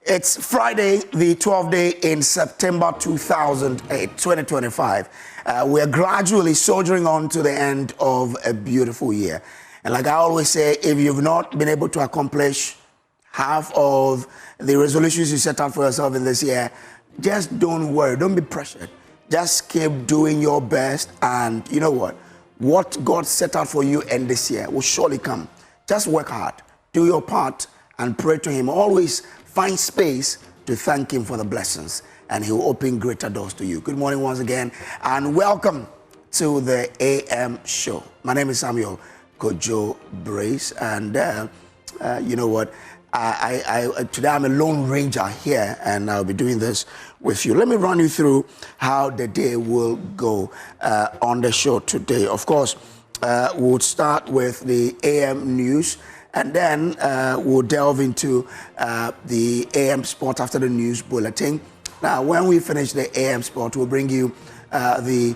It's Friday, the 12th day in September 2025. We're gradually soldiering on to the end of a beautiful year. And like I always say, if you've not been able to accomplish half of the resolutions you set out for yourself in this year, just don't worry, don't be pressured. Just keep doing your best, and you know what God set out for you in this year will surely come. Just work hard, do your part, and pray to Him. Always find space to thank Him for the blessings, and He will open greater doors to you. Good morning once again, and welcome to the AM show. My name is Samuel Kojo Brace, and you know what? Today I'm a lone ranger here, and I'll be doing this with you. Let me run you through how the day will go on the show today. Of course, we'll start with the AM news, and then we'll delve into the AM sport after the news bulletin. Now, when we finish the AM sport, we'll bring you the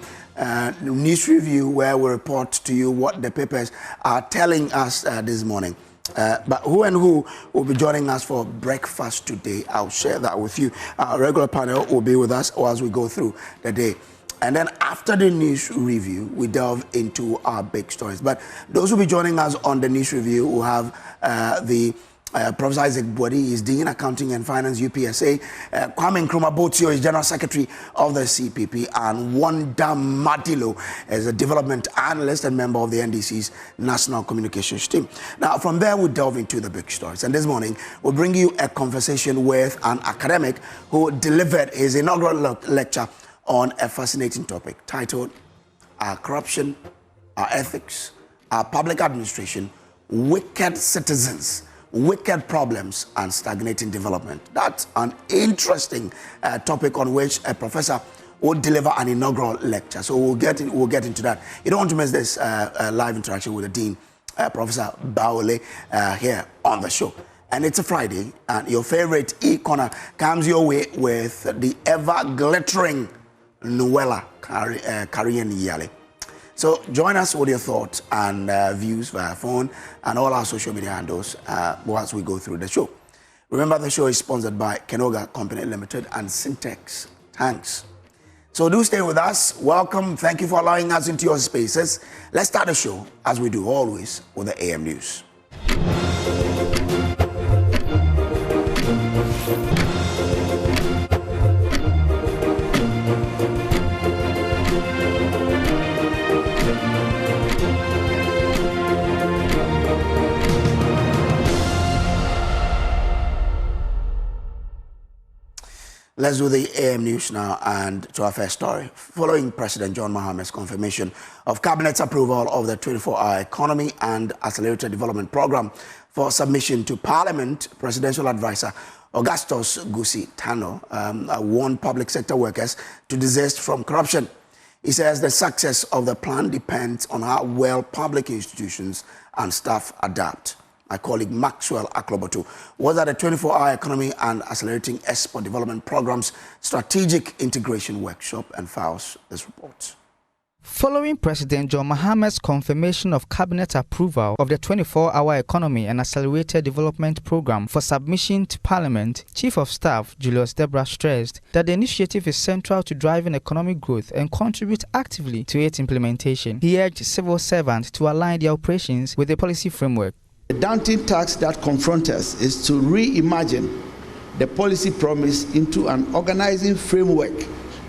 news review, where we report to you what the papers are telling us this morning. But who and who will be joining us for breakfast today, I'll share that with you. Our regular panel will be with us as we go through the day. And then after the news review, we delve into our big stories. But those who will be joining us on the news review will have Prof. Isaac Bwadi is Dean, Accounting and Finance, UPSA. Kwame Nkrumah Botio is General Secretary of the CPP. And Wanda Madilo is a Development Analyst and member of the NDC's National Communications Team. Now, from there, we delve into the big stories. And this morning, we'll bring you a conversation with an academic who delivered his inaugural lecture on a fascinating topic titled Our Corruption, Our Ethics, Our Public Administration, Wicked Citizens, Wicked Problems, and Stagnating Development. That's an interesting topic on which a professor will deliver an inaugural lecture. So we'll get into that. You don't want to miss this live interaction with the Dean, Professor Bawole, here on the show. And it's a Friday, and your favorite e-corner comes your way with the ever-glittering Noella Karian Yale. So join us with your thoughts and views via phone and all our social media handles as we go through the show. Remember, the show is sponsored by Kenoga Company Limited and Syntex Tanks. So do stay with us. Welcome. Thank you for allowing us into your spaces. Let's start the show, as we do always, with the AM News. Let's do the AM news now, and to our first story. Following President John Maham's confirmation of Cabinet's approval of the 24-hour economy and accelerated development program for submission to Parliament, Presidential Advisor Augustus Gusi Tano warned public sector workers to desist from corruption. He says the success of the plan depends on how well public institutions and staff adapt. My colleague Maxwell Akloboto was at the 24-hour economy and accelerating export development programs strategic integration workshop and files this report. Following President John Maham's confirmation of Cabinet approval of the 24-hour economy and accelerated development program for submission to Parliament, Chief of Staff Julius Debra stressed that the initiative is central to driving economic growth and contribute actively to its implementation. He urged civil servants to align their operations with the policy framework. The daunting task that confronts us is to reimagine the policy promise into an organizing framework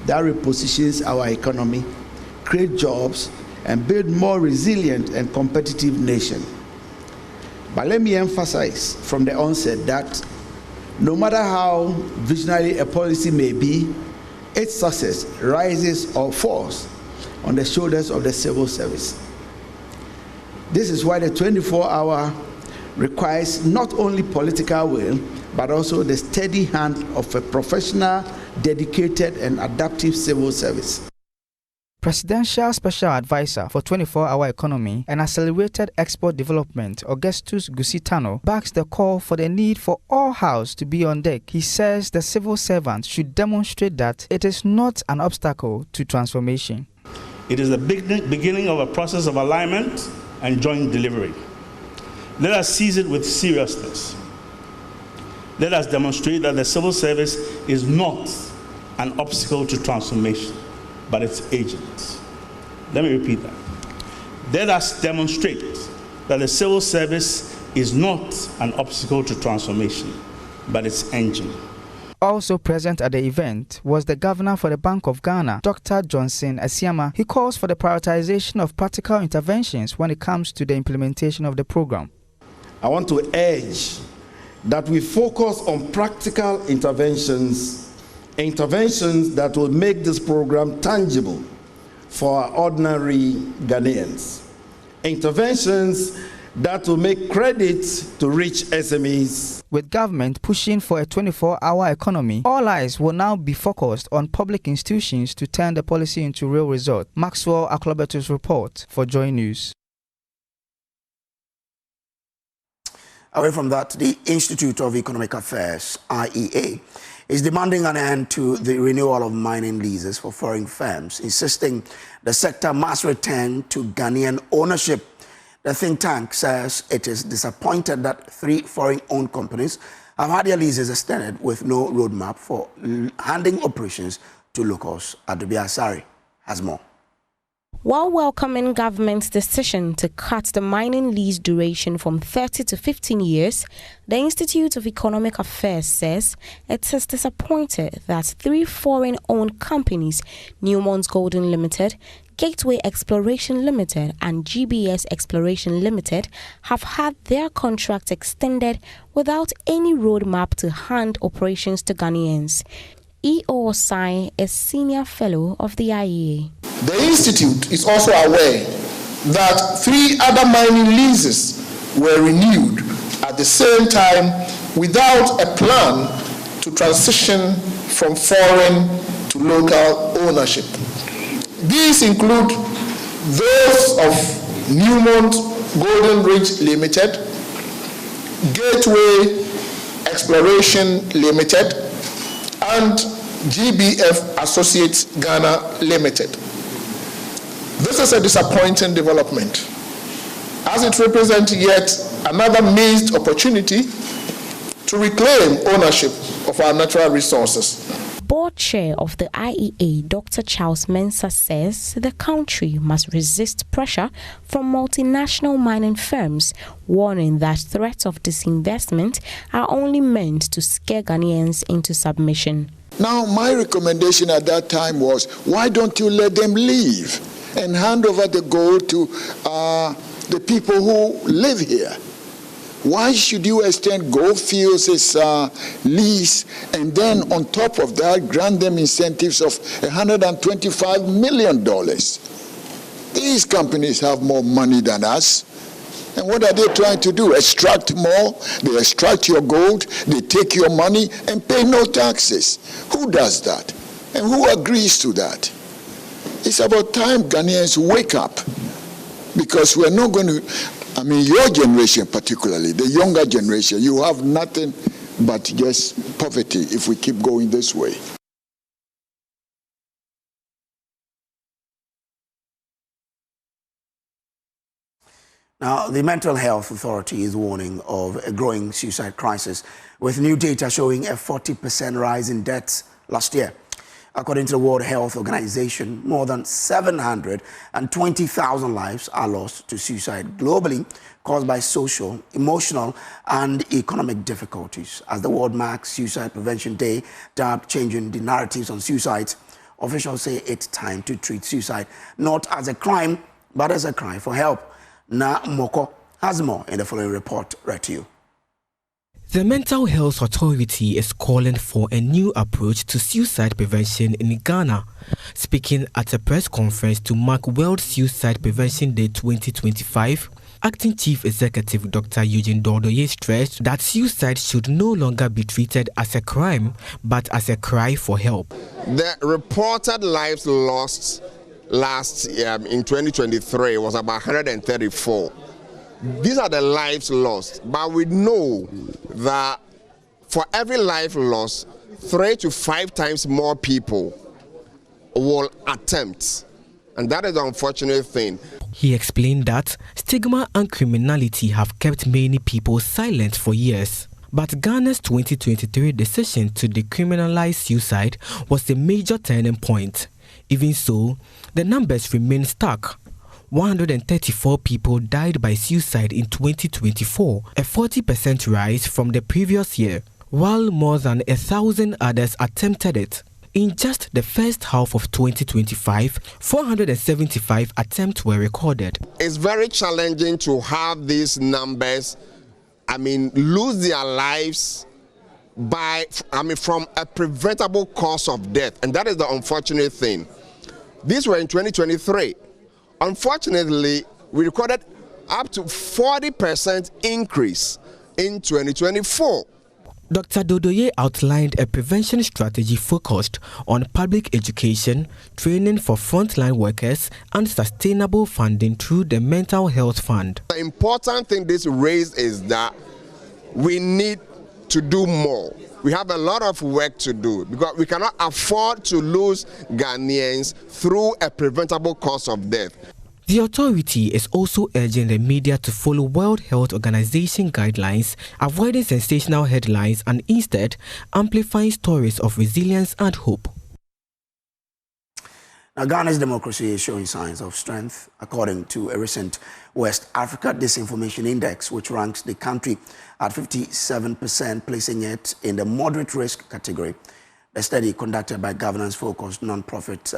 that repositions our economy, create jobs, and build more resilient and competitive nation. But let me emphasize from the onset that no matter how visionary a policy may be, its success rises or falls on the shoulders of the civil service. This is why the 24-hour requires not only political will, but also the steady hand of a professional, dedicated, and adaptive civil service. Presidential Special Advisor for 24-hour economy and accelerated export development, Augustus Gusi Tano, backs the call for the need for all hands to be on deck. He says the civil servants should demonstrate that it is not an obstacle to transformation. It is the beginning of a process of alignment and joint delivery. Let us seize it with seriousness. Let us demonstrate that the civil service is not an obstacle to transformation, but its agent. Let me repeat that. Let us demonstrate that the civil service is not an obstacle to transformation, but its engine. Also present at the event was the governor for the Bank of Ghana, Dr. Johnson Asiama. He calls for the prioritization of practical interventions when it comes to the implementation of the program. I want to urge that we focus on practical interventions that will make this program tangible for our ordinary Ghanaians. Interventions that will make credit to rich SMEs. With government pushing for a 24-hour economy, all eyes will now be focused on public institutions to turn the policy into real result. Maxwell Aklobetu's report for Joy News. Away from that, the Institute of Economic Affairs, IEA, is demanding an end to the renewal of mining leases for foreign firms, insisting the sector must return to Ghanaian ownership. The think tank says it is disappointed that 3 foreign-owned companies have had their leases extended with no roadmap for handing operations to locals. Adobe Asari has more. While welcoming government's decision to cut the mining lease duration from 30 to 15 years, the Institute of Economic Affairs says it is disappointed that 3 foreign-owned companies, Newmont's Golden Limited, Gateway Exploration Limited and GBS Exploration Limited, have had their contracts extended without any roadmap to hand operations to Ghanaians. E.O. Osai is Senior Fellow of the IEA. The Institute is also aware that 3 other mining leases were renewed at the same time without a plan to transition from foreign to local ownership. These include those of Newmont Golden Ridge Limited, Gateway Exploration Limited, and GBF Associates Ghana Limited. This is a disappointing development, as it represents yet another missed opportunity to reclaim ownership of our natural resources. Board Chair of the IEA, Dr. Charles Mensah, says the country must resist pressure from multinational mining firms, warning that threats of disinvestment are only meant to scare Ghanaians into submission. Now, my recommendation at that time was, why don't you let them leave and hand over the gold to the people who live here? Why should you extend Goldfields' lease and then on top of that grant them incentives of $125 million? These companies have more money than us. And what are they trying to do? Extract more? They extract your gold, they take your money and pay no taxes. Who does that? And who agrees to that? It's about time Ghanaians wake up, because we're not going to, your generation particularly, the younger generation, you have nothing but just poverty if we keep going this way. Now, the Mental Health Authority is warning of a growing suicide crisis, with new data showing a 40% rise in deaths last year. According to the World Health Organization, more than 720,000 lives are lost to suicide globally, caused by social, emotional, and economic difficulties. As the world marks Suicide Prevention Day, dubbed Changing the Narratives on Suicides, officials say it's time to treat suicide not as a crime, but as a cry for help. Na Moko has more in the following report read to you. The Mental Health Authority is calling for a new approach to suicide prevention in Ghana. Speaking at a press conference to mark World Suicide Prevention Day 2025, Acting Chief Executive Dr. Eugene Dordoye stressed that suicide should no longer be treated as a crime, but as a cry for help. The reported lives lost last year in 2023 was about 134. These are the lives lost, but we know that for every life lost, 3 to 5 times more people will attempt, and that is the unfortunate thing. He explained that stigma and criminality have kept many people silent for years. But Ghana's 2023 decision to decriminalize suicide was a major turning point. Even so, the numbers remain stark. 134 people died by suicide in 2024, a 40% rise from the previous year, while more than 1,000 others attempted it. In just the first half of 2025, 475 attempts were recorded. It's very challenging to have these numbers, lose their lives from a preventable cause of death. And that is the unfortunate thing. These were in 2023. Unfortunately, we recorded up to 40% increase in 2024. Dr. Dodoye outlined a prevention strategy focused on public education, training for frontline workers, and sustainable funding through the Mental Health Fund. The important thing this raised is that we need to do more. We have a lot of work to do because we cannot afford to lose Ghanaians through a preventable cause of death. The authority is also urging the media to follow World Health Organization guidelines, avoiding sensational headlines and instead amplifying stories of resilience and hope. Now, Ghana's democracy is showing signs of strength, according to a recent West Africa Disinformation Index, which ranks the country at 57%, placing it in the moderate risk category. The study, conducted by governance-focused non-profit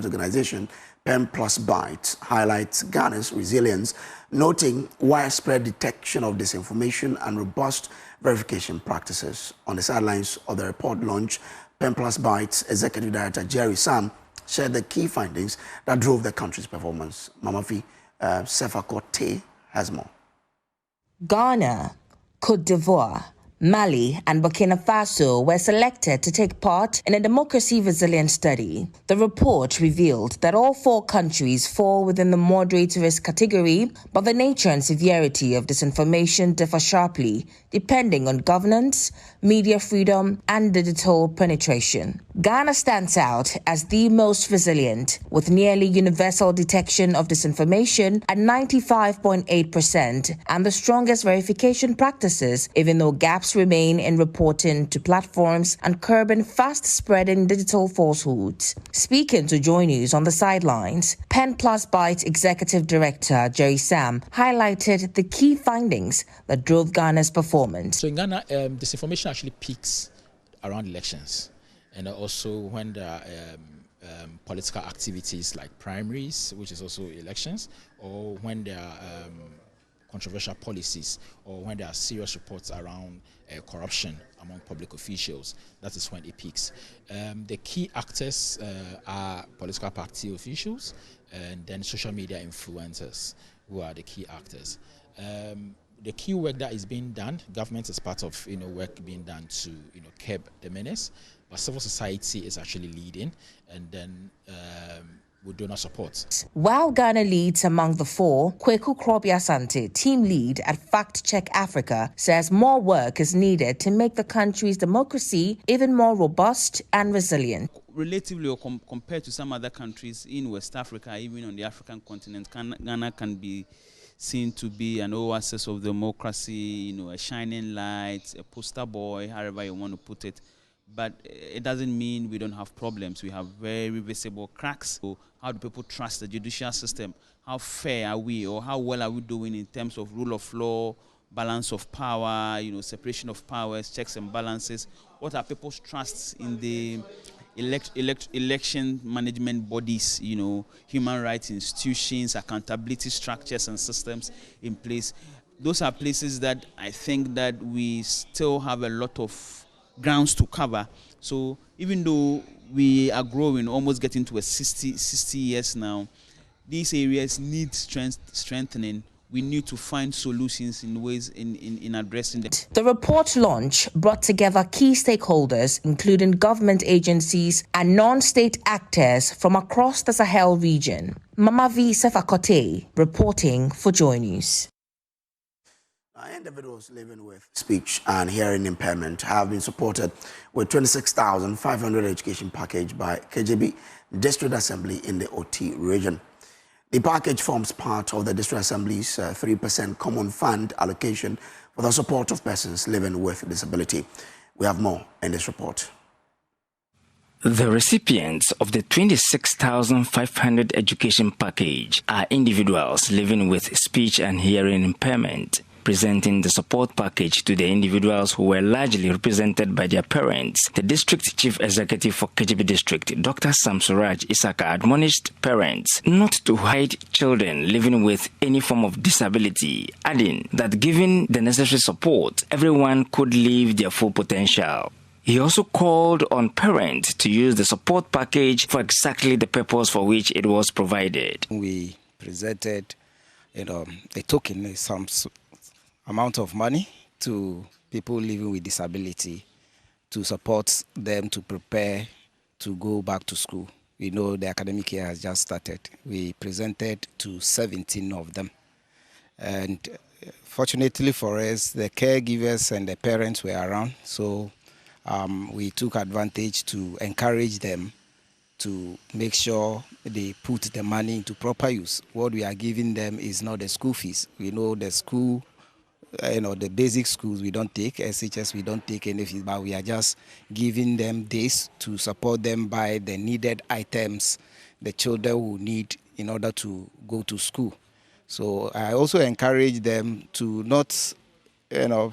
organization perpetuate, highlights Ghana's resilience, noting widespread detection of disinformation and robust verification practices. On the sidelines of the report launch, perpetuate's Executive Director Jerry Sam shared the key findings that drove the country's performance. Mamafi Sefakote has more. Ghana, Cote d'Ivoire, Mali and Burkina Faso were selected to take part in a democracy resilience study. The report revealed that all 4 countries fall within the moderate risk category, but the nature and severity of disinformation differ sharply depending on governance, media freedom, and digital penetration. Ghana stands out as the most resilient, with nearly universal detection of disinformation at 95.8% and the strongest verification practices, even though gaps remain in reporting to platforms and curbing fast-spreading digital falsehoods. Speaking to Joy News on the sidelines, perpetuate Executive Director Jerry Sam highlighted the key findings that drove Ghana's performance. So in Ghana, disinformation actually peaks around elections, and also when there are political activities like primaries, which is also elections, or when there are controversial policies, or when there are serious reports around corruption among public officials. That is when it peaks. The key actors are political party officials and then social media influencers, who are the key actors. The key work that is being done, government is part of work being done to curb the menace, but civil society is actually leading, and then with donor support. While Ghana leads among the 4, Kweku Krobia-Sante, team lead at Fact Check Africa, says more work is needed to make the country's democracy even more robust and resilient. Relatively, or compared to some other countries in West Africa, even on the African continent, Ghana can be seen to be an oasis of democracy, a shining light, a poster boy, however you want to put it. But it doesn't mean we don't have problems. We have very visible cracks. So how do people trust the judicial system? How fair are we, or how well are we doing in terms of rule of law, balance of power, separation of powers, checks and balances? What are people's trusts in the election management bodies, human rights institutions, accountability structures and systems in place? Those are places that I think that we still have a lot of grounds to cover. So even though we are growing, almost getting to a 60 years now, these areas need strengthening. We need to find solutions in ways in addressing them. The report launch brought together key stakeholders, including government agencies and non-state actors from across the Sahel region. Mamavi Sefakote, reporting for Joy News. Individuals living with speech and hearing impairment have been supported with 26,500 education package by KJB District Assembly in the OT region. The package forms part of the District Assembly's 3% common fund allocation for the support of persons living with disability. We have more in this report. The recipients of the 26,500 education package are individuals living with speech and hearing impairment. Presenting the support package to the individuals who were largely represented by their parents, the District Chief Executive for KGB District, Dr. Samsuraj Isaka, admonished parents not to hide children living with any form of disability, adding that given the necessary support, everyone could live their full potential. He also called on parents to use the support package for exactly the purpose for which it was provided. We presented, a token, some amount of money to people living with disability to support them to prepare to go back to school. We know the academic year has just started. We presented to 17 of them. And fortunately for us, the caregivers and the parents were around, so we took advantage to encourage them to make sure they put the money into proper use. What we are giving them is not the school fees. We know the school, the basic schools we don't take, SHS we don't take anything, but we are just giving them this to support them by the needed items the children will need in order to go to school. So I also encourage them to not,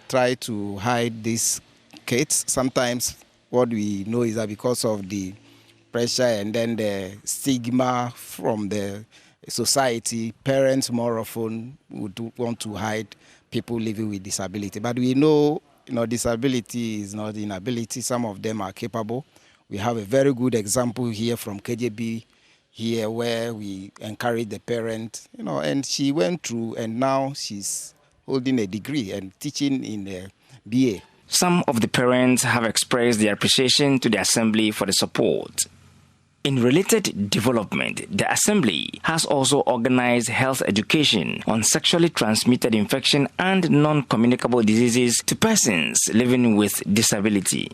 try to hide these kids. Sometimes what we know is that because of the pressure and then the stigma from the society, parents more often would want to hide people living with disability. But we know, disability is not inability. Some of them are capable. We have a very good example here from KJB here where we encourage the parent, and she went through and now she's holding a degree and teaching in a BA. Some of the parents have expressed their appreciation to the Assembly for the support. In related development, the Assembly has also organized health education on sexually transmitted infection and non-communicable diseases to persons living with disability.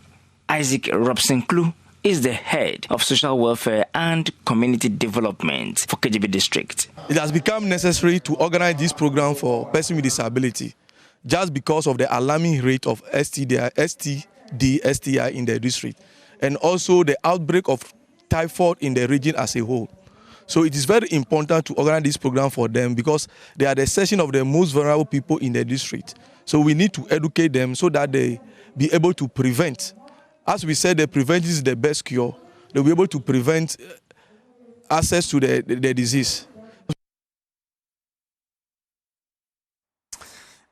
Isaac Robson-Klu is the head of social welfare and community development for KGB District. It has become necessary to organize this program for persons with disability just because of the alarming rate of STD, STI in the district, and also the outbreak of typhoid in the region as a whole. So it is very important to organize this program for them because they are the section of the most vulnerable people in the district. So we need to educate them so that they be able to prevent. As we said, the prevention is the best cure. They'll be able to prevent access to the disease.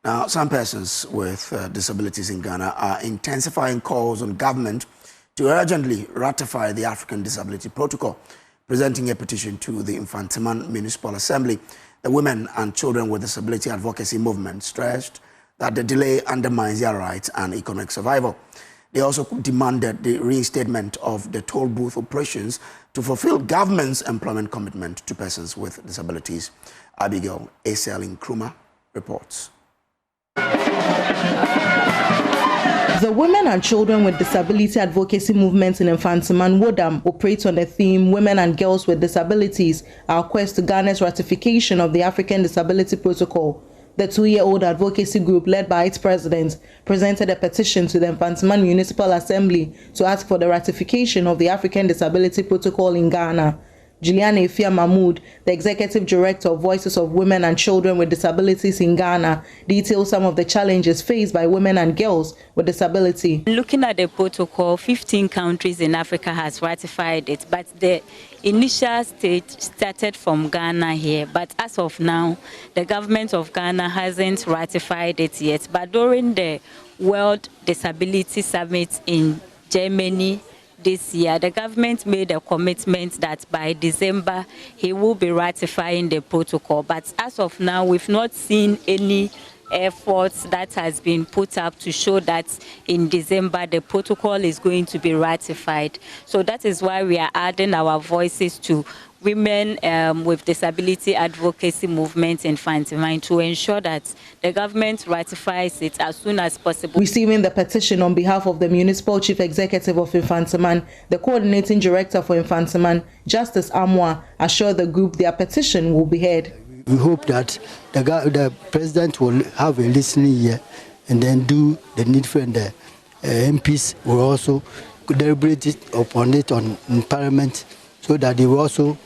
Now, some persons with disabilities in Ghana are intensifying calls on government to urgently ratify the African Disability Protocol, presenting a petition to the Infantiman Municipal Assembly. The Women and Children with Disability Advocacy Movement stressed that the delay undermines their rights and economic survival. They also demanded the reinstatement of the toll booth operations to fulfill government's employment commitment to persons with disabilities. Abigail Esel Nkrumah reports. The Women and Children with Disability Advocacy Movement in Infantiman Wodam operates on the theme Women and Girls with Disabilities, our quest to Ghana's ratification of the African Disability Protocol. The 2-year-old advocacy group, led by its president, presented a petition to the Infantiman Municipal Assembly to ask for the ratification of the African Disability Protocol in Ghana. Juliana Efia Mahmood, the executive director of Voices of Women and Children with Disabilities in Ghana, details some of the challenges faced by women and girls with disability. Looking at the protocol, 15 countries in Africa has ratified it, but the initial stage started from Ghana here. But as of now, the government of Ghana hasn't ratified it yet. But during the World Disability Summit in Germany this year, the government made a commitment that by December he will be ratifying the protocol. But as of now, we've not seen any efforts that has been put up to show that in December the protocol is going to be ratified. So that is why we are adding our voices to Women with Disability Advocacy Movement in Infantiman to ensure that the government ratifies it as soon as possible. Receiving the petition on behalf of the Municipal Chief Executive of Infantiman, the Coordinating Director for Infantiman, Justice Amwa, assured the group their petition will be heard. We hope that the President will have a listening ear and then do the needful, and the MPs will also deliberate upon it in Parliament, so that they will also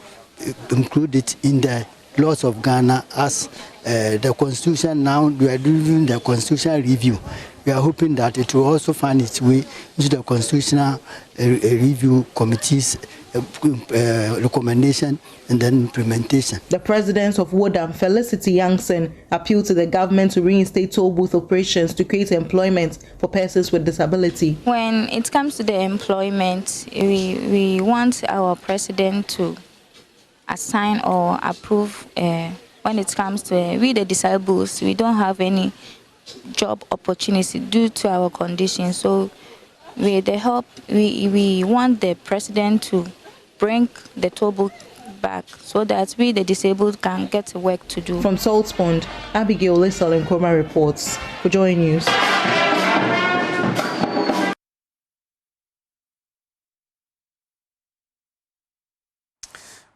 include it in the laws of Ghana as the Constitution. Now we are doing the constitutional review. We are hoping that it will also find its way into the Constitutional Review Committee's recommendation and then implementation. The president of WODAM, Felicity Youngson, appealed to the government to reinstate toll booth operations to create employment for persons with disability. When it comes to the employment, we want our president to assign or approve when it comes to we the disabled. We don't have any job opportunity due to our condition. So with the help, we want the president to bring the toll booth back so that we the disabled can get work to do. From Salt Pond, Abigail Lissel and Chroma reports for Joy News.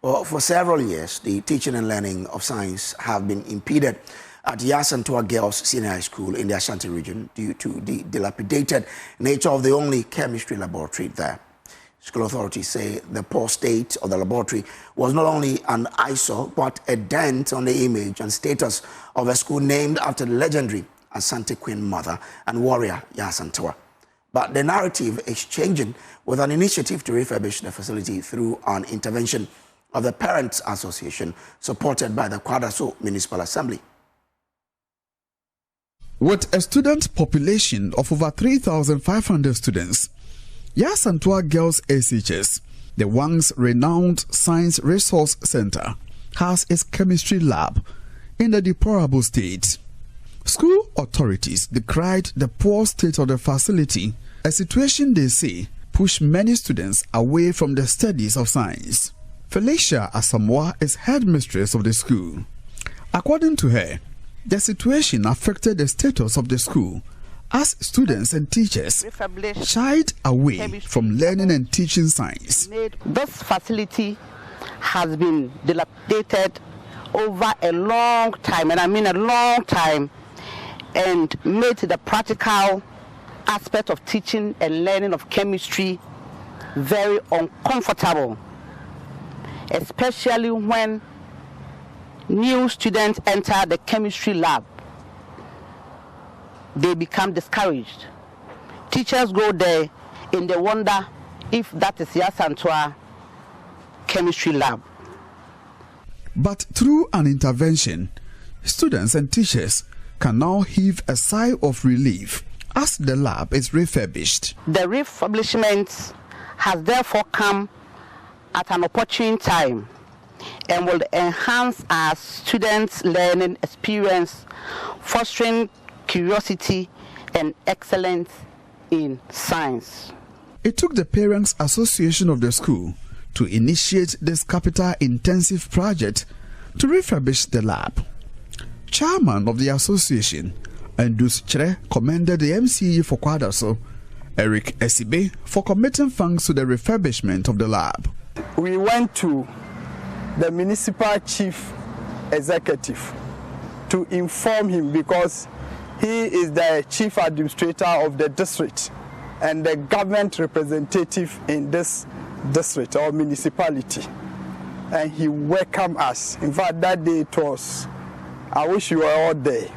Well, for several years, the teaching and learning of science have been impeded at Yasantua Girls Senior High School in the Ashanti region due to the dilapidated nature of the only chemistry laboratory there. School authorities say the poor state of the laboratory was not only an eyesore, but a dent on the image and status of a school named after the legendary Asante Queen mother and warrior Yasantua. But the narrative is changing with an initiative to refurbish the facility through an intervention of the Parents Association supported by the Kwadaso Municipal Assembly. With a student population of over 3,500 students, Yasantua Girls SHS, the once renowned Science Resource Center, has its chemistry lab in the deplorable state. School authorities decried the poor state of the facility, a situation they say pushed many students away from the studies of science. Felicia Asamoah is headmistress of the school. According to her, the situation affected the status of the school as students and teachers shied away from learning and teaching science. This facility has been dilapidated over a long time, and I mean a long time, and made the practical aspect of teaching and learning of chemistry very uncomfortable, especially when new students enter the chemistry lab. They become discouraged. Teachers go there and they wonder if that is Yasantua chemistry lab. But through an intervention, students and teachers can now heave a sigh of relief as the lab is refurbished. The refurbishment has therefore come at an opportune time and will enhance our students' learning experience, fostering curiosity and excellence in science. It took the Parents Association of the school to initiate this capital-intensive project to refurbish the lab. Chairman of the association, Andus Chere, commended the MCE for Kwadaso, Eric Esibe, for committing funds to the refurbishment of the lab. We went to the municipal chief executive to inform him because he is the chief administrator of the district and the government representative in this district or municipality. And he welcomed us. In fact, that day it was, I wish you were all there.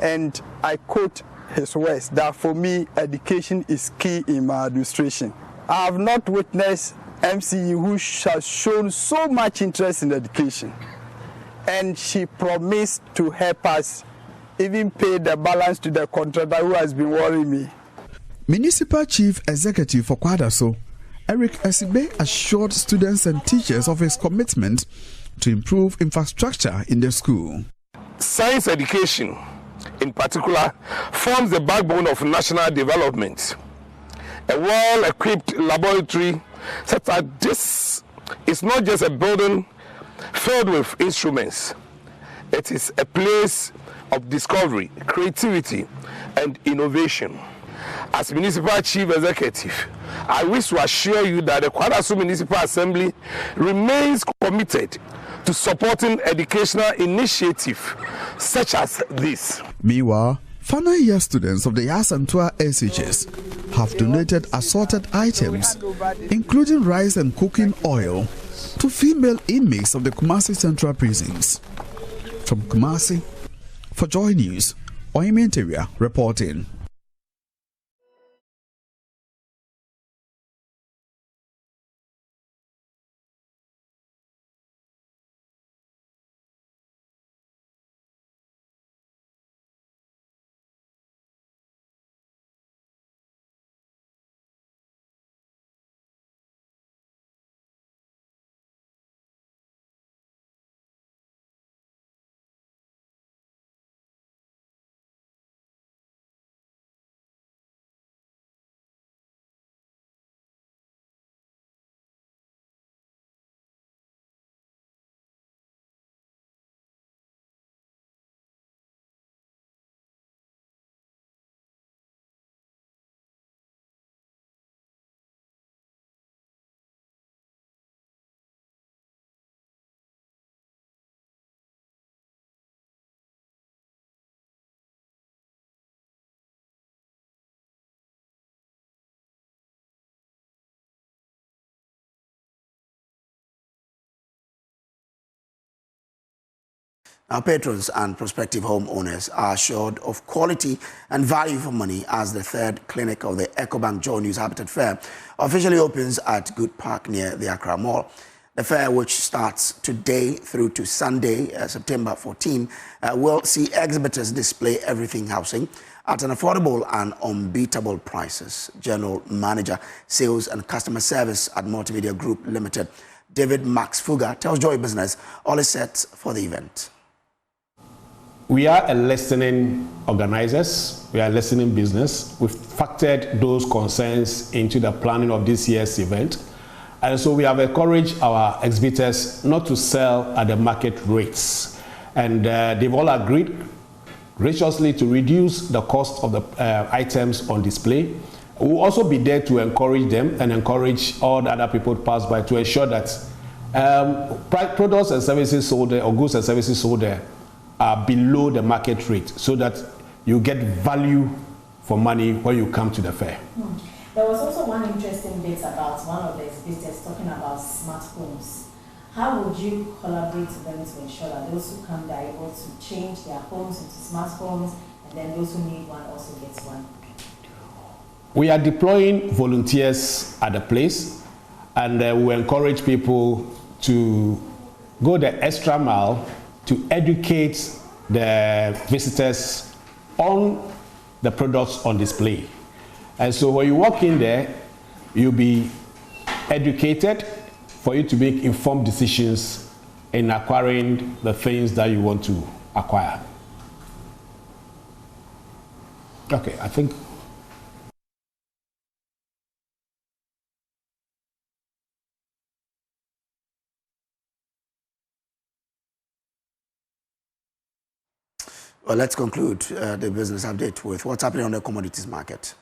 And I quote his words that for me, education is key in my administration. I have not witnessed MCE who has shown so much interest in education, and she promised to help us even pay the balance to the contractor who has been worrying me. Municipal Chief Executive for Kwadaso, Eric Esibe, assured students and teachers of his commitment to improve infrastructure in the school. Science education, in particular, forms the backbone of national development. A well-equipped laboratory such as this is not just a building filled with instruments. It is a place of discovery, creativity, and innovation. As Municipal Chief Executive, I wish to assure you that the Kwadaso Municipal Assembly remains committed to supporting educational initiatives such as this. Meanwhile, Final year students of the Yasantua SHS have donated assorted items, including rice and cooking oil, to female inmates of the Kumasi Central Prisons. From Kumasi, for Joy News, Oime Interior reporting. Our patrons and prospective homeowners are assured of quality and value for money as the third clinic of the EcoBank Joy News Habitat Fair officially opens at Good Park near the Accra Mall. The fair, which starts today through to Sunday, September 14, will see exhibitors display everything housing at an affordable and unbeatable prices. General Manager, Sales and Customer Service at Multimedia Group Limited, David Max Fuga, tells Joy Business all is set for the event. We are a listening organizers, we are a listening business. We've factored those concerns into the planning of this year's event. And so we have encouraged our exhibitors not to sell at the market rates. And they've all agreed graciously to reduce the cost of the items on display. We'll also be there to encourage them and encourage all the other people to pass by to ensure that products and services sold there, or goods and services sold there, are below the market rate, so that you get value for money when you come to the fair. There was also one interesting bit about one of the exhibitors talking about smartphones. How would you collaborate with them to ensure that those who come there are able to change their homes into smartphones, and then those who need one also get one? We are deploying volunteers at the place, and we encourage people to go the extra mile to educate the visitors on the products on display. And so when you walk in there, you'll be educated for you to make informed decisions in acquiring the things that you want to acquire. Okay, I think. Well, let's conclude the business update with what's happening on the commodities market.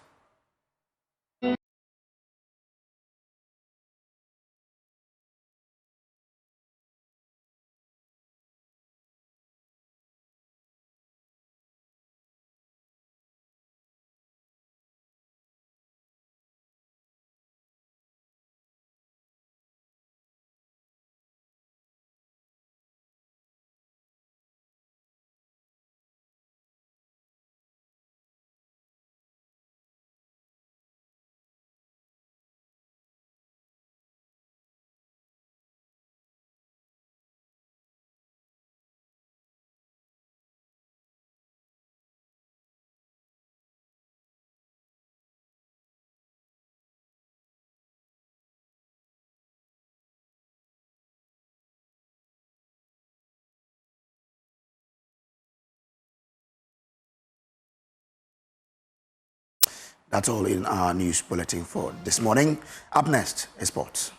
That's all in our news bulletin for this morning. Up next is sports.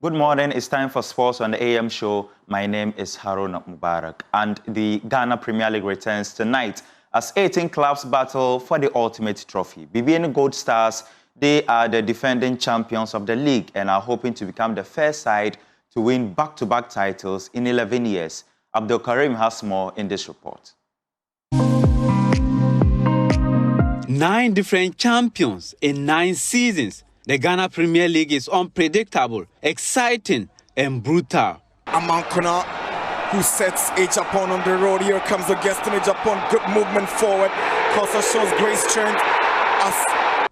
Good morning. It's time for sports on the AM show. My name is Haruna Mubarak, and the Ghana Premier League returns tonight as 18 clubs battle for the ultimate trophy. BBN Gold Stars, they are the defending champions of the league and are hoping to become the first side to win back-to-back titles in 11 years. Abdul Karim has more in this report. 9 different champions in 9 seasons. The Ghana Premier League is unpredictable, exciting, and brutal. Amankuna, who sets A Japan on the road. Here comes the guest in Japan. Good movement forward. Kosa shows great strength.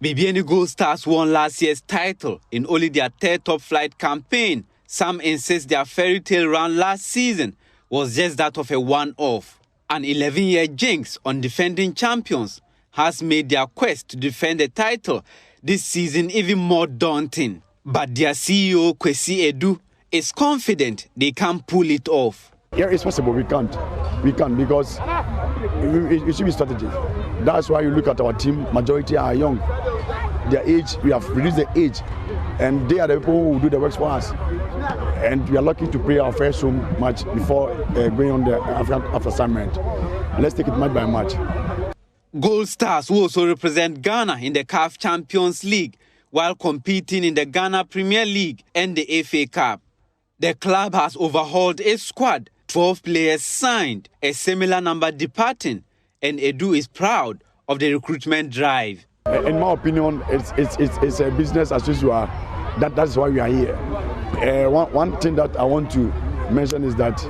BBN Gold Stars won last year's title in only their 3rd top flight campaign. Some insist their fairy tale run last season was just that of a one-off. An 11-year jinx on defending champions has made their quest to defend the title this season even more daunting. But their CEO, Kwesi Edu, is confident they can pull it off. Yeah, it's possible. We can't because it should be strategy. That's why you look at our team, majority are young. Their age, we have reduced the age, and they are the people who do the work for us. And we are lucky to play our first home match before going on the African assignment. Let's take it match by match. Gold Stars will also represent Ghana in the CAF Champions League while competing in the Ghana Premier League and the FA Cup. The club has overhauled its squad, 12 players signed, a similar number departing, and Edu is proud of the recruitment drive. In my opinion, it's a business as usual. That's why we are here. One thing that I want to mention is that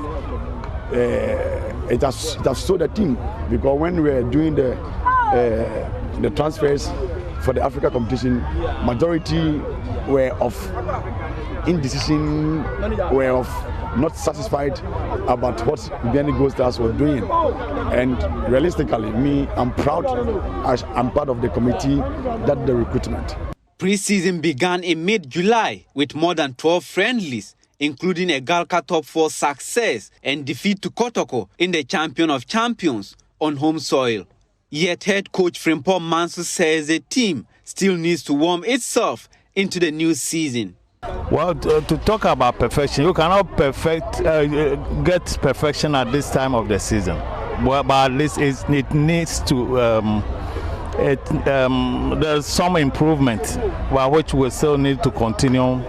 it has sold the team, because when we were doing the transfers for the Africa competition, majority were of indecision, were of not satisfied about what BBN Gold Stars were doing. And realistically, I'm proud as I'm part of the committee that the recruitment. Pre-season began in mid-July with more than 12 friendlies, including a Galka Top 4 success and defeat to Kotoko in the Champion of Champions on home soil. Yet head coach Frimpong Manso says the team still needs to warm itself into the new season. Well, to talk about perfection, you cannot get perfection at this time of the season. Well, but at least it needs to. There's some improvement, which we still need to continue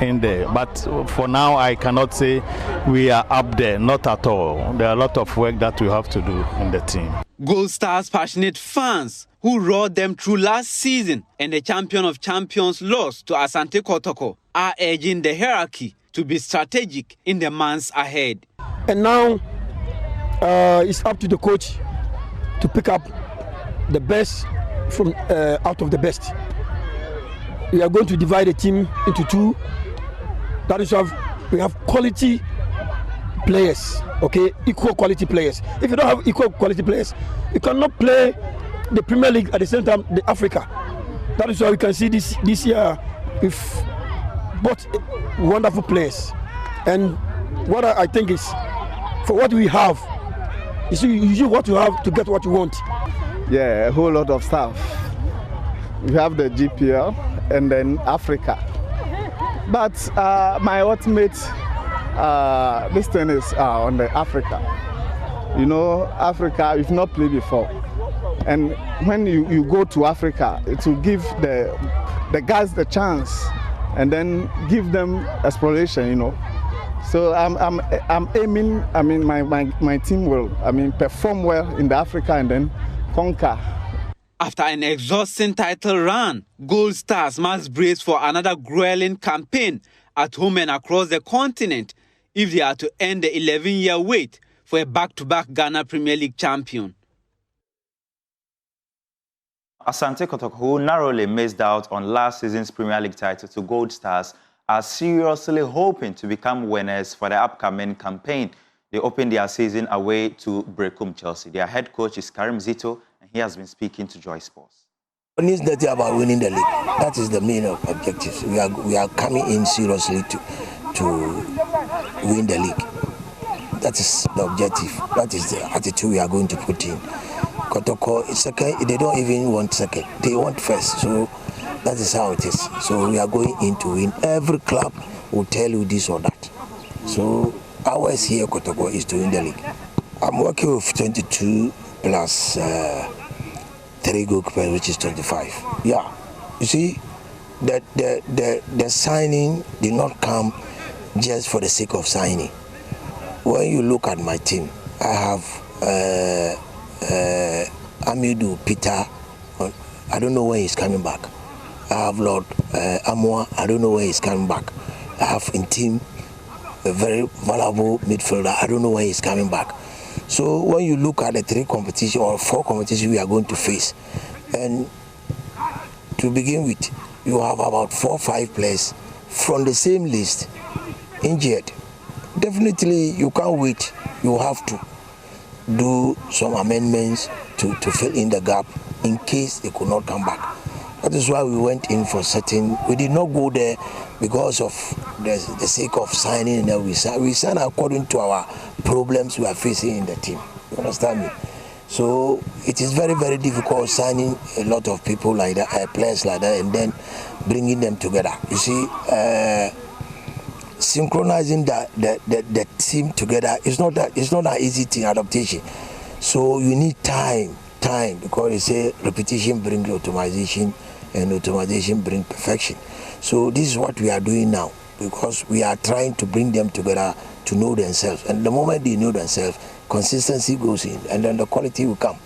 in there. But for now, I cannot say we are up there. Not at all. There are a lot of work that we have to do in the team. Gold Stars' passionate fans who rode them through last season and the Champion of Champions lost to Asante Kotoko are urging the hierarchy to be strategic in the months ahead. And now it's up to the coach to pick up the best from out of the best. We are going to divide the team into 2. That is why we have quality players, okay, equal quality players. If you don't have equal quality players, you cannot play the Premier League at the same time the Africa. That is why we can see this year with both wonderful players. And what I think is, for what we have, you see, you use what you have to get what you want. Yeah, a whole lot of stuff. We have the GPL and then Africa. But my ultimate this thing is on the Africa. You know, Africa, we've not played before. And when you go to Africa, it will give the guys the chance and then give them exploration, you know. So I'm aiming, my team will, perform well in the Africa and then conquer. After an exhausting title run, Gold Stars must brace for another grueling campaign at home and across the continent if they are to end the 11-year wait for a back-to-back Ghana Premier League champion. Asante Kotoko, who narrowly missed out on last season's Premier League title to Gold Stars, are seriously hoping to become winners for the upcoming campaign. They opened their season away to Brecum Chelsea. Their head coach is Karim Zito, and he has been speaking to Joy Sports. It's not about winning the league. That is the main objective. We are coming in seriously to win the league. That is the objective. That is the attitude we are going to put in. Kotoko is second. They don't even want second. They want first. So that is how it is. So we are going in to win. Every club will tell you this or that. So ours here, Kotoko, is to win the league. I'm working with 22 plus 3 goalkeepers, which is 25. Yeah, you see, the signing did not come just for the sake of signing. When you look at my team, I have Amidou Peter. I don't know when he's coming back. I have Lord Amwa. I don't know when he's coming back. I have in team a very valuable midfielder. I don't know when he's coming back. So when you look at the 3 competition or 4 competitions we are going to face, and to begin with, you have about 4 or 5 players from the same list injured. Definitely you can't wait. You have to do some amendments to fill in the gap in case they could not come back. That is why we went in for certain. We did not go there because of the sake of signing, and we sign according to our problems we are facing in the team. You understand me? So it is very, very difficult signing a lot of people like that, players like that, and then bringing them together. You see, synchronizing the team together is not an easy thing, adaptation. So you need time, because they say repetition brings automation, and automation brings perfection. So this is what we are doing now, because we are trying to bring them together to know themselves. And the moment they know themselves, consistency goes in, and then the quality will come.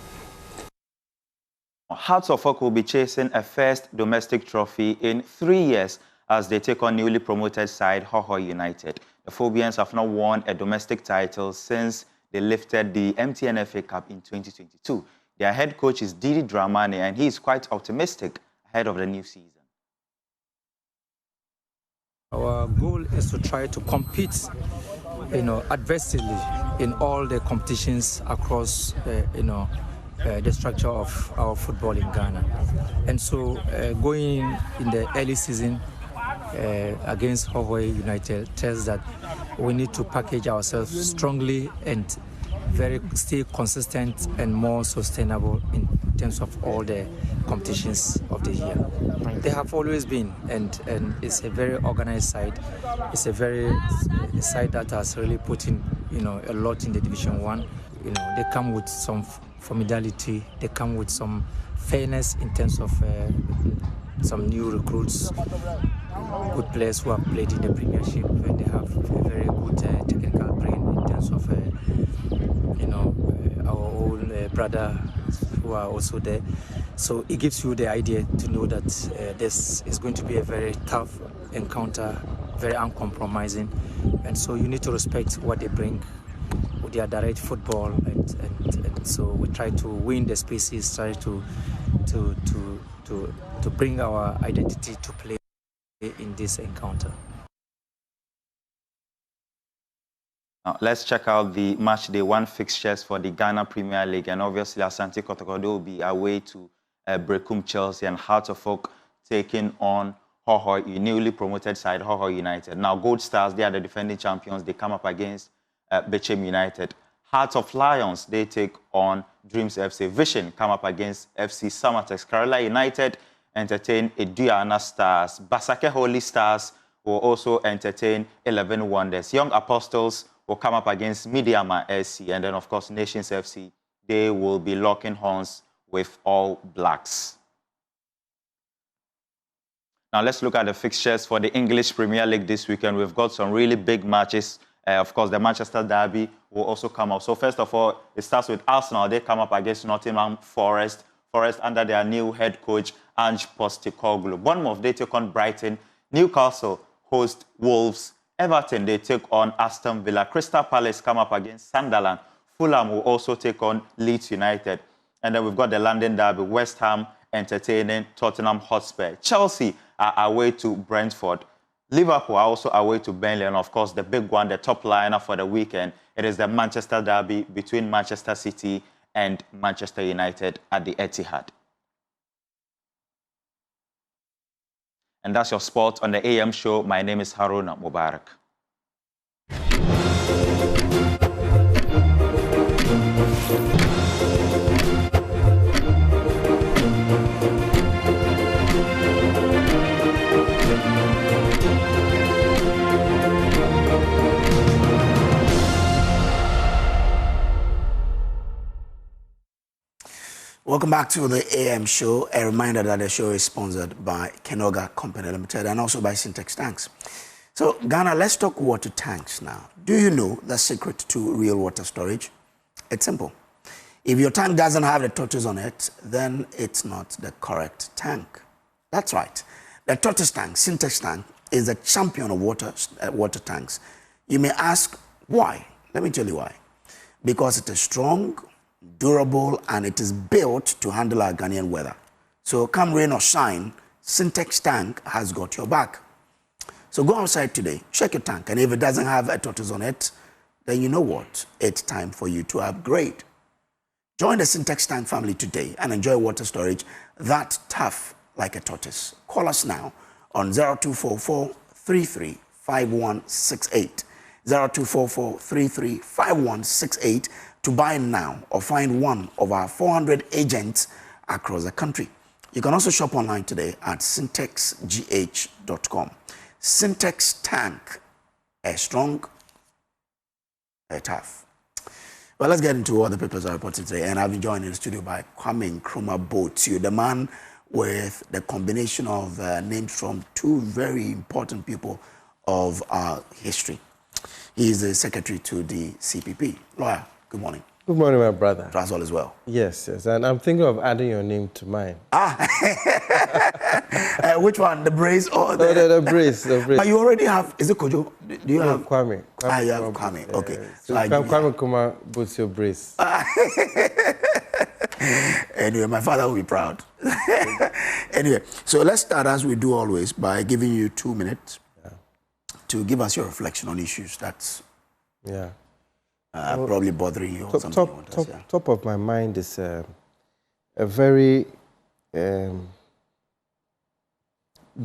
Hearts of Oak will be chasing a first domestic trophy in 3 years as they take on newly promoted side Hoho United. The Phobians have not won a domestic title since they lifted the MTN FA Cup in 2022. Their head coach is Didi Dramani, and he is quite optimistic ahead of the new season. Our goal is to try to compete, adversely in all the competitions across, the structure of our football in Ghana. And so going in the early season against Hoho United tells that we need to package ourselves strongly and stay consistent and more sustainable in terms of all the competitions of the year. They have always been, and it's a very organized side. It's a side that has really put in, a lot in the Division 1. They come with some formidability. They come with some fairness in terms of some new recruits, good players who have played in the Premiership, and they have a very good technical brain in terms of our own brother who are also there. So it gives you the idea to know that this is going to be a very tough encounter, very uncompromising, and so you need to respect what they bring with their direct football, and so we try to win the spaces, try to bring our identity to play in this encounter. Now, let's check out the match day 1 fixtures for the Ghana Premier League, and obviously Asante Kotoko will be away to Brekum Chelsea, and Hearts of Oak taking on Hoho, newly promoted side Hoho United. Now Gold Stars, they are the defending champions. They come up against Bechem United. Hearts of Lions, they take on Dreams FC. Vision come up against FC Samatex. Kerala United entertain Eduana Stars. Basake Holy Stars will also entertain 11 Wonders. Young Apostles will come up against Midiama SC. And then, of course, Nations FC, they will be locking horns with All Blacks. Now, let's look at the fixtures for the English Premier League this weekend. We've got some really big matches. Of course, the Manchester Derby will also come up. So, first of all, it starts with Arsenal. They come up against Nottingham Forest. Forest under their new head coach, Ange Postecoglou. Bournemouth, they take on Brighton. Newcastle host Wolves. Everton, they take on Aston Villa. Crystal Palace come up against Sunderland. Fulham will also take on Leeds United. And then we've got the London Derby. West Ham entertaining Tottenham Hotspur. Chelsea are away to Brentford. Liverpool are also away to Burnley. And of course, the big one, the top liner for the weekend, it is the Manchester Derby between Manchester City and Manchester United at the Etihad. And that's your sport on the AM show. My name is Haruna Mubarak. Welcome back to the AM show. A reminder that the show is sponsored by Kenoga Company Limited and also by Syntex Tanks. So, Ghana, let's talk water tanks now. Do you know the secret to real water storage? It's simple. If your tank doesn't have the tortoise on it, then it's not the correct tank. That's right. The tortoise tank, Syntex tank, is a champion of water tanks. You may ask, why? Let me tell you why. Because it is strong, durable, and it is built to handle our Ghanaian weather. So come rain or shine, Syntex tank has got your back. So go outside today, check your tank, and if it doesn't have a tortoise on it, then you know what? It's time for you to upgrade. Join the Syntex tank family today and enjoy water storage that tough like a tortoise. Call us now on 0244 335168. 0244 335168 to buy now or find one of our 400 agents across the country. You can also shop online today at syntexgh.com. Syntex tank, a strong, a tough. Well, let's get into what the papers are reporting today. And I've been joined in the studio by Kwame Nkrumah Botiu, the man with the combination of names from two very important people of our history. He is the secretary to the CPP. Lawyer, good morning. Good morning, my brother. Trust all is well. Yes, yes. And I'm thinking of adding your name to mine. Which one? The Brace or the... No, the Brace. The Brace. But you already have... Is it Kojo? Do you have... Kwame. You have Kwame. Okay. So Kwame Nkrumah Botiu Brace. Anyway, my father will be proud. Anyway, so let's start as we do always by giving you 2 minutes to give us your reflection on issues that's... probably bothering you or something. Top of my mind is a very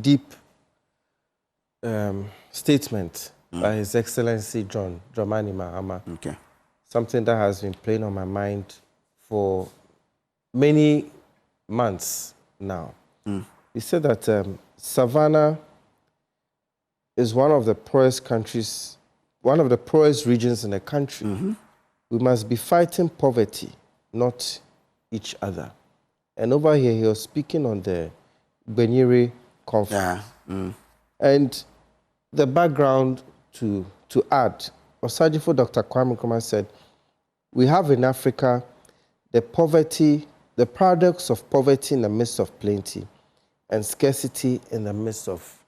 deep statement by His Excellency John Dramani Mahama. Okay. Something that has been playing on my mind for many months now. He said that Savannah is one of the poorest countries, one of the poorest regions in the country. We must be fighting poverty, not each other. And over here, he was speaking on the Benyere conflict. And the background to add, Osajifo Dr. Kwame Nkrumah said, we have in Africa the paradox of poverty in the midst of plenty and scarcity in the midst of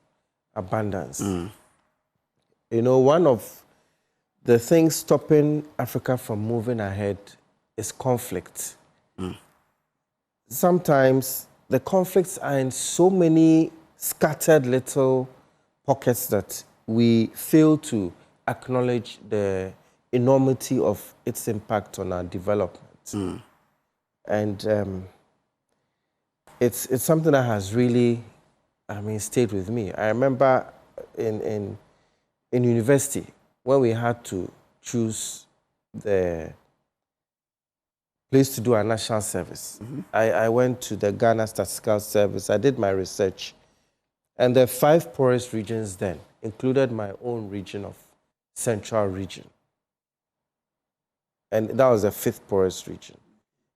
abundance. You know, one of the things stopping Africa from moving ahead is conflict. Sometimes the conflicts are in so many scattered little pockets that we fail to acknowledge the enormity of its impact on our development. And it's something that has really, stayed with me. I remember in university, when we had to choose the place to do our national service, I went to the Ghana Statistical Service. I did my research. And the 5 poorest regions then included my own region of Central Region. And that was the 5th poorest region.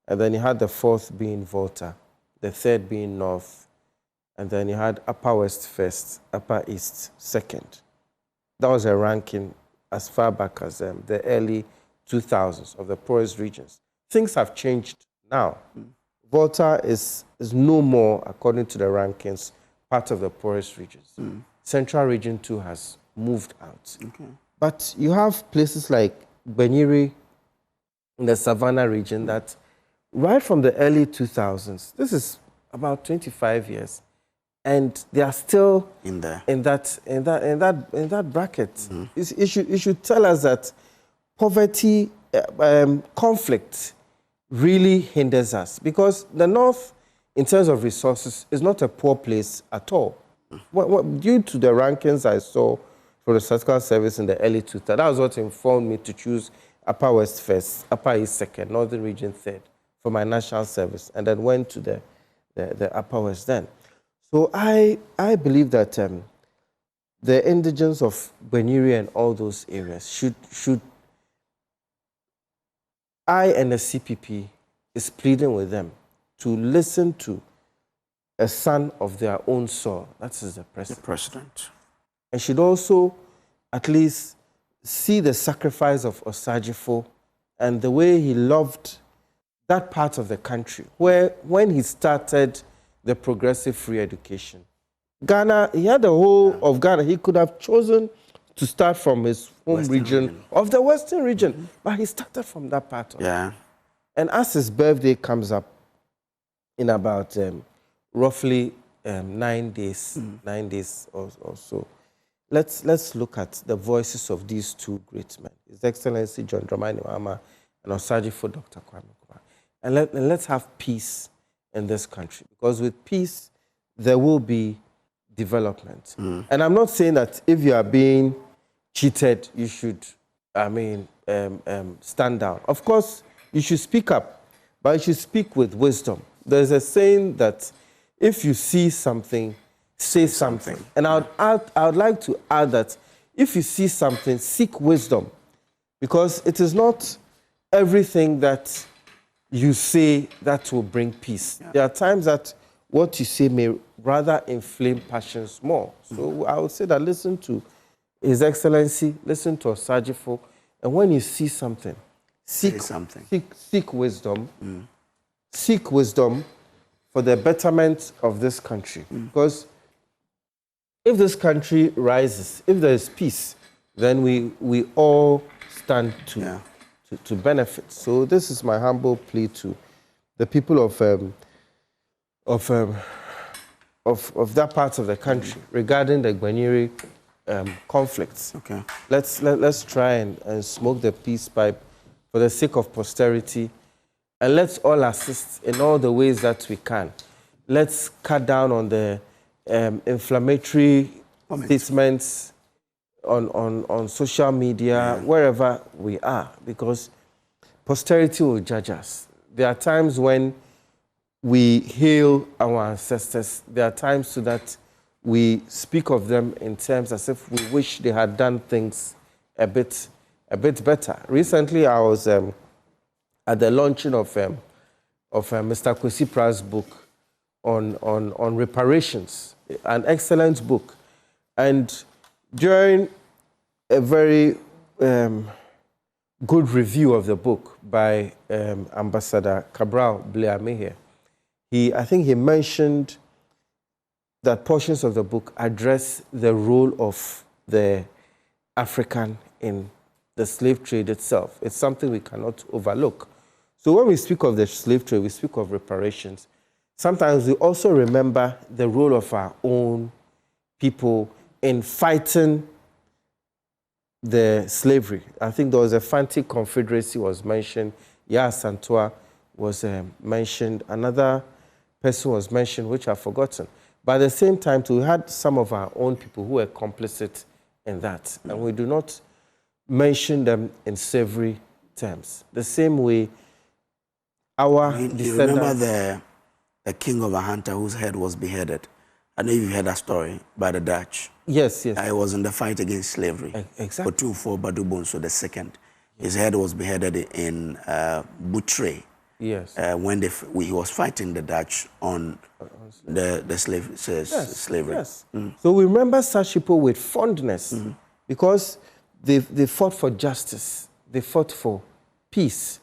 And then you had the 4th being Volta, the 3rd being North, and then you had Upper West first, Upper East second. That was a ranking as far back as the early 2000s of the poorest regions. Things have changed now. Volta is no more, according to the rankings, part of the poorest regions. Central Region too has moved out. But you have places like Benyere in the Savannah region that right from the early 2000s, this is about 25 years, and they are still in that bracket. It should tell us that poverty, conflict really hinders us, because the North, in terms of resources, is not a poor place at all. Due to the rankings I saw for the Statistical Service in the early 2000s, that was what informed me to choose Upper West first, Upper East second, Northern Region third for my national service, and then went to the Upper West then. So I believe that the indigents of Benyere and all those areas should I and the CPP is pleading with them to listen to a son of their own soil. That is the president. The president. And should also at least see the sacrifice of Osagyefo and the way he loved that part of the country, where when he started the progressive free education, Ghana, he had the whole of Ghana. He could have chosen to start from his home region of the Western region, but he started from that part of it. And as his birthday comes up in about roughly 9 days, 9 days or so, let's look at the voices of these two great men, His Excellency John Dramani Mahama and Osagyefo Dr. Kwame Nkrumah. And let's have peace in this country, because with peace, there will be development. And I'm not saying that if you are being cheated, you should, stand down. Of course, you should speak up, but you should speak with wisdom. There's a saying that if you see something, say something. And I would like to add that if you see something, seek wisdom, because it is not everything that you say that will bring peace. There are times that what you say may rather inflame passions more. So I would say that listen to His Excellency, listen to Osagyefo, and when you see something, seek wisdom. Seek wisdom for the betterment of this country. Because if this country rises, if there is peace, then we all stand to benefit. So this is my humble plea to the people of that part of the country regarding the Gwenyere conflicts. Let's try and smoke the peace pipe for the sake of posterity, and let's all assist in all the ways that we can. Let's cut down on the inflammatory statements on social media, wherever we are, because posterity will judge us. There are times when we hail our ancestors. There are times so that we speak of them in terms as if we wish they had done things a bit better. Recently, I was at the launching of Mr. Kwesi Pra's book on reparations, an excellent book. And during a very good review of the book by Ambassador Cabral Bleamehe, I think he mentioned that portions of the book address the role of the African in the slave trade itself. It's something we cannot overlook. So when we speak of the slave trade, we speak of reparations. Sometimes we also remember the role of our own people in fighting the slavery. I think there was a Fanti Confederacy was mentioned. Santua was mentioned. Another person was mentioned, which I've forgotten. But at the same time, too, we had some of our own people who were complicit in that. And we do not mention them in savory terms. The same way our descendants... You remember the king of a hunter whose head was beheaded? I know you've heard that story by the Dutch. Yes, yes. It was in the fight against slavery. Exactly. For Badu Bonso II. His head was beheaded in Butray. Yes. When he was fighting the Dutch on the slavery. Yes. So we remember such people with fondness because they fought for justice. They fought for peace.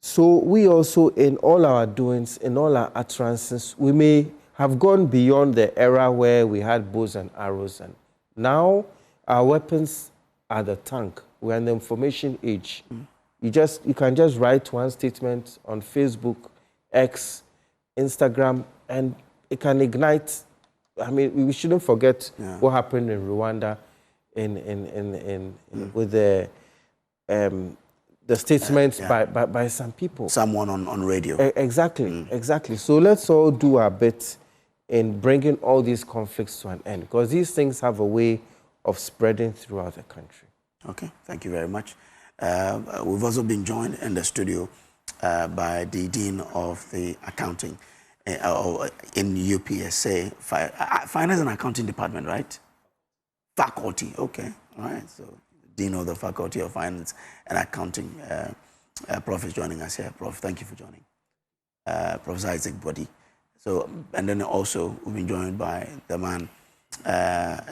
So we also, in all our doings, in all our utterances, we may have gone beyond the era where we had bows and arrows. And now our weapons are the tongue. We're in the information age. You can just write one statement on Facebook, X, Instagram, and it can ignite. I mean, we shouldn't forget what happened in Rwanda with the statements by some people. Someone on radio. Exactly, exactly. So let's all do our bit in bringing all these conflicts to an end, because these things have a way of spreading throughout the country. Okay, thank you very much. We've also been joined in the studio by the Dean of the Accounting in UPSA, Finance and Accounting Department, right? Faculty, okay, all right. So, Dean of the Faculty of Finance and Accounting, Prof is joining us here. Prof, thank you for joining. Professor Isaac Body. So, and then also we've been joined by the man,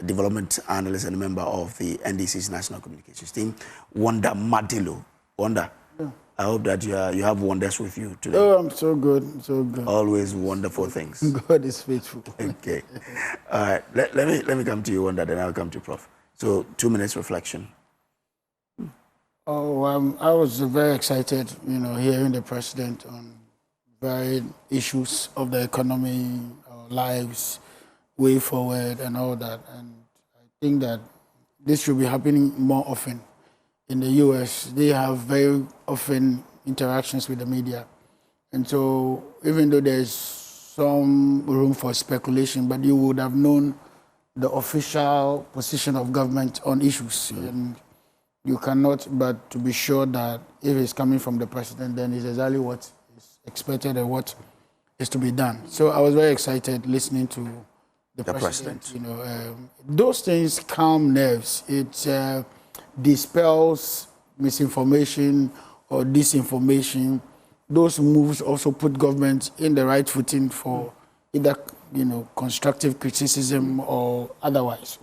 development analyst and member of the NDC's National Communications team, Wanda Madilo. Wanda, yeah. I hope that you have wonders with you today. Oh, I'm so good, so good. Always wonderful things. God is faithful. Okay. All right. Let me come to you, Wanda, then I'll come to Prof. So 2 minutes reflection. Oh, I was very excited, hearing the president on varied issues of the economy, our lives, way forward, and all that. And I think that this should be happening more often. In the U.S., they have very often interactions with the media. And so even though there's some room for speculation, but you would have known the official position of government on issues. And you cannot but to be sure that if it's coming from the president, then it's exactly what is expected and what is to be done. So I was very excited listening to the president. Those things calm nerves. It dispels misinformation or disinformation. Those moves also put government in the right footing for either constructive criticism or otherwise.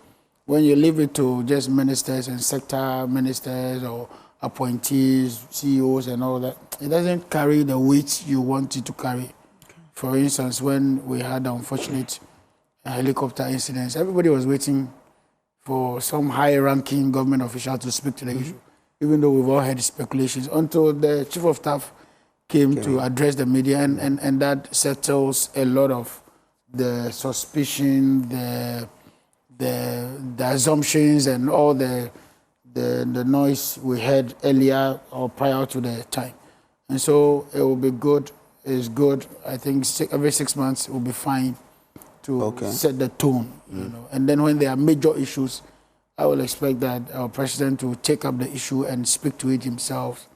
When you leave it to just ministers and sector ministers or appointees, CEOs and all that, it doesn't carry the weight you want it to carry. Okay. For instance, when we had the unfortunate helicopter incidents, everybody was waiting for some high-ranking government official to speak to the issue, even though we've all heard speculations, until the chief of staff came to address the media, and that settles a lot of the suspicion, the assumptions and all the noise we heard earlier or prior to the time. And so it will be good. It's good. I think every 6 months it will be fine to set the tone. And then when there are major issues, I will expect that our president to take up the issue and speak to it himself.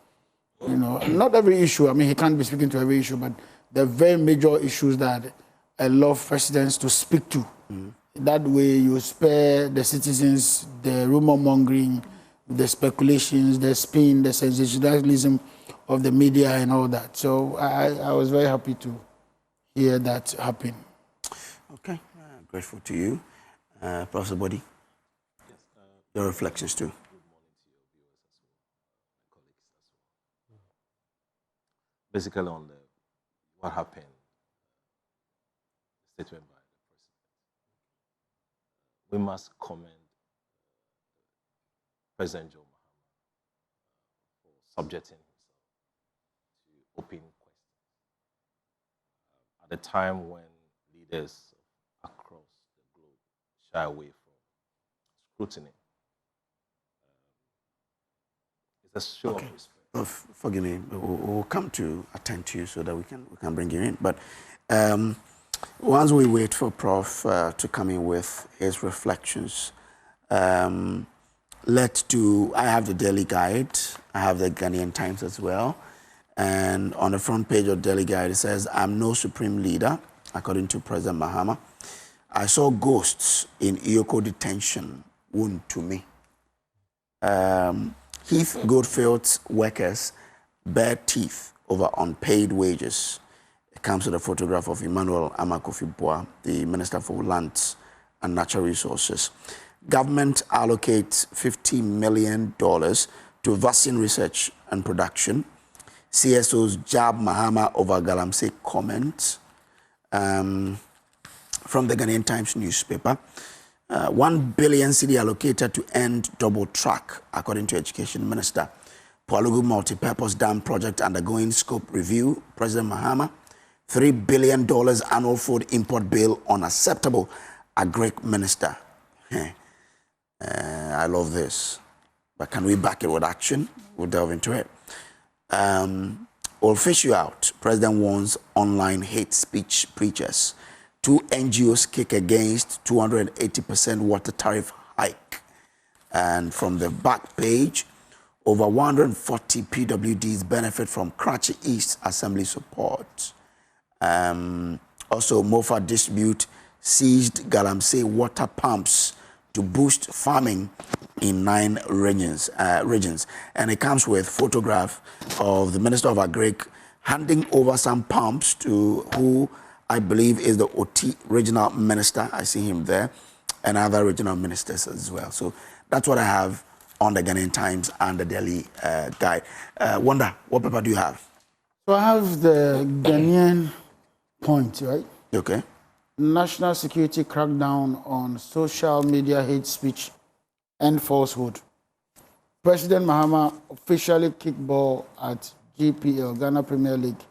Not every issue. I mean, he can't be speaking to every issue, but the very major issues that I love presidents to speak to. That way you spare the citizens the rumor mongering, the speculations, the spin, the sensationalism of the media and all that. So I was very happy to hear that happen. Okay, grateful to you. Professor Body, your reflections too. Basically on what happened, statement by the president. We must commend President Joe Mahama for subjecting himself to open questions at a time when leaders across the globe shy away from scrutiny. It's a show of respect. Forgive me, we'll come to attend to you so that we can bring you in. But once we wait for Prof to come in with his reflections, I have the Daily Guide, I have the Ghanaian Times as well, and on the front page of Daily Guide it says, "I'm no supreme leader," according to President Mahama. "I saw ghosts in Iyoko detention, wound to me." Heath Goldfield's workers bare teeth over unpaid wages. It comes with a photograph of Emmanuel Amakofi-Boa, the Minister for Lands and Natural Resources. Government allocates $50 million to vaccine research and production. CSOs jab Mahama over Galamsey comments. From the Ghanaian Times newspaper. 1 billion cedi allocated to end double track, according to Education Minister. Poalugu multi-purpose dam project undergoing scope review. President Mahama. $3 billion annual food import bill unacceptable. Agric Minister. I love this. But can we back it with action? We'll delve into it. We'll fish you out. President warns online hate speech preachers. 2 NGOs kick against 280% water tariff hike. And from the back page, over 140 PWDs benefit from Karachi East Assembly support. Also, Mofa distribute seized Galamsey water pumps to boost farming in 9 regions. And it comes with photograph of the Minister of Agric handing over some pumps to who I believe is the OT regional minister. I see him there, and other regional ministers as well. So that's what I have on the Ghanaian Times and the Daily Guide. Wanda, what paper do you have? So I have the Ghanaian Point, right? Okay. National security crackdown on social media hate speech and falsehood. President Mahama officially kicked ball at GPL, Ghana Premier League,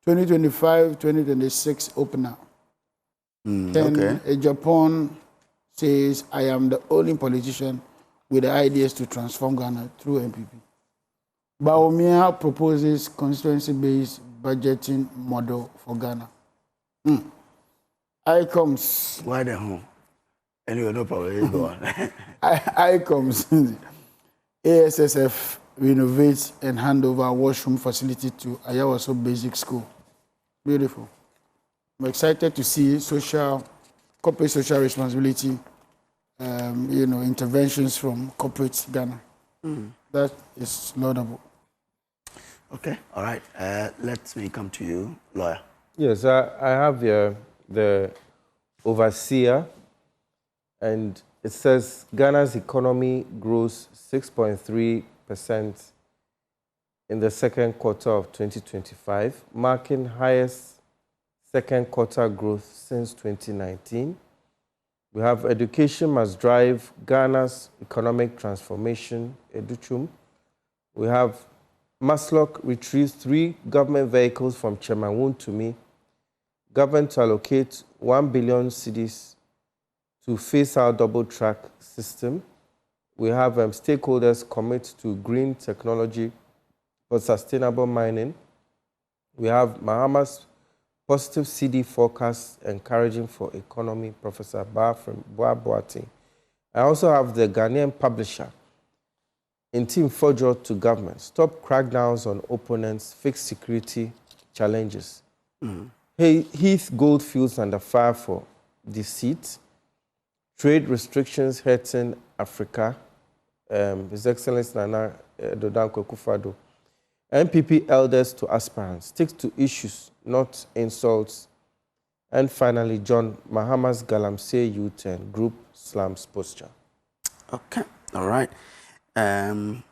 2025-2026 opener. Then Japan says, I am the only politician with the ideas to transform Ghana through MPP. Bawole proposes constituency-based budgeting model for Ghana. ICOMS. Why the hell? Anyway, no problem. Go on. ICOMS. ASSF renovates and hand over a washroom facility to Ayawaso Basic School. Beautiful. I'm excited to see corporate social responsibility, interventions from corporate Ghana. That is laudable. Okay, all right. Let me come to you, lawyer. Yes, I have the overseer, and it says Ghana's economy grows 6.3% in the second quarter of 2025, marking highest second quarter growth since 2019. We have education must drive Ghana's economic transformation, Educhum. We have Maslock retrieves 3 government vehicles from Chairman Wontumi. Government to allocate 1 billion cedis to phase out double-track system. We have stakeholders commit to green technology for sustainable mining. We have Mahama's positive CD forecast encouraging for economy, Professor Ba from Boaboati. I also have the Ghanaian publisher in Team Fojo to government. Stop crackdowns on opponents, fix security challenges. Heath Goldfields under fire for deceit. Trade restrictions hurting Africa. His Excellency Nana Dodanko Akufo-Addo. MPP elders to aspirants. Stick to issues, not insults. And finally, John Mahama's Galamsey U10 group slams posture. Okay, all right. I'll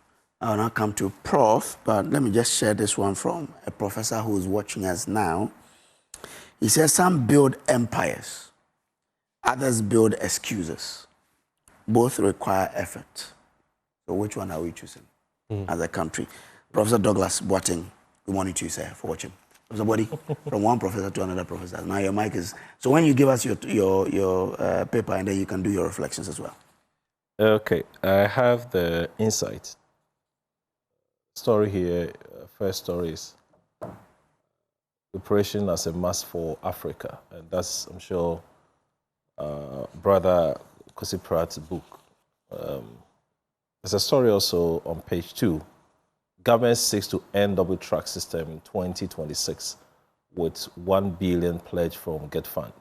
now come to Prof, but let me just share this one from a professor who is watching us now. He says, some build empires, others build excuses. Both require effort. So which one are we choosing as a country? Professor Douglas Boateng, good morning to you, sir, for watching. Professor Body, from one professor to another professor. Now your mic is... So when you give us your paper, and then you can do your reflections as well. Okay, I have the insight. Story here, first story is preparation as a must for Africa. And that's, I'm sure, Brother Kosi Pratt's book. There's a story also on page 2. Government seeks to end double-track system in 2026 with 1 billion pledge from Get Fund.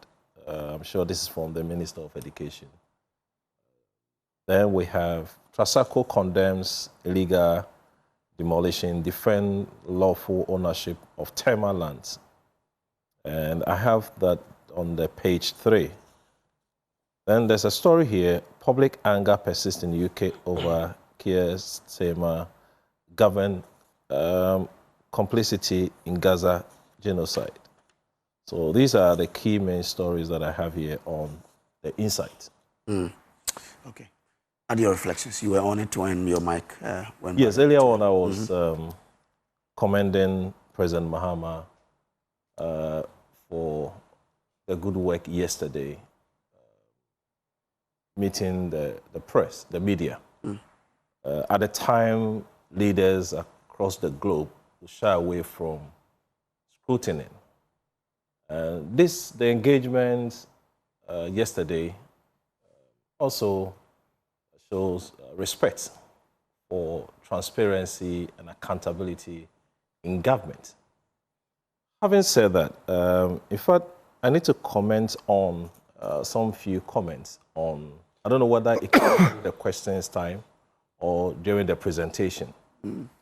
I'm sure this is from the Minister of Education. Then we have Trasaco condemns illegal demolition, defend lawful ownership of Tema lands. And I have that on the page 3. Then there's a story here, public anger persists in the UK over Keir Starmer government complicity in Gaza genocide. So these are the key main stories that I have here on the insight. Okay. Add your reflections. You were on it when your mic went Yes, back. earlier on I was commending President Mahama for the good work yesterday, meeting the press, the media. At the time, leaders across the globe shy away from scrutiny. The engagement yesterday also shows respect for transparency and accountability in government. Having said that, in fact, I need to comment on some few comments on, I don't know whether it comes during the questions time or during the presentation.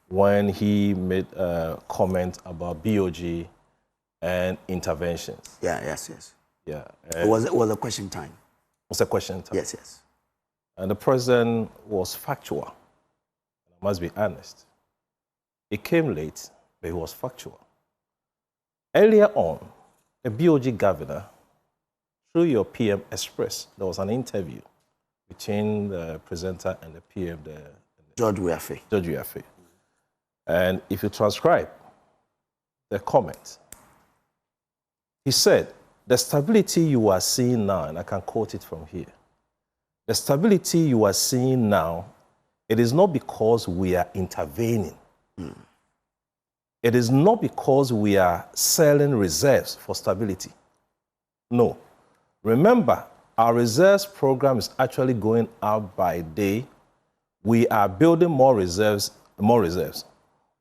when he made a comment about BOG and interventions. Yeah, yes. Yeah. It was a question time. It was a question time. Yes. And the president was factual. I must be honest. He came late, but he was factual. Earlier on, the BOG governor, through your PM Express, there was an interview between the presenter and the PM, George Weafe. George Weafe. And if you transcribe the comment, he said, the stability you are seeing now, and I can quote it from here, the stability you are seeing now, it is not because we are intervening. It is not because we are selling reserves for stability. No. Remember, our reserves program is actually going up by day. We are building more reserves.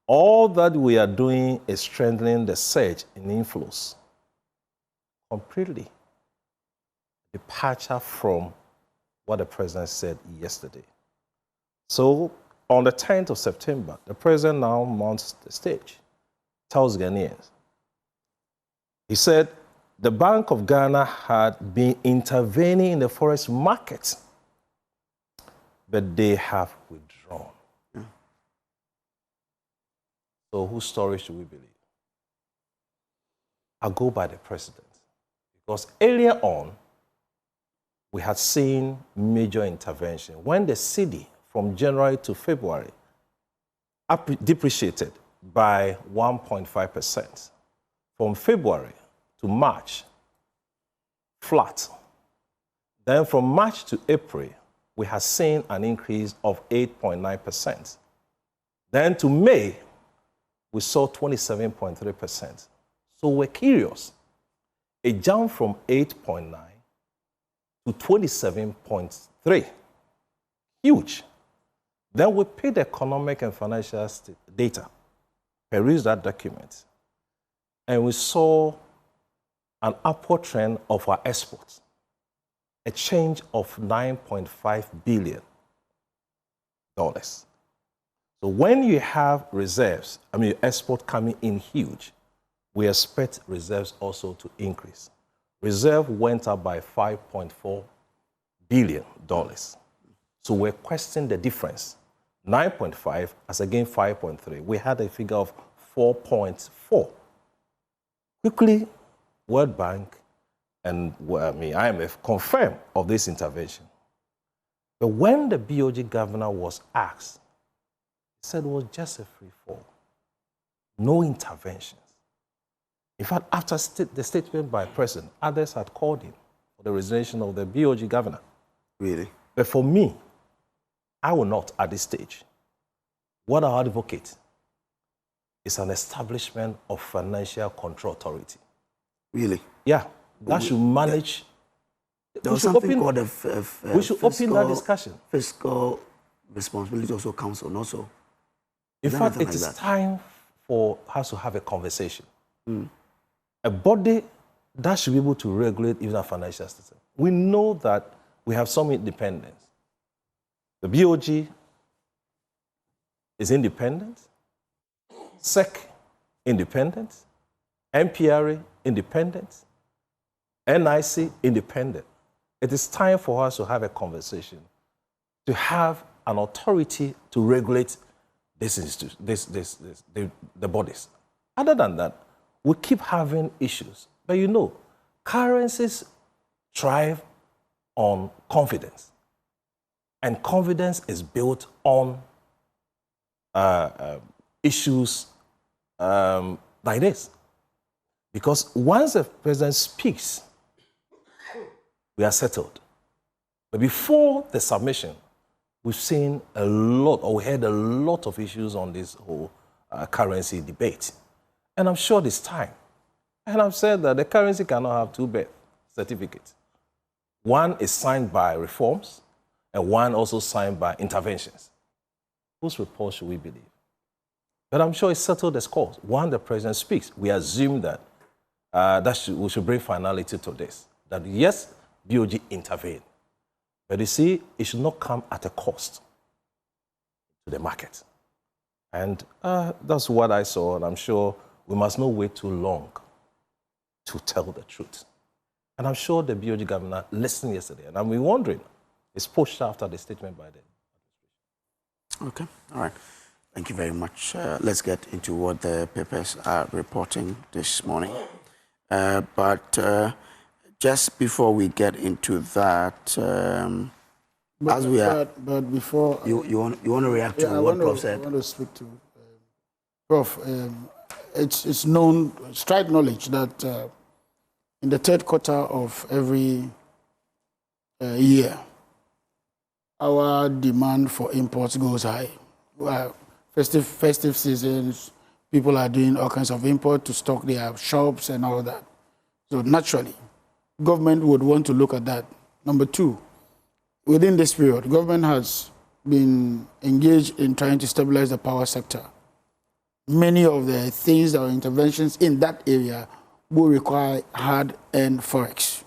All that we are doing is strengthening the surge in inflows. Completely. Departure from what the president said yesterday. So, on the 10th of September, the president now mounts the stage, tells Ghanaians. He said the Bank of Ghana had been intervening in the forex market, but they have withdrawn. So whose story should we believe? I'll go by the president. Because earlier on, we had seen major intervention. When the cedi from January to February depreciated by 1.5%. From February to March, flat. Then from March to April, we have seen an increase of 8.9%. Then to May, we saw 27.3%. So we're curious. A jump from 8.9 to 27.3. Huge. Then we paid economic and financial data, perused that document, and we saw an upward trend of our exports, a change of $9.5 billion. So when you have reserves, export coming in huge, we expect reserves also to increase. Reserve went up by $5.4 billion. So we're questioning the difference. 9.5 as against 5.3. We had a figure of 4.4. Quickly, World Bank and IMF confirmed of this intervention. But when the BOG governor was asked, he said it was just a free fall. No interventions. In fact, after the statement by the president, others had called him for the resignation of the BOG governor. Really? But for me, I will not at this stage. What I advocate is an establishment of financial control authority. Really? Yeah, that should manage. There was something called we should open that discussion. Fiscal Responsibility also Council, not so. In fact, it is time for us to have a conversation. A body that should be able to regulate even our financial system. We know that we have some independence. The BOG is independent, SEC independent, MPRA independent, NIC independent. It is time for us to have a conversation, to have an authority to regulate the bodies. Other than that, we keep having issues. But you know, currencies thrive on confidence. And confidence is built on issues like this. Because once the president speaks, we are settled. But before the submission, we've seen a lot, or we heard a lot of issues on this whole currency debate. And I'm sure this time. And I've said that the currency cannot have two birth certificates. One is signed by reforms, and one also signed by interventions. Whose report should we believe? But I'm sure it's settled the scores. When the president speaks, we assume that, we should bring finality to this. That yes, BOG intervened. But you see, it should not come at a cost to the market. And that's what I saw, and I'm sure we must not wait too long to tell the truth. And I'm sure the BOG governor listened yesterday, and I'm wondering, it's pushed after the statement by them. Okay, all right. Thank you very much. Let's get into what the papers are reporting this morning. But just before we get into that, but before you want to react to what Prof said? I want to speak to Prof. It's known, straight knowledge that in the third quarter of every year, our demand for imports goes high. Well, festive seasons, people are doing all kinds of import to stock their shops and all that. So naturally, government would want to look at that. Number two, within this period, government has been engaged in trying to stabilize the power sector. Many of the things or interventions in that area will require hard-earned forex.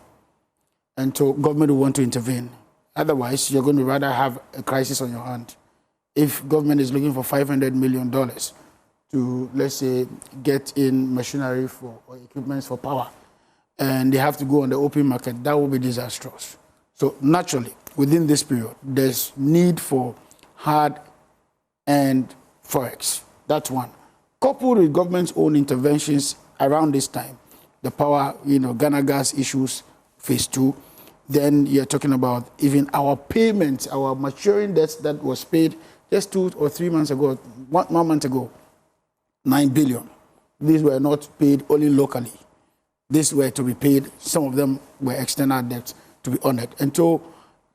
And so government will want to intervene. Otherwise, you're going to rather have a crisis on your hand. If government is looking for $500 million to, let's say, get in machinery for or equipment for power, and they have to go on the open market, that will be disastrous. So naturally, within this period, there's need for hard-earned forex. That's one. Coupled with government's own interventions around this time, the power, Ghana gas issues, phase 2, then you're talking about even our payments, our maturing debts that was paid just 2 or 3 months ago, 1 month ago, 9 billion. These were not paid only locally. These were to be paid. Some of them were external debts to be honored. And so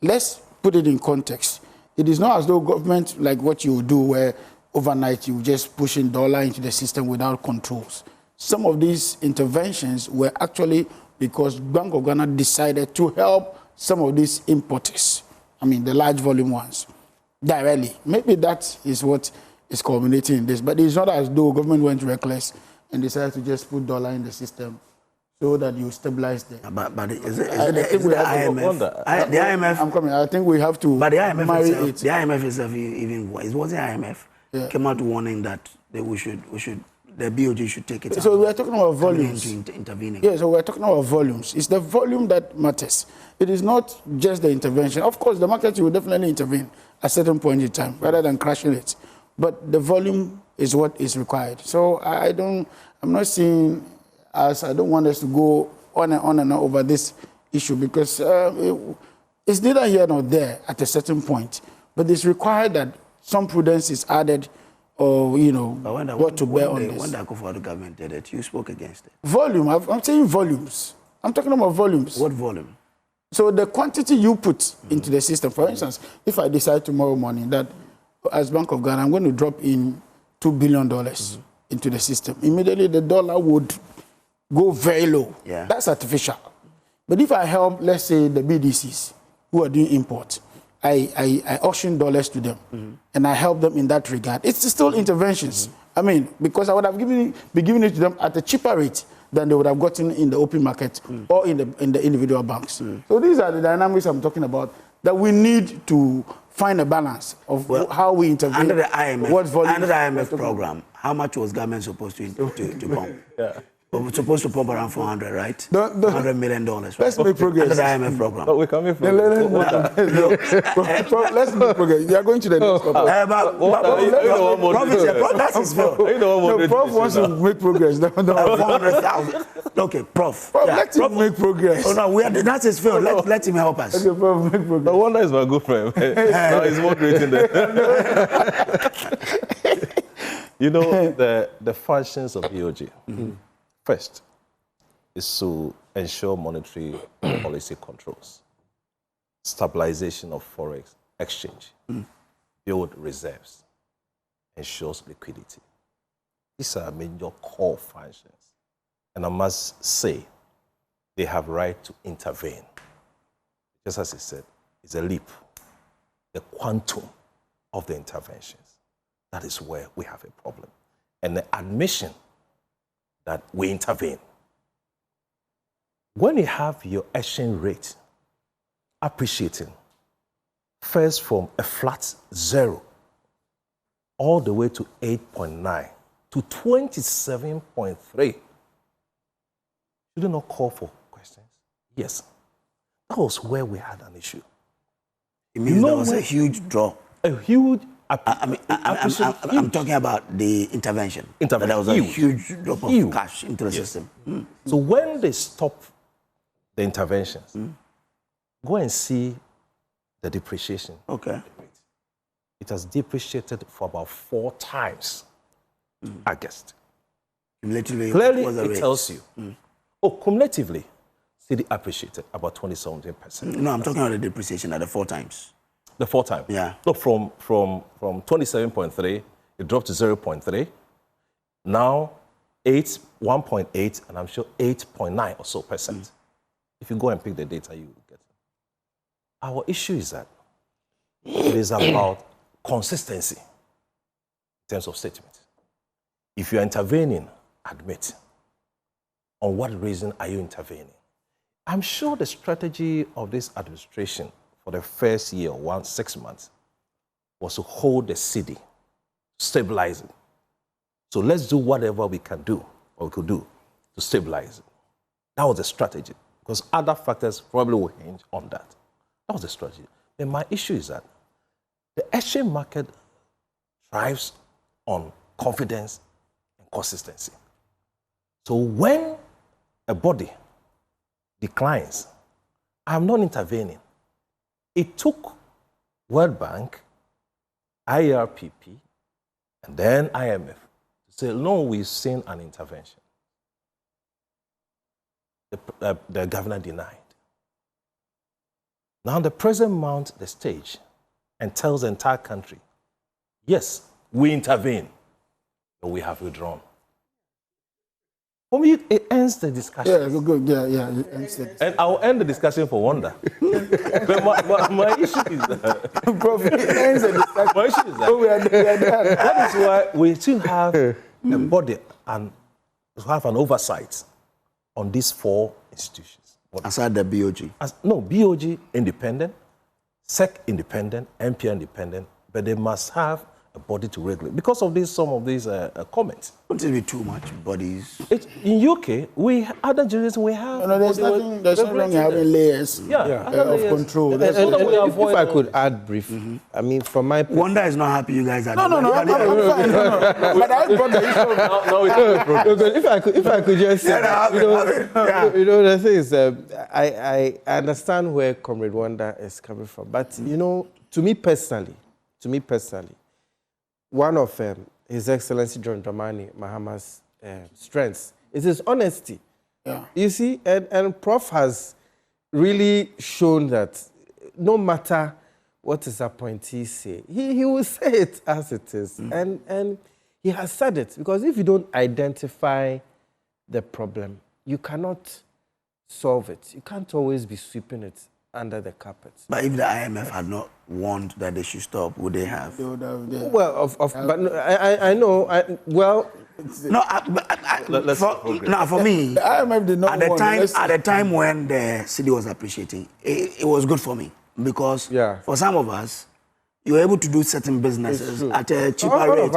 let's put it in context. It is not as though government, like what you do, where overnight you just pushing dollar into the system without controls. Some of these interventions were actually because Bank of Ghana decided to help some of these importers, the large volume ones, directly. Maybe that is what is culminating in this, but it's not as though government went reckless and decided to just put dollar in the system so that you stabilize them. But is it the IMF? The IMF. I'm coming. I think we have to. But the IMF marry itself, it. the IMF itself, even it was the IMF came out warning that the BOG should take it. So we're talking about volumes. Intervening. Yeah. So we're talking about volumes. It's the volume that matters. It is not just the intervention. Of course, the market will definitely intervene at a certain point in time, rather than crashing it. But the volume is what is required. So I'm not seeing. I don't want us to go on and on over this issue because it's neither here nor there at a certain point. But it's required that some prudence is added or, what to bear on this. When the Akufo-Addo government did it, you spoke against it. Volume. I'm saying volumes. I'm talking about volumes. What volume? So the quantity you put into the system. For instance, if I decide tomorrow morning that as Bank of Ghana, I'm going to drop in $2 billion into the system, immediately the dollar would go very low. Yeah. That's artificial. But if I help, let's say, the BDCs who are doing import, I auction dollars to them, and I help them in that regard. It's still interventions. Because I would have been giving it to them at a cheaper rate than they would have gotten in the open market or in the individual banks. So these are the dynamics I'm talking about that we need to find a balance of how we intervene. Under the IMF program, how much was government supposed to pump? We're supposed to pump around 400, right? $100 million. Right? Let's make progress. Under the IMF program. But we're coming from... Let's make progress. We are going to the next topic. That's his field. Prof wants to make progress. 400,000. Okay, Prof. Let him make progress. Oh, no, that's his field. Let him help us. Okay, Prof, make progress. No wonder he's my good friend. Now he's moderating there. The functions of BOG. First is to ensure monetary policy controls, stabilization of forex exchange, build reserves, ensures liquidity. These are major core functions. And I must say, they have right to intervene. Just as he said, it's a leap. The quantum of the interventions, that is where we have a problem. And the admission that we intervene. When you have your exchange rate appreciating, first from a flat zero all the way to 8.9 to 27.3. Should it not call for questions? Yes. That was where we had an issue. It means there was a huge drop. A huge... I'm talking about the intervention. There was a huge drop of cash into the system. So when they stop the interventions, go and see the depreciation. Okay. It has depreciated for about 4 times, I guessed. Cumulatively, clearly, what was the it rate? tells you. Oh, cumulatively, CD appreciated about 20-something%. No, I'm talking about the depreciation at the 4 times. The 4 times? Yeah. No, from 27.3, it dropped to 0.3. Now, 1.8, and I'm sure 8.9 or so %. If you go and pick the data, you will get it. Our issue is that it is about consistency in terms of statement. If you're intervening, admit. On what reason are you intervening? I'm sure the strategy of this administration for the first year, 6 months, was to hold the city, stabilize it. So let's do whatever we can do, or we could do, to stabilize it. That was the strategy, because other factors probably will hinge on that. That was the strategy. And my issue is that the exchange market thrives on confidence and consistency. So when a body declines, I'm not intervening. It took World Bank, IRPP, and then IMF to say, no, we've seen an intervention. The governor denied. Now the president mounts the stage and tells the entire country, yes, we intervene, but we have withdrawn. For me, it ends the discussion. Yeah, good. Yeah, it ends the discussion. And I'll end the discussion for wonder. But my issue is that... Prof, it ends the discussion. My issue is that... we are done. That is why we still have a body and have an oversight on these 4 institutions. Aside the BOG? No, BOG independent, SEC independent, MPR independent, but they must have a body to regulate. Because of some of these comments. Wouldn't it be too much bodies? In UK, other jurisdictions, we have... No, there's nothing wrong in having layers of control. If I could add briefly, I mean, from my... Wanda is not happy you guys are... No, I'm fine. But I brought the issue. No, it's not a problem. If I could just say, the thing is, I understand where Comrade Wanda is coming from. But, to me personally, one of His Excellency John Dramani Mahama's strengths is his honesty. Yeah. You see, and Prof has really shown that no matter what his appointees say, he will say it as it is. And he has said it, because if you don't identify the problem, you cannot solve it. You can't always be sweeping it under the carpet. But if the IMF had not warned that they should stop, would they have? Well, but no, I know. For me, the IMF did not at the time when the city was appreciating, it was good for me, because for some of us, you were able to do certain businesses at a cheaper rate.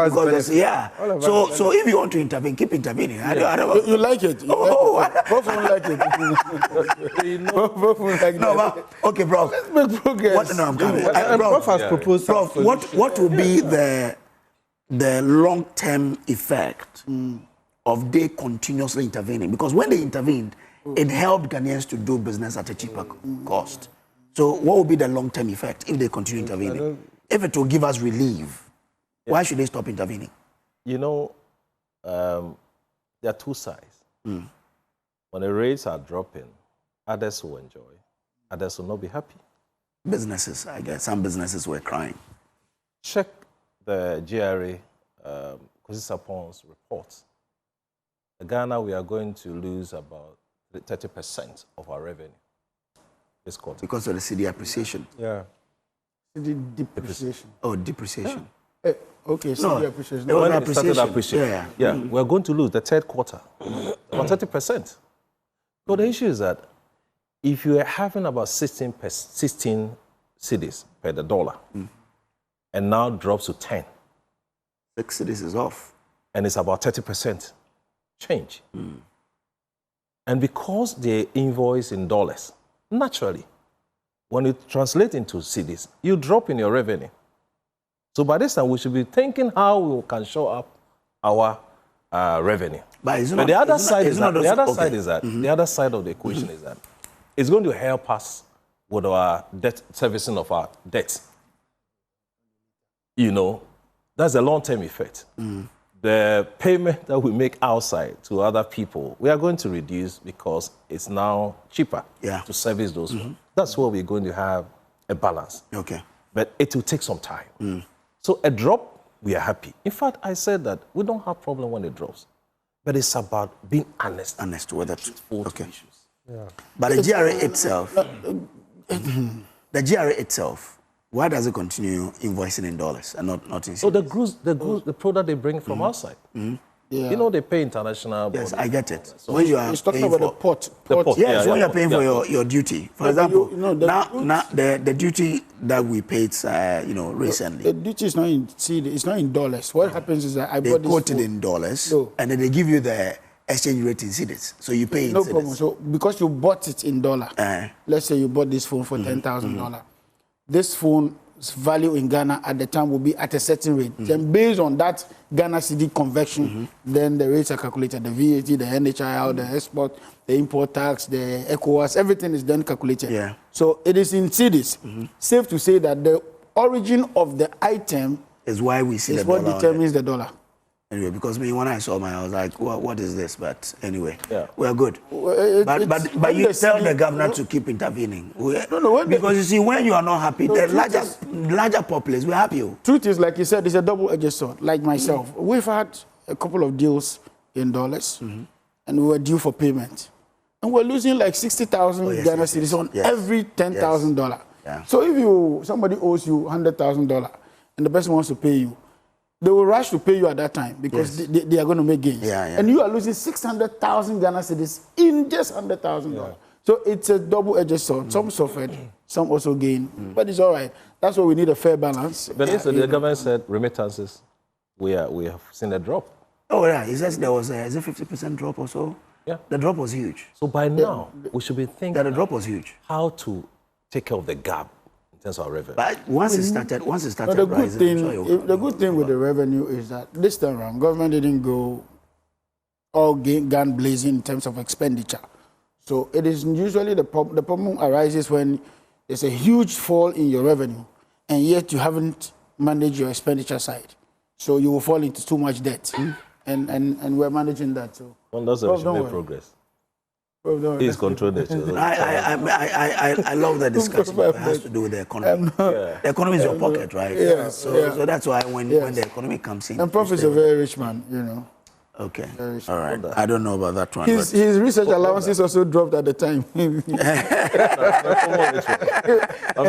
So if you want to intervene, keep intervening. You like it. Prof won't like it. Prof won't like it. Okay, Prof. Let's make progress. Prof has proposed. Prof, what will be the long-term effect of they continuously intervening? Because when they intervened, it helped Ghanaians to do business at a cheaper cost. So what will be the long-term effect if they continue intervening? If it will give us relief, why should they stop intervening? There are 2 sides. When the rates are dropping, others will enjoy, others will not be happy. Businesses, I guess. Some businesses were crying. Check the GRA Kwesi Sarpon's report. In Ghana, we are going to lose about 30% of our revenue this quarter. Because of the cedi appreciation? Yeah. The depreciation. Oh, depreciation. Yeah. Okay, cedi appreciation. When it started appreciating. Yeah. We're going to lose the 3rd quarter, about 30%. So the issue is that if you are having about 16 cedis per the dollar, and now drops to 10, 6 cedis is off. And it's about 30% change. And because they invoice in dollars, naturally, when you translate into cedis, you drop in your revenue. So by this time, we should be thinking how we can show up our revenue. But the other side is that the other side of the equation is that it's going to help us with our debt servicing of our debts. You know, that's a long-term effect. The payment that we make outside to other people, we are going to reduce because it's now cheaper to service those. That's where we're going to have a balance. Okay. But it will take some time. So a drop, we are happy. In fact, I said that we don't have problem when it drops. But it's about being honest. Honest with it. Okay. But the GRA itself, why does it continue invoicing in dollars and not in cedis? So the product they bring from outside. You know, they pay international. Yes, I get it. So when you are he's talking about the port. Yes, when you're paying for your duty. For example, now the duty that we paid, recently. The duty is not in cedis, it's not in dollars. What happens is that I bought this quoted in dollars, and then they give you the exchange rate in cedis. So you pay in cedis. No problem. So because you bought it in dollar, let's say you bought this phone for $10,000. This phone's value in Ghana at the time will be at a certain rate. Then based on that Ghana cedi conversion, then the rates are calculated. The VAT, the NHIL, the export, the import tax, the ECOWAS, everything is then calculated. So it is in cedis. Safe to say that the origin of the item is why we see is what determines the dollar. Anyway, because when I saw mine, I was like, what is this? But anyway, we're good. But you tell the governor to keep intervening. Because you see, when you are not happy, the larger populace, we're happy. Truth is, like you said, it's a double-edged sword. Like myself, we've had a couple of deals in dollars, and we were due for payment. And we're losing like 60,000 Ghana cedis on every $10,000. So if somebody owes you $100,000 and the person wants to pay you, they will rush to pay you at that time because they are going to make gains. And you are losing 600,000 Ghana cedis in just $100,000. So it's a double-edged sword. Some suffered, some also gained. But it's all right. That's why we need a fair balance. But the government said remittances, we have seen a drop. Oh, yeah. He says there was a 50% drop or so. Yeah. The drop was huge. So by now, we should be thinking that the drop was huge. How to take care of the gap. Our revenue. But once it started the rising, the good thing with the revenue is that this time around, government didn't go all gun blazing in terms of expenditure. So it is usually the problem arises when there's a huge fall in your revenue, and yet you haven't managed your expenditure side. So you will fall into too much debt, and we're managing that. So one doesn't make progress. He's controlling it. I love the discussion. It has to do with the economy. The economy is your pocket, right? So that's why when the economy comes in. And Prof is a very rich man, you know. Okay. All right. I don't know about that one. His research allowances also dropped at the time. I'm a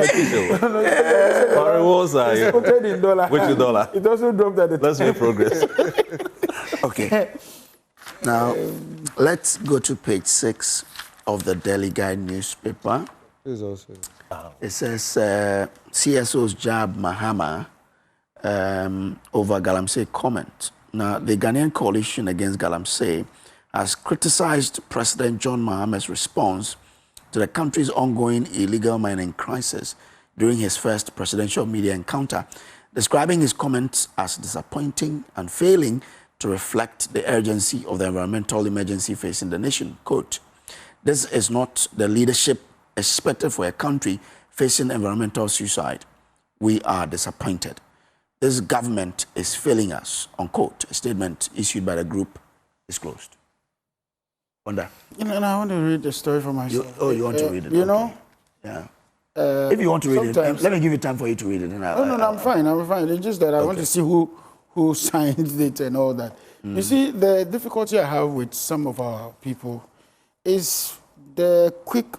teacher. It's quoted in dollar. Which dollar? It also dropped at the time. Let's make progress. Okay. Now, let's go to page 6 of the Daily Guide newspaper. It says CSO's Jab Mahama over Galamsey comment. Now, the Ghanaian coalition against Galamsey has criticized President John Mahama's response to the country's ongoing illegal mining crisis during his first presidential media encounter, describing his comments as disappointing and failing to reflect the urgency of the environmental emergency facing the nation. Quote, "This is not the leadership expected for a country facing environmental suicide. We are disappointed. This government is failing us," unquote. A statement issued by the group disclosed. Wonder. I want to read the story for myself. You want to read it? You know? Yeah. If you want to read it, let me give you time for you to read it. I'm fine. It's just that I want to see who signed it and all that. You see, the difficulty I have with some of our people is the quick,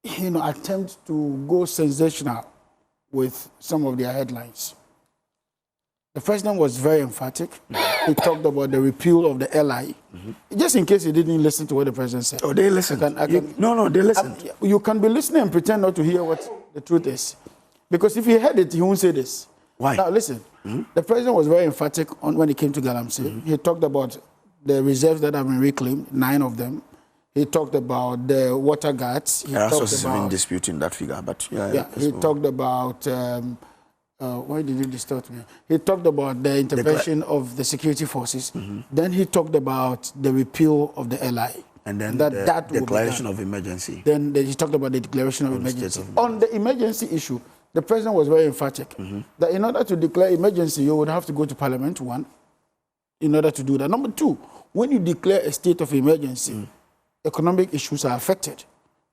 attempt to go sensational with some of their headlines. The president was very emphatic. He talked about the repeal of the LI. Just in case you didn't listen to what the president said. Oh, they listened. No, they listened. You can be listening and pretend not to hear what the truth is. Because if he heard it, he won't say this. Why? Now, listen. The president was very emphatic on when it came to Galamsey. He talked about the reserves that have been reclaimed, 9 of them. He talked about the water guards. He There are talked also been disputing that figure, but he talked about, why did you distort me? He talked about the intervention of the security forces. Then he talked about the repeal of the LI. And then that the declaration of emergency. Then he talked about the declaration of emergency. On the emergency issue, the president was very emphatic that in order to declare emergency, you would have to go to Parliament, 1, in order to do that. Number 2, when you declare a state of emergency, economic issues are affected.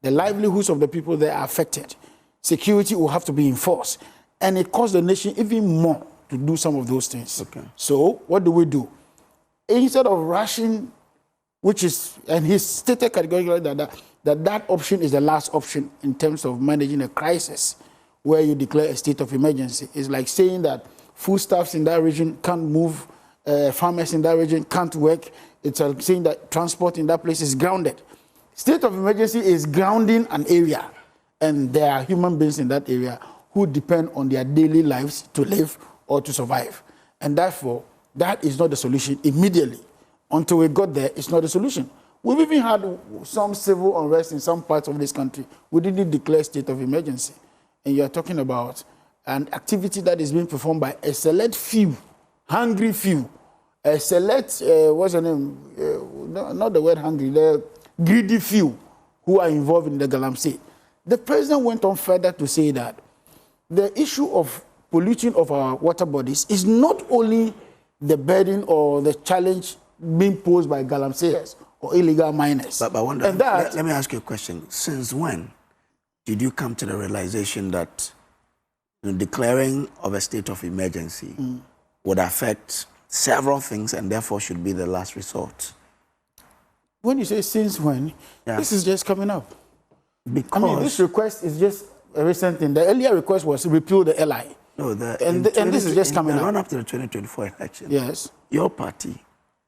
The livelihoods of the people there are affected. Security will have to be enforced. And it costs the nation even more to do some of those things. So what do? Instead of rushing, and he stated categorically that option is the last option in terms of managing a crisis where you declare a state of emergency. It's like saying that foodstuffs in that region can't move, farmers in that region can't work. It's like saying that transport in that place is grounded. State of emergency is grounding an area, and there are human beings in that area who depend on their daily lives to live or to survive. And therefore, that is not the solution immediately. Until we got there, it's not the solution. We've even had some civil unrest in some parts of this country. We didn't declare state of emergency. And you're talking about an activity that is being performed by a select few, hungry few, a select, what's the name? Not the word hungry, the greedy few who are involved in the Galamsey. The president went on further to say that the issue of polluting of our water bodies is not only the burden or the challenge being posed by Galamseyers or illegal miners. But I wonder, let me ask you a question. Since when did you come to the realization that declaring of a state of emergency would affect several things and therefore should be the last resort? When you say since when, this is just coming up. Because I mean, this request is just a recent thing. The earlier request was to repeal the LI. No, and this is just coming up. Run up to the 2024 election. Yes. Your party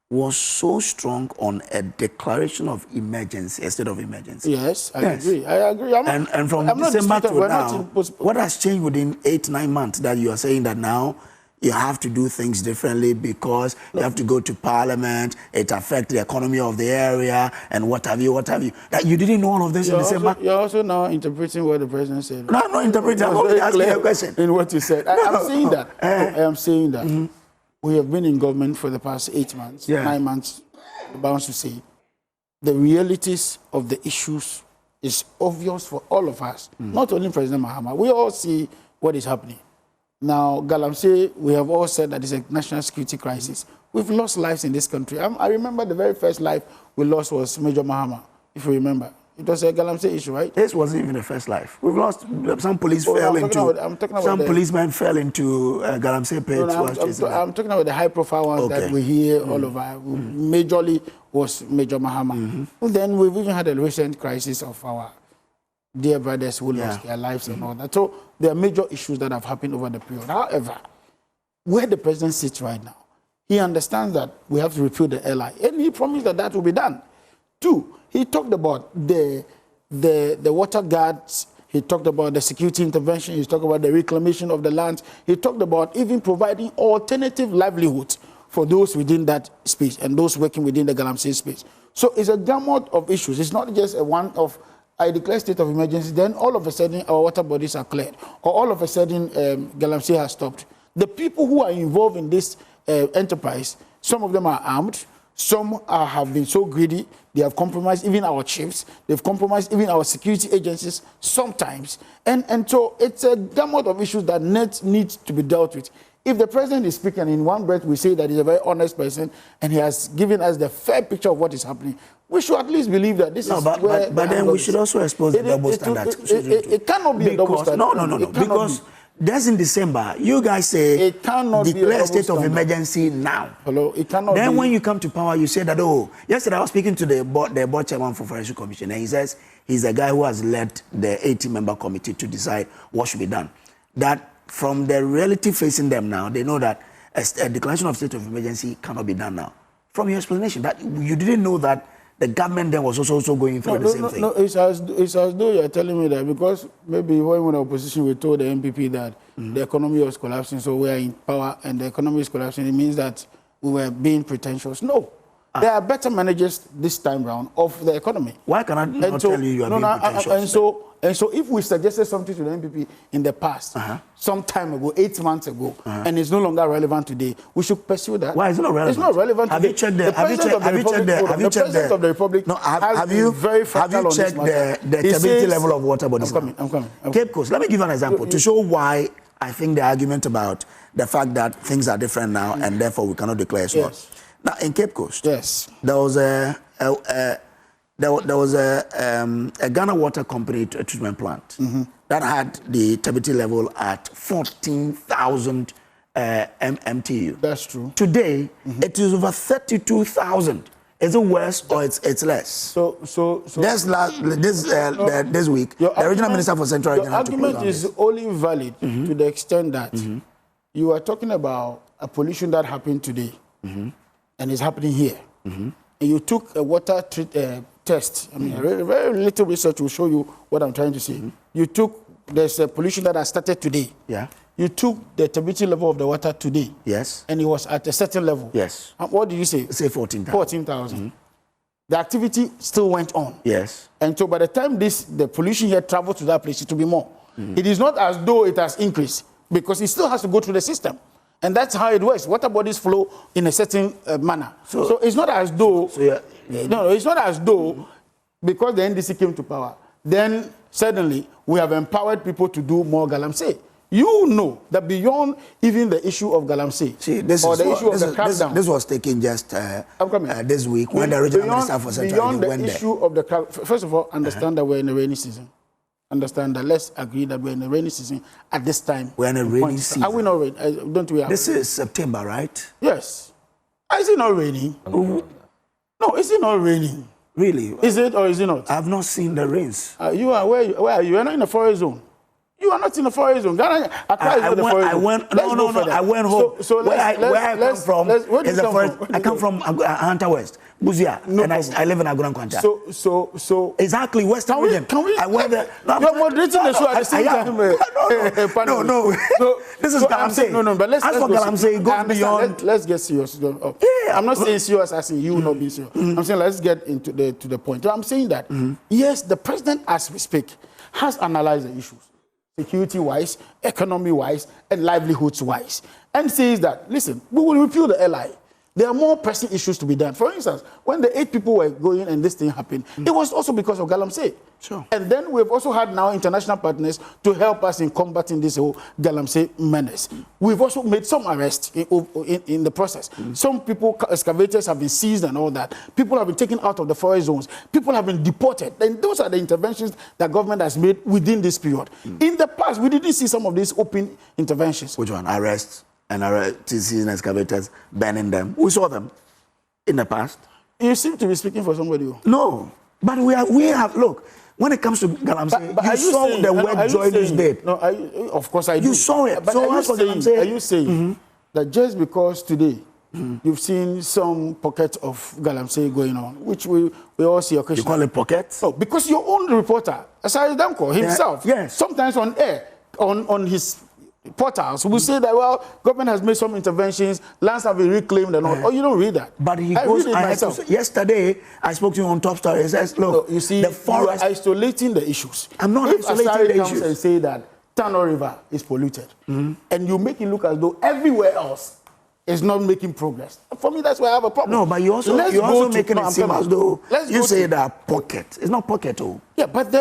was so strong on a declaration of emergency, a state of emergency. Yes, I agree. I agree. And from December to now, what has changed within 8-9 months that you are saying that now you have to do things differently because you have to go to Parliament, it affects the economy of the area, and what have you. That you didn't know all of this in December? You're also now interpreting what the president said. No, I'm not interpreting. I'm only asking you a question. In what you said. I'm saying that. I am saying that. We have been in government for the past 8 months, 9 months, bound to say. The realities of the issues is obvious for all of us, not only President Mahama. We all see what is happening. Now, Galamsey, we have all said that it's a national security crisis. We've lost lives in this country. I remember the very first life we lost was Major Mahama, if you remember. It was a Galamsey issue, right? This wasn't even the first life. We've lost, some police policemen fell into Galamsey pit. I'm talking about the high-profile ones that we hear all over. Majorly was Major Mahama. Then we've even had a recent crisis of our dear brothers who lost their lives and all that. So there are major issues that have happened over the period. However, where the president sits right now, he understands that we have to repeal the LI, and he promised that that will be done. 2, he talked about the water guards. He talked about the security intervention. He talked about the reclamation of the land. He talked about even providing alternative livelihoods for those within that space and those working within the Galamsey space. So it's a gamut of issues. It's not just a one of, I declare state of emergency, then all of a sudden our water bodies are cleared, or all of a sudden Galamsey has stopped. The people who are involved in this enterprise, some of them are armed, some have been so greedy, they have compromised even our chiefs, they've compromised even our security agencies sometimes. And so it's a gamut of issues that need to be dealt with. If the president is speaking in one breath, we say that he's a very honest person and he has given us the fair picture of what is happening, we should at least believe that this is where... But then we should also expose the double standard. It cannot be a double standard. No. Because that's in December. You guys say it cannot declare state of emergency now. Hello, it cannot then when you come to power, you say that, oh, yesterday I was speaking to the board chairman for Financial Commission, and he says he's a guy who has led the 80-member committee to decide what should be done. That from the reality facing them now, they know that a declaration of state of emergency cannot be done now. From your explanation, that you didn't know that the government then was also going through the same thing. No, it's as though you're telling me that because maybe when we were in opposition, we told the MPP that the economy was collapsing, so we are in power, and the economy is collapsing. It means that we were being pretentious. No. There are better managers this time round of the economy. Why can I not tell you are being pretentious? And so if we suggested something to the NPP in the past, some time ago, 8 months ago, and it's no longer relevant today, we should pursue that. Why is it not relevant? It's not relevant. Have you checked the President of the Republic have you checked the stability level of water bodies? I'm coming. Cape Coast. Let me give you an example to show why I think the argument about the fact that things are different now and therefore we cannot declare it's not. Now in Cape Coast, there was a Ghana Water Company treatment plant that had the turbidity level at 14,000 MMTU. That's true. Today, it is over 32,000. Is it worse or it's less? So this week, the regional minister for Central Region had to close argument is only valid to the extent that you are talking about a pollution that happened today and is happening here. And you took a water test. I mean, very little research will show you what I'm trying to say. There's a pollution that has started today. Yeah. You took the turbidity level of the water today. Yes. And it was at a certain level. Yes. What did you say? Say 14,000. 14,000. The activity still went on. Yes. And so by the time the pollution here traveled to that place, it will be more. It is not as though it has increased because it still has to go through the system. And that's how it works. Water bodies flow in a certain manner. So it's not as though, no, it's not as though because the NDC came to power, then suddenly we have empowered people to do more galamsey. You know that beyond even the issue of galamsey, this was taken just this week when the regional minister for Central Region went there. Issue of the first of all, understand that we're in a rainy season. Understand that. Let's agree that we're in a rainy season at this time. We're in a rainy season. Are we not rain? Don't we? This is September, right? Yes. Is it not raining? No, is it not raining? Really? Is it or is it not? I've not seen the rains. You are where are you? You're not in the forest zone. You are not in the forest zone. I went home. So where I come from is the forest. I come from Hunter West, Buzia, and I live in Agunan Kwanta. So exactly Western region. I went there. You're moderating the show at the same time. No. This is galamsey. No, but let's for galamsey, it goes beyond. Let's get serious. I'm not saying serious as in you not being serious. I'm saying let's get into the point. I'm saying that yes, the president, as we speak, has analyzed the issues. Security-wise, economy-wise, and livelihoods-wise. And says that, listen, we will repeal the LI. There are more pressing issues to be done. For instance, when the 8 people were going and this thing happened, it was also because of galamsey. Sure. And then we've also had now international partners to help us in combating this whole galamsey menace. We've also made some arrests in the process. Some people, excavators have been seized and all that. People have been taken out of the forest zones. People have been deported. And those are the interventions that government has made within this period. In the past, we didn't see some of these open interventions. Which one? Arrests and seizing excavators, banning them. We saw them in the past. You seem to be speaking for somebody. No, but we have look. When it comes to galamsey, you saw the work Joyce did. No, of course I do. You saw it. But so are you saying that just because today you've seen some pockets of galamsey going on, which we all see occasionally. You call it pockets? Oh, because your own reporter, Asari Danko himself, sometimes on air, on his portals, will say that, well, government has made some interventions, lands have been reclaimed and all. Oh, you don't read that. But he goes, yesterday, I spoke to him on Top Story. He says, look, you see, the forest... you are isolating the issues. I'm not isolating the issues. Comes and say that Tano River is polluted, and you make it look as though everywhere else is not making progress. For me, that's why I have a problem. No, but you're also making it seem as though you say that pocket. It's not pocket, oh. Yeah, but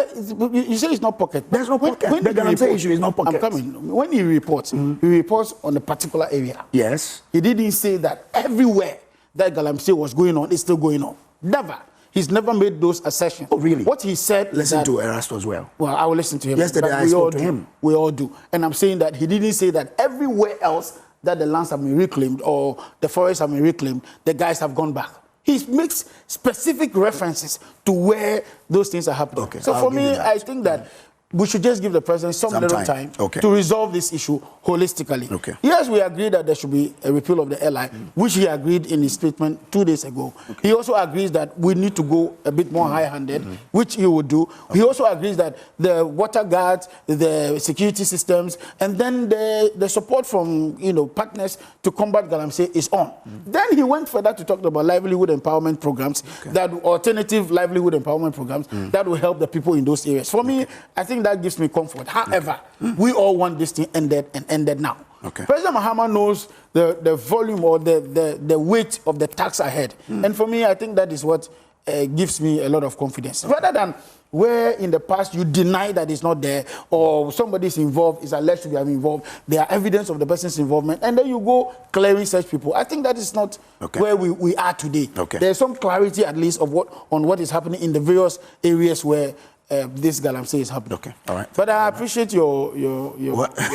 you say it's not pocket. There's no pocket. The galamsey issue is not pocket. I'm coming. When he reports on a particular area. Yes. He didn't say that everywhere that galamsey was going on is still going on. Never. He's never made those assertions. Oh, really? What he said... Listen to Erasto as well. Well, I will listen to him. Yesterday I spoke to him. We all do. And I'm saying that he didn't say that everywhere else that the lands have been reclaimed or the forests have been reclaimed, the guys have gone back. He makes specific references to where those things are happening. Okay, so for me, I think that we should just give the president some little time Okay. to resolve this issue holistically. Okay. Yes, we agree that there should be a repeal of the LI, which he agreed in his statement 2 days ago. He also agrees that we need to go a bit more high-handed, which he would do. He also agrees that the water guards, the security systems, and then the support from partners to combat galamsey is on. Then he went further to talk about livelihood empowerment programs, that alternative livelihood empowerment programs that will help the people in those areas. For me, I think that gives me comfort. However, we all want this thing ended now. President Mahama knows the volume or the weight of the tax ahead. And for me, I think that is what gives me a lot of confidence. Rather than where in the past you deny that it's not there, or somebody is involved, is alleged to be involved, there are evidence of the person's involvement, and then you go clearing such people. I think that is not where we are today. There's some clarity at least of what is happening in the various areas where this galamsey is happening. All right. But I appreciate your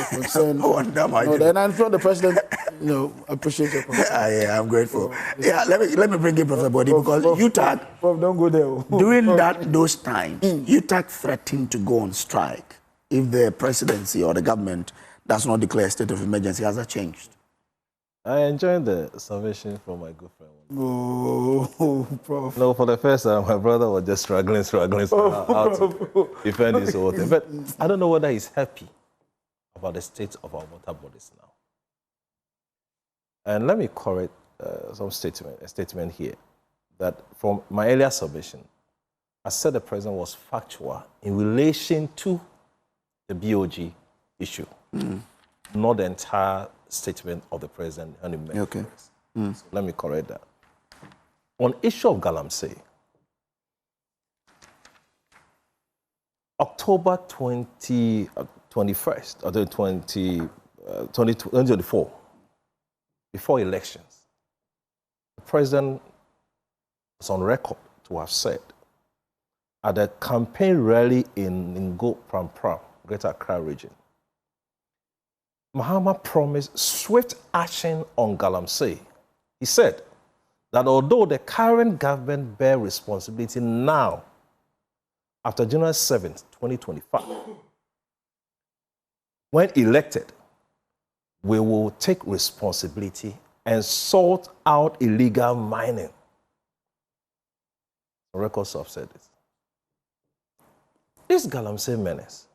concern. And I'm sure the president, appreciate your concern. Yeah, I'm grateful. Yeah, let me bring in Professor Body, because UTAG, Prof, don't go there. During those times, UTAG threatened to go on strike if the presidency or the government does not declare a state of emergency. Has that changed? I enjoyed the submission from my good friend. Oh, Prof. No, for the first time, my brother was just struggling how to defend his whole thing. But I don't know whether he's happy about the state of our water bodies now. And let me correct a statement here, that from my earlier submission, I said the president was factual in relation to the BOG issue, not the entire statement of the president. So let me correct that. On issue of galamsey, October 21st, or 2024, before elections, the president was on record to have said at a campaign rally in Ngo Pram Pram, Greater Accra region, Mahama promised swift action on galamsey. He said that although the current government bear responsibility now, after January 7th, 2025, when elected, we will take responsibility and sort out illegal mining. The records have said this. This galamsey menace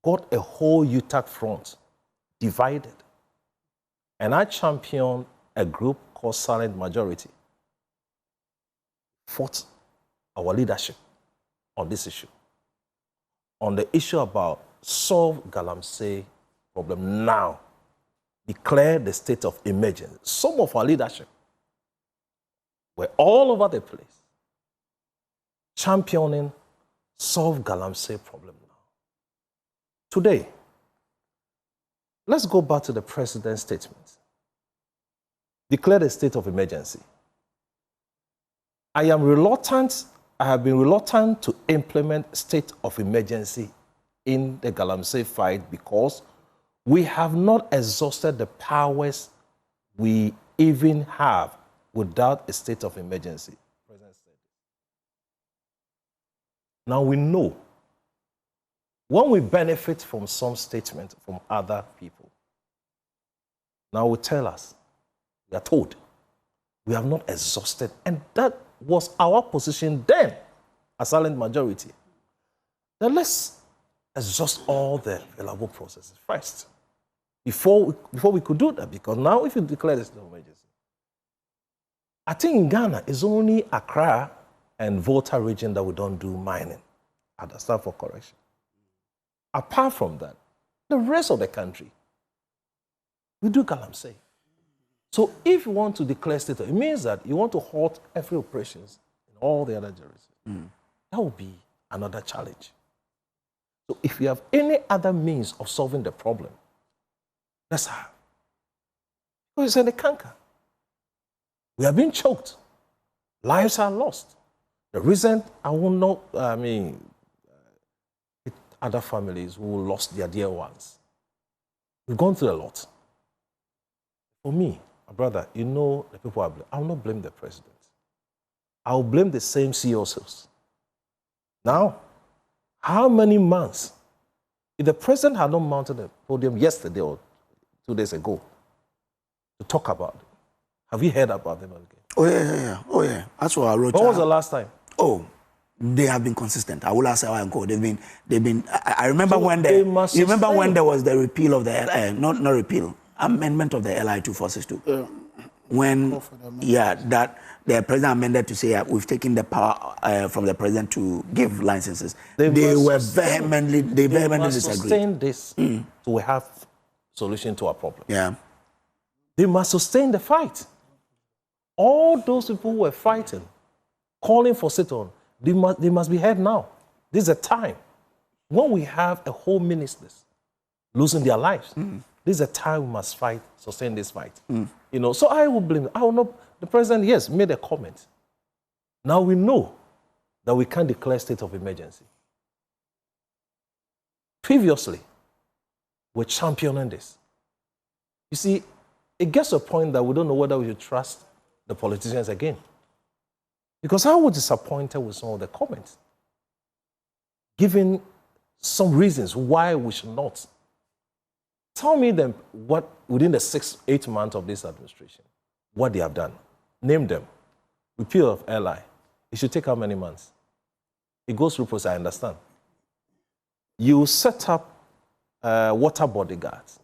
got a whole UTAG front divided. And I championed a group called Silent Majority, fought our leadership on this issue, on the issue about solve galamsey problem now, declare the state of emergency. Some of our leadership were all over the place, championing solve galamsey problem now. Today, let's go back to the president's statement. Declare the state of emergency. I have been reluctant to implement state of emergency in the galamsey fight because we have not exhausted the powers we even have without a state of emergency. Now we know when we benefit from some statement from other people, now we tell us, we are told, we have not exhausted. And that was our position then, as silent majority. Then let's exhaust all the available processes first, before we could do that. Because now if you declare this state of emergency, I think in Ghana, it's only Accra and Volta region that we don't do mining. I stand for correction. Apart from that, the rest of the country, we do galamsey. So if you want to declare state, it means that you want to halt every operations in all the other jurisdictions. That would be another challenge. So if you have any other means of solving the problem, let's have. Because it's in the canker. We are being choked. Lives are lost. The reason I will not, other families who lost their dear ones. We've gone through a lot. For me, my brother, you know the people I blame. I will not blame the president. I will blame the same CEOs. Now, How many months? If the president had not mounted the podium yesterday or 2 days ago to talk about it, have you heard about them again? Oh, yeah. Oh, yeah. That's what I wrote. When was the last time? Oh, they have been consistent. I will ask how I go. They've been. I remember So when they must you remember when sustain. there was the repeal of the not repeal, amendment of the LI 2462. When that the president amended to say we've taken the power from the president to give licenses. They vehemently disagreed. Sustain this to have solution to our problem. Yeah. They must sustain the fight. All those people who were fighting, calling for sit-on, they must be heard now. This is a time when we have a whole ministers losing their lives. This is a time we must fight, sustain this fight. You know, so I will blame. I will not. The president, yes, made a comment. Now we know that we can't declare state of emergency. Previously, we're championing this. You see, it gets to a point that we don't know whether we should trust the politicians again. Because I was disappointed with some of the comments, giving some reasons why we should not. Tell me them what, within the 6-8 months of this administration, what they have done. Name them. Repeal of LI. It should take how many months? It goes through process, I understand. You set up water bodyguards.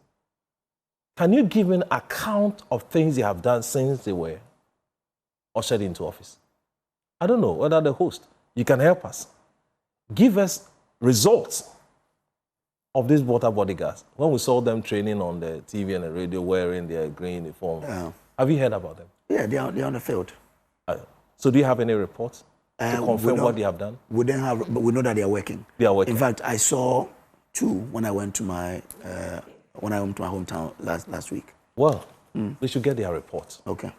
Can you give an account of things they have done since they were ushered into office? I don't know whether the host, you can help us. Give us results of these water bodyguards. When we saw them training on the TV and the radio wearing their green uniform, have you heard about them? Yeah, they're on the field. So do you have any reports to confirm what they have done? We don't have, but we know that they are working. They are working. In fact, I saw 2 when I went to my hometown last week. Well, they should get their reports. Okay.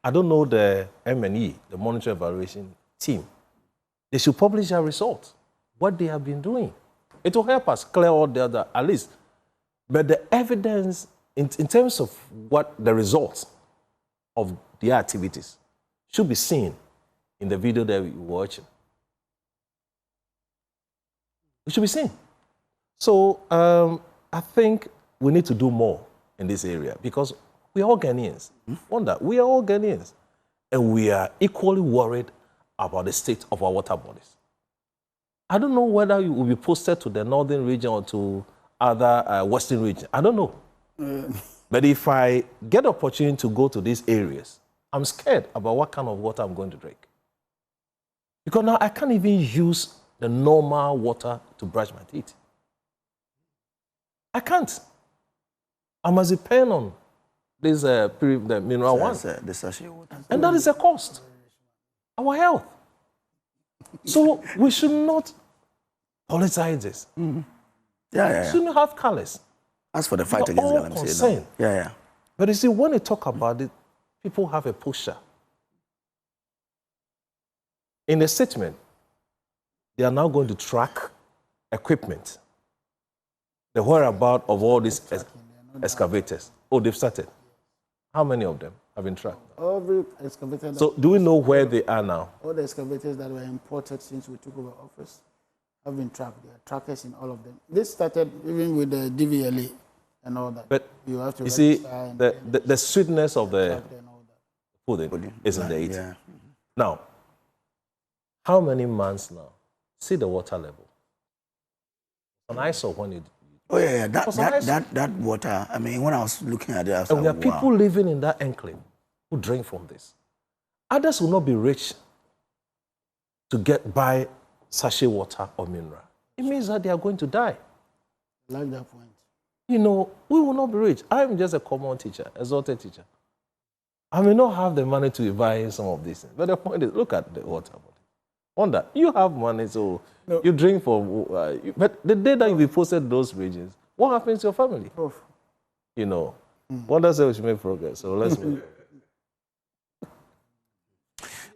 I don't know the M&E, the Monitoring Evaluation Team. They should publish their results, what they have been doing. It will help us clear all the other, at least. But the evidence, in terms of what the results of their activities, should be seen in the video that we're watching. It should be seen. So I think we need to do more in this area because we are all Ghanaians. Wonder, we are all Ghanaians. And we are equally worried about the state of our water bodies. I don't know whether you will be posted to the northern region or to other western region. I don't know. But if I get the opportunity to go to these areas, I'm scared about what kind of water I'm going to drink. Because now I can't even use the normal water to brush my teeth. I can't. I must depend on this the mineral one. The sachet water. And that is a cost. Our health. So we should not politicize this. Yeah. We shouldn't have colors. As for the fight We're against all LMC, concerned. yeah. But you see, when you talk about it, people have a pusher. In the statement, they are now going to track equipment, the whereabouts of all these excavators. Oh, they've started. How many of them have been tracked? Every excavator. So do we know where they are now? All the excavators that were imported since we took over office have been tracked. There are trackers in all of them. This started even with the DVLA and all that. But you have to see, the sweetness of the pudding is in the eating. Yeah. Now, how many months now? See the water level. And I saw when it. Oh yeah. That water. I mean, when I was looking at it, I was and like, there are people living in that enclave who drink from this. Others will not be rich to get by sachet water or mineral. It means that they are going to die. I like that point. You know, we will not be rich. I am just a common teacher, exalted teacher. I may not have the money to buy some of these things, but the point is, look at the water body. Wonder, you have money, so you drink for. But the day that you be posted those regions, what happens to your family? Prof. You know, Wonder said we should make progress. So let's make.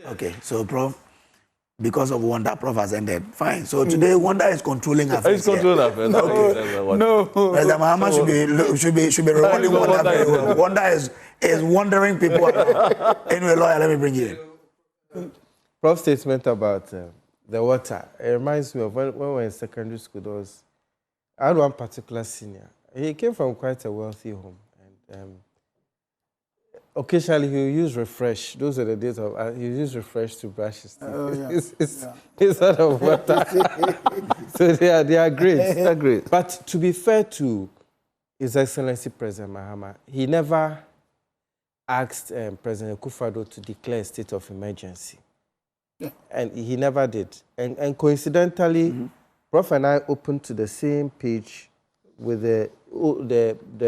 Okay, so Prof, because of Wonder, Prof has ended. Fine. So today, Wonder is controlling affairs. He's controlling affairs. No. President Mahama should be rewarding Wonder very well. Wonder is wandering people around. Anyway, lawyer, let me bring you in. Prof's statement about the water. It reminds me of when we were in secondary school. I had one particular senior. He came from quite a wealthy home, and occasionally he'll use refresh. Those are the days of he'll use refresh to brush his teeth. Oh, yeah. It's sort of water. So they are great. They're great. But to be fair to His Excellency President Mahama, he never asked President Akufo-Addo to declare a state of emergency. Yeah. And he never did. And coincidentally, Prof and I opened to the same page with the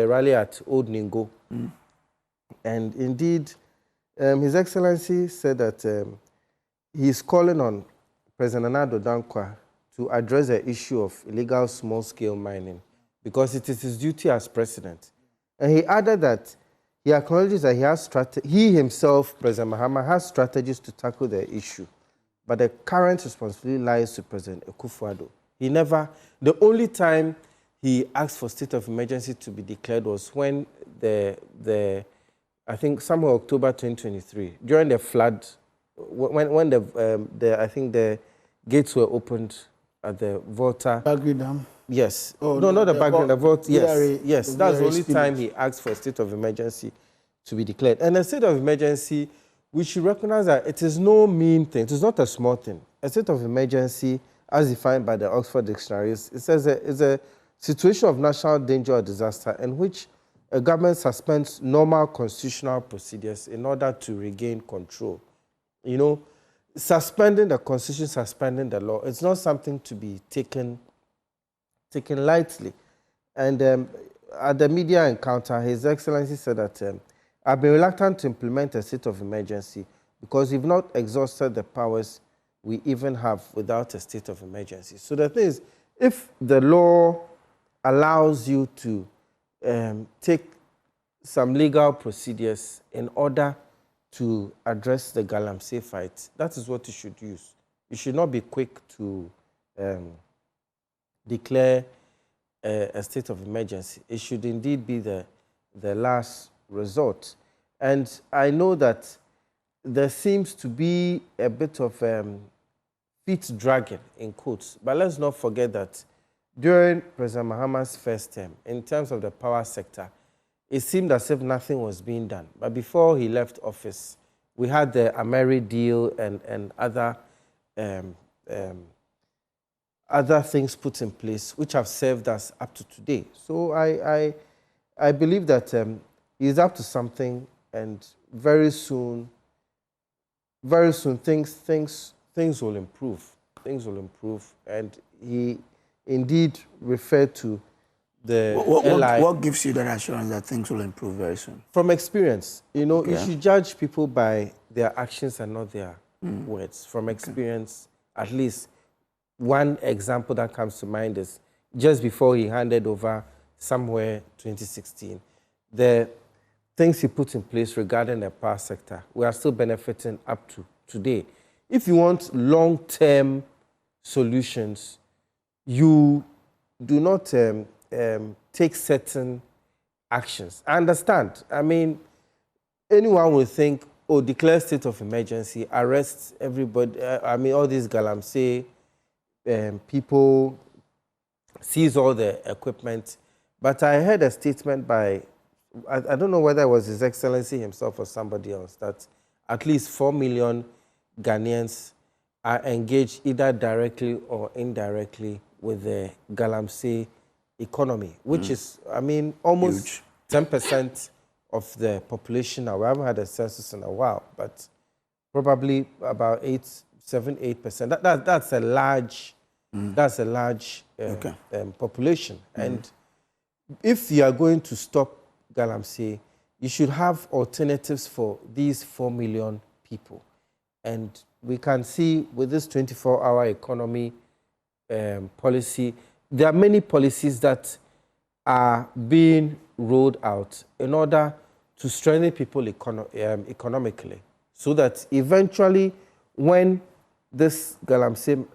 rally at Old Ningo. And indeed, His Excellency said that he's calling on President Nana Dankwa to address the issue of illegal small-scale mining because it is his duty as president. And he added that he acknowledges that he himself, President Mahama, has strategies to tackle the issue. But the current responsibility lies to President Akufo-Addo. The only time he asked for state of emergency to be declared was when I think somewhere October 2023, during the flood, when I think the gates were opened at the Volta. Bagri Dam. Yes. Oh, no, not the Bagri, the Volta. Yes, yes. That's the only spillage. time he asked for a state of emergency to be declared. And a state of emergency, we should recognize that it is no mean thing. It is not a small thing. A state of emergency, as defined by the Oxford Dictionary, it says it's a situation of national danger or disaster in which a government suspends normal constitutional procedures in order to regain control. You know, suspending the constitution, suspending the law, it's not something to be taken lightly. And at the media encounter, His Excellency said that I've been reluctant to implement a state of emergency because we've not exhausted the powers we even have without a state of emergency. So the thing is, if the law allows you to take some legal procedures in order to address the Galamsey fight, that is what you should use. You should not be quick to declare a state of emergency. It should indeed be the last resort. And I know that there seems to be a bit of feet dragging, in quotes, but let's not forget that during President Mahama's first term, in terms of the power sector, it seemed as if nothing was being done. But before he left office, we had the Ameri deal and other things put in place which have served us up to today. So I believe that he's up to something, and very soon things will improve. Things will improve, and he indeed referred to the what gives you that assurance that things will improve very soon? From experience. You know, you should judge people by their actions and not their words. From experience, at least one example that comes to mind is just before he handed over somewhere 2016, the things he put in place regarding the power sector, we are still benefiting up to today. If you want long-term solutions, you do not take certain actions. I understand. I mean, anyone will think, oh, declare state of emergency, arrest everybody. I mean, all these Galamsey people, seize all the equipment. But I heard a statement by, I don't know whether it was His Excellency himself or somebody else, that at least 4 million Ghanaians are engaged either directly or indirectly with the Galamsey economy, which is, I mean, almost 10% of the population now. We haven't had a census in a while, but probably about 7-8%. That's a large, population. And if you are going to stop Galamsey, you should have alternatives for these 4 million people. And we can see with this 24-hour economy policy, there are many policies that are being rolled out in order to strengthen people economically, so that eventually, when this Galamsey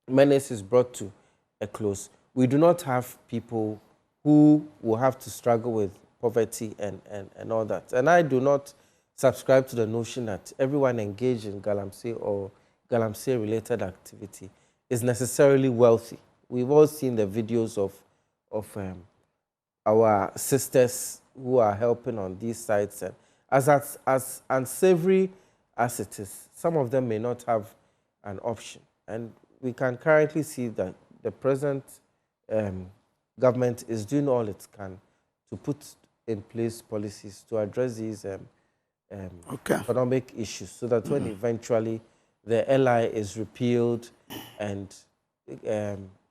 menace is brought to a close, we do not have people who will have to struggle with poverty and all that. And I do not subscribe to the notion that everyone engaged in Galamsey or galamsey-related activity is necessarily wealthy. We've all seen the videos of our sisters who are helping on these sites. And as unsavory as it is, some of them may not have an option. And we can currently see that the present government is doing all it can to put in place policies to address these economic issues, so that when eventually the LI is repealed and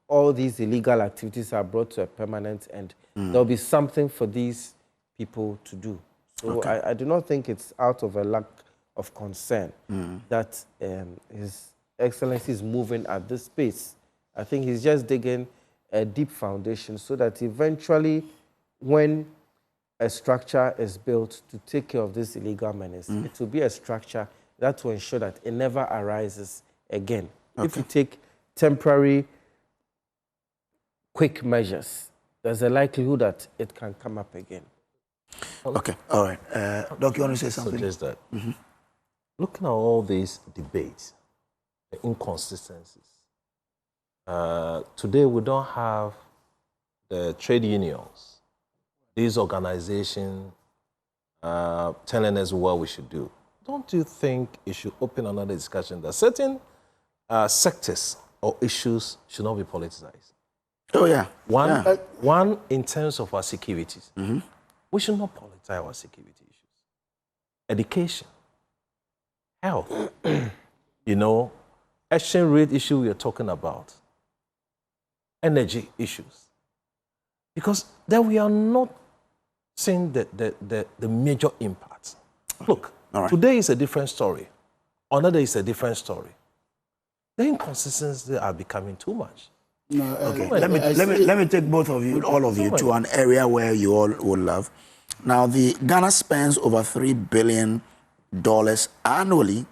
all these illegal activities are brought to a permanent end, there'll be something for these people to do. So I do not think it's out of a lack of concern that His Excellency is moving at this pace. I think he's just digging a deep foundation so that eventually, when a structure is built to take care of this illegal menace, it will be a structure that will ensure that it never arises again. If you take temporary, quick measures, there's a likelihood that it can come up again. Okay, all right. Doc, you want to say something? Suggest that. Looking at all these debates, the inconsistencies, today we don't have the trade unions, these organizations telling us what we should do. Don't you think it should open another discussion that certain sectors or issues should not be politicized? Oh, yeah. One, in terms of our securities, we should not politicize our security issues. Education, health, exchange rate issue we are talking about, energy issues. Because then we are not seeing the major impact. Look, today is a different story. Another is a different story. The inconsistencies are becoming too much. No, okay, let me take both of you, all of you, to an area where you all would love. Now, Ghana spends over $3 billion annually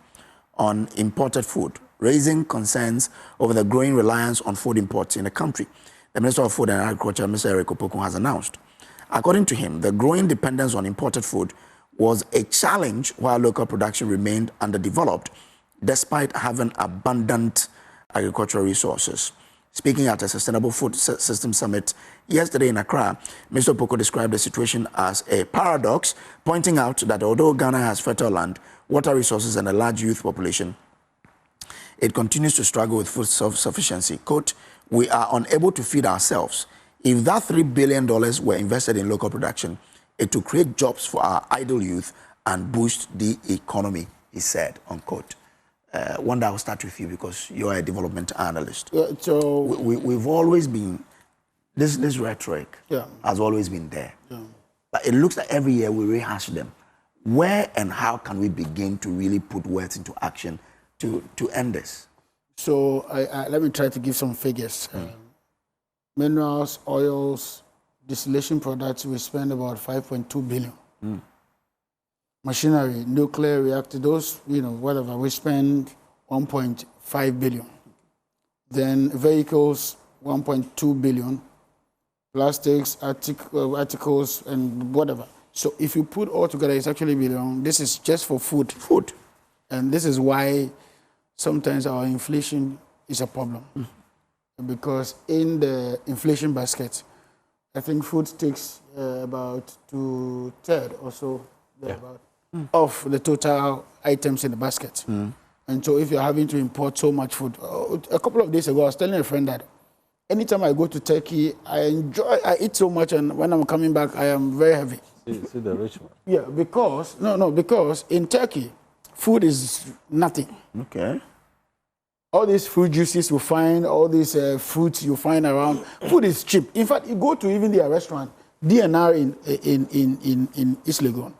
on imported food, raising concerns over the growing reliance on food imports in the country. The Minister of Food and Agriculture, Mr. Eric Opoku, has announced. According to him, the growing dependence on imported food was a challenge while local production remained underdeveloped, despite having abundant agricultural resources. Speaking at a Sustainable Food System Summit yesterday in Accra, Mr. Opoku described the situation as a paradox, pointing out that although Ghana has fertile land, water resources, and a large youth population, it continues to struggle with food self-sufficiency. Quote, "We are unable to feed ourselves. If that $3 billion were invested in local production, it would create jobs for our idle youth and boost the economy," he said, unquote. Wanda, I'll start with you because you're a development analyst. So we've always been, this rhetoric has always been there. But it looks like every year we rehash them. Where and how can we begin to really put words into action to end this? So let me try to give some figures. Minerals, oils, distillation products, we spend about 5.2 billion. Machinery, nuclear reactor, those, whatever, we spend 1.5 billion. Then vehicles, 1.2 billion. Plastics, articles, and whatever. So if you put all together, it's actually billion. This is just for food. And this is why sometimes our inflation is a problem. Because in the inflation basket, I think food takes about 2/3 or so of the total items in the basket. And so if you're having to import so much food, a couple of days ago, I was telling a friend that anytime I go to Turkey, I eat so much, and when I'm coming back, I am very heavy. See the rich one? Yeah, because, because in Turkey, food is nothing. Okay. All these fruit juices you find, all these fruits you find around, food is cheap. In fact, you go to even their restaurant, DNR in East Legon.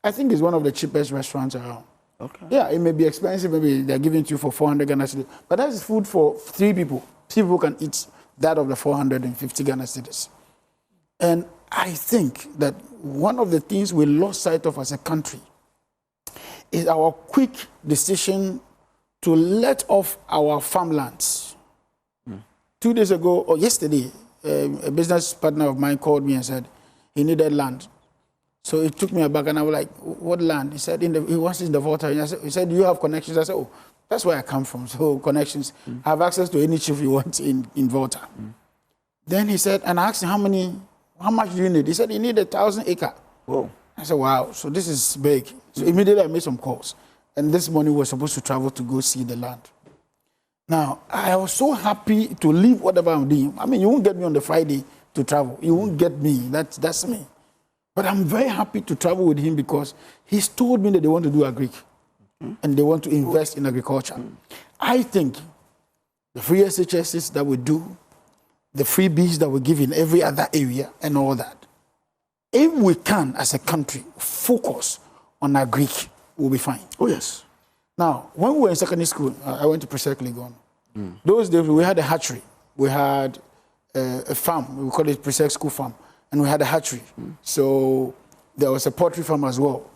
I think it's one of the cheapest restaurants around. Okay. Yeah, it may be expensive. Maybe they're giving it to you for 400 Ghana cedis. But that is food for 3 people. 3 people can eat that of the 450 Ghana cedis. And I think that one of the things we lost sight of as a country is our quick decision to let off our farmlands. 2 days ago, or yesterday, a business partner of mine called me and said he needed land. So it took me aback, and I was like, "What land?" He said, "He wants it in the water." He said, "Do you have connections?" I said, "Oh, That's where I come from. So connections. I have access to any chief you want in Volta. Then he said, and I asked him how much do you need? He said he need 1,000 acre. Whoa. I said, wow, so this is big. So immediately I made some calls. And this morning we were supposed to travel to go see the land. Now, I was so happy to leave whatever I'm doing. I mean, you won't get me on the Friday to travel. You won't get me. That's me. But I'm very happy to travel with him because he's told me that they want to do agric and they want to invest in agriculture. I think the free SHSs that we do, the freebies that we give in every other area and all that, if we can, as a country, focus on agric, we'll be fine. Oh, yes. Now, when we were in secondary school, I went to Presec Legon. Those days, we had a hatchery. We had a farm. We call it Presec School Farm. And we had a hatchery. So there was a poultry farm as well.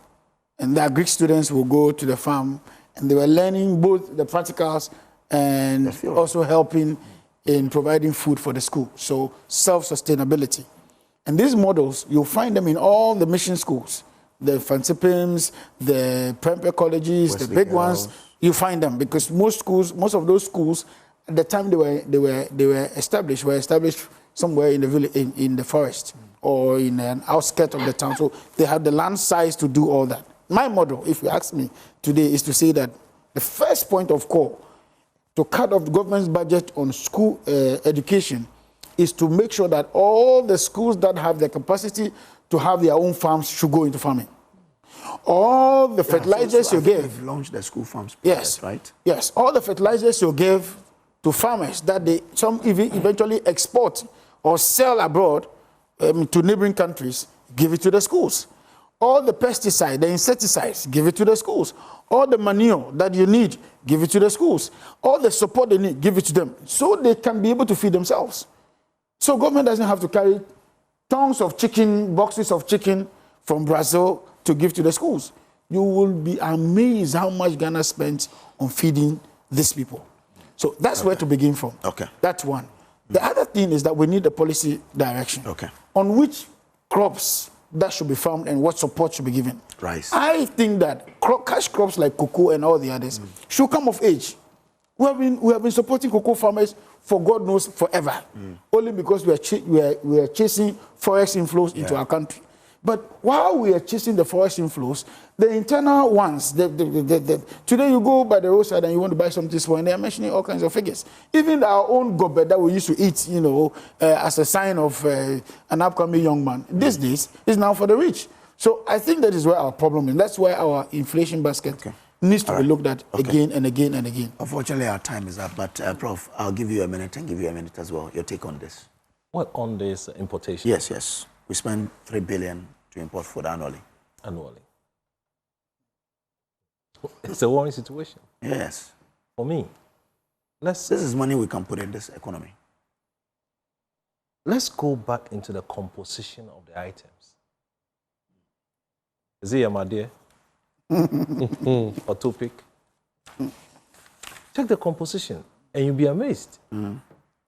And the Greek students will go to the farm, and they were learning both the practicals and also helping in providing food for the school. So self-sustainability. And these models, you'll find them in all the mission schools, the Fantipims, the Prempeh colleges, the big ones. You find them because most of those schools, at the time they were established, somewhere in the village, in the forest or in an outskirt of the town. So they had the land size to do all that. My model, if you ask me today, is to say that the first point of call to cut off the government's budget on school education is to make sure that all the schools that have the capacity to have their own farms should go into farming. All the fertilizers you give. They've launched the school farms project, yes, right? Yes, all the fertilizers you give to farmers that some eventually export or sell abroad to neighboring countries, give it to the schools. All the pesticides, the insecticides, give it to the schools. All the manure that you need, give it to the schools. All the support they need, give it to them, so they can be able to feed themselves. So government doesn't have to carry tons of chicken, boxes of chicken from Brazil to give to the schools. You will be amazed how much Ghana spends on feeding these people. So that's where to begin from. Okay. That's one. The other thing is that we need a policy direction. Okay. On which crops that should be farmed and what support should be given. Rice. I think that cash crops like cocoa and all the others should come of age. We have been supporting cocoa farmers for God knows forever, only because we are chasing forex inflows into our country. But while we are chasing the forex inflows, the internal ones, today you go by the roadside and you want to buy something small, and they are mentioning all kinds of figures. Even our own gobe that we used to eat, as a sign of an upcoming young man, these days is now for the rich. So I think that is where our problem is. That's why our inflation basket needs to be looked at again and again and again. Unfortunately, our time is up, but Prof, I'll give you a minute and give you a minute as well. Your take on this. What on this importation? Yes. We spend 3 billion to import food annually. It's a worrying situation. Yes. For me. This is money we can put in this economy. Let's go back into the composition of the items. Is it my dear? Or topic? Check the composition and you'll be amazed that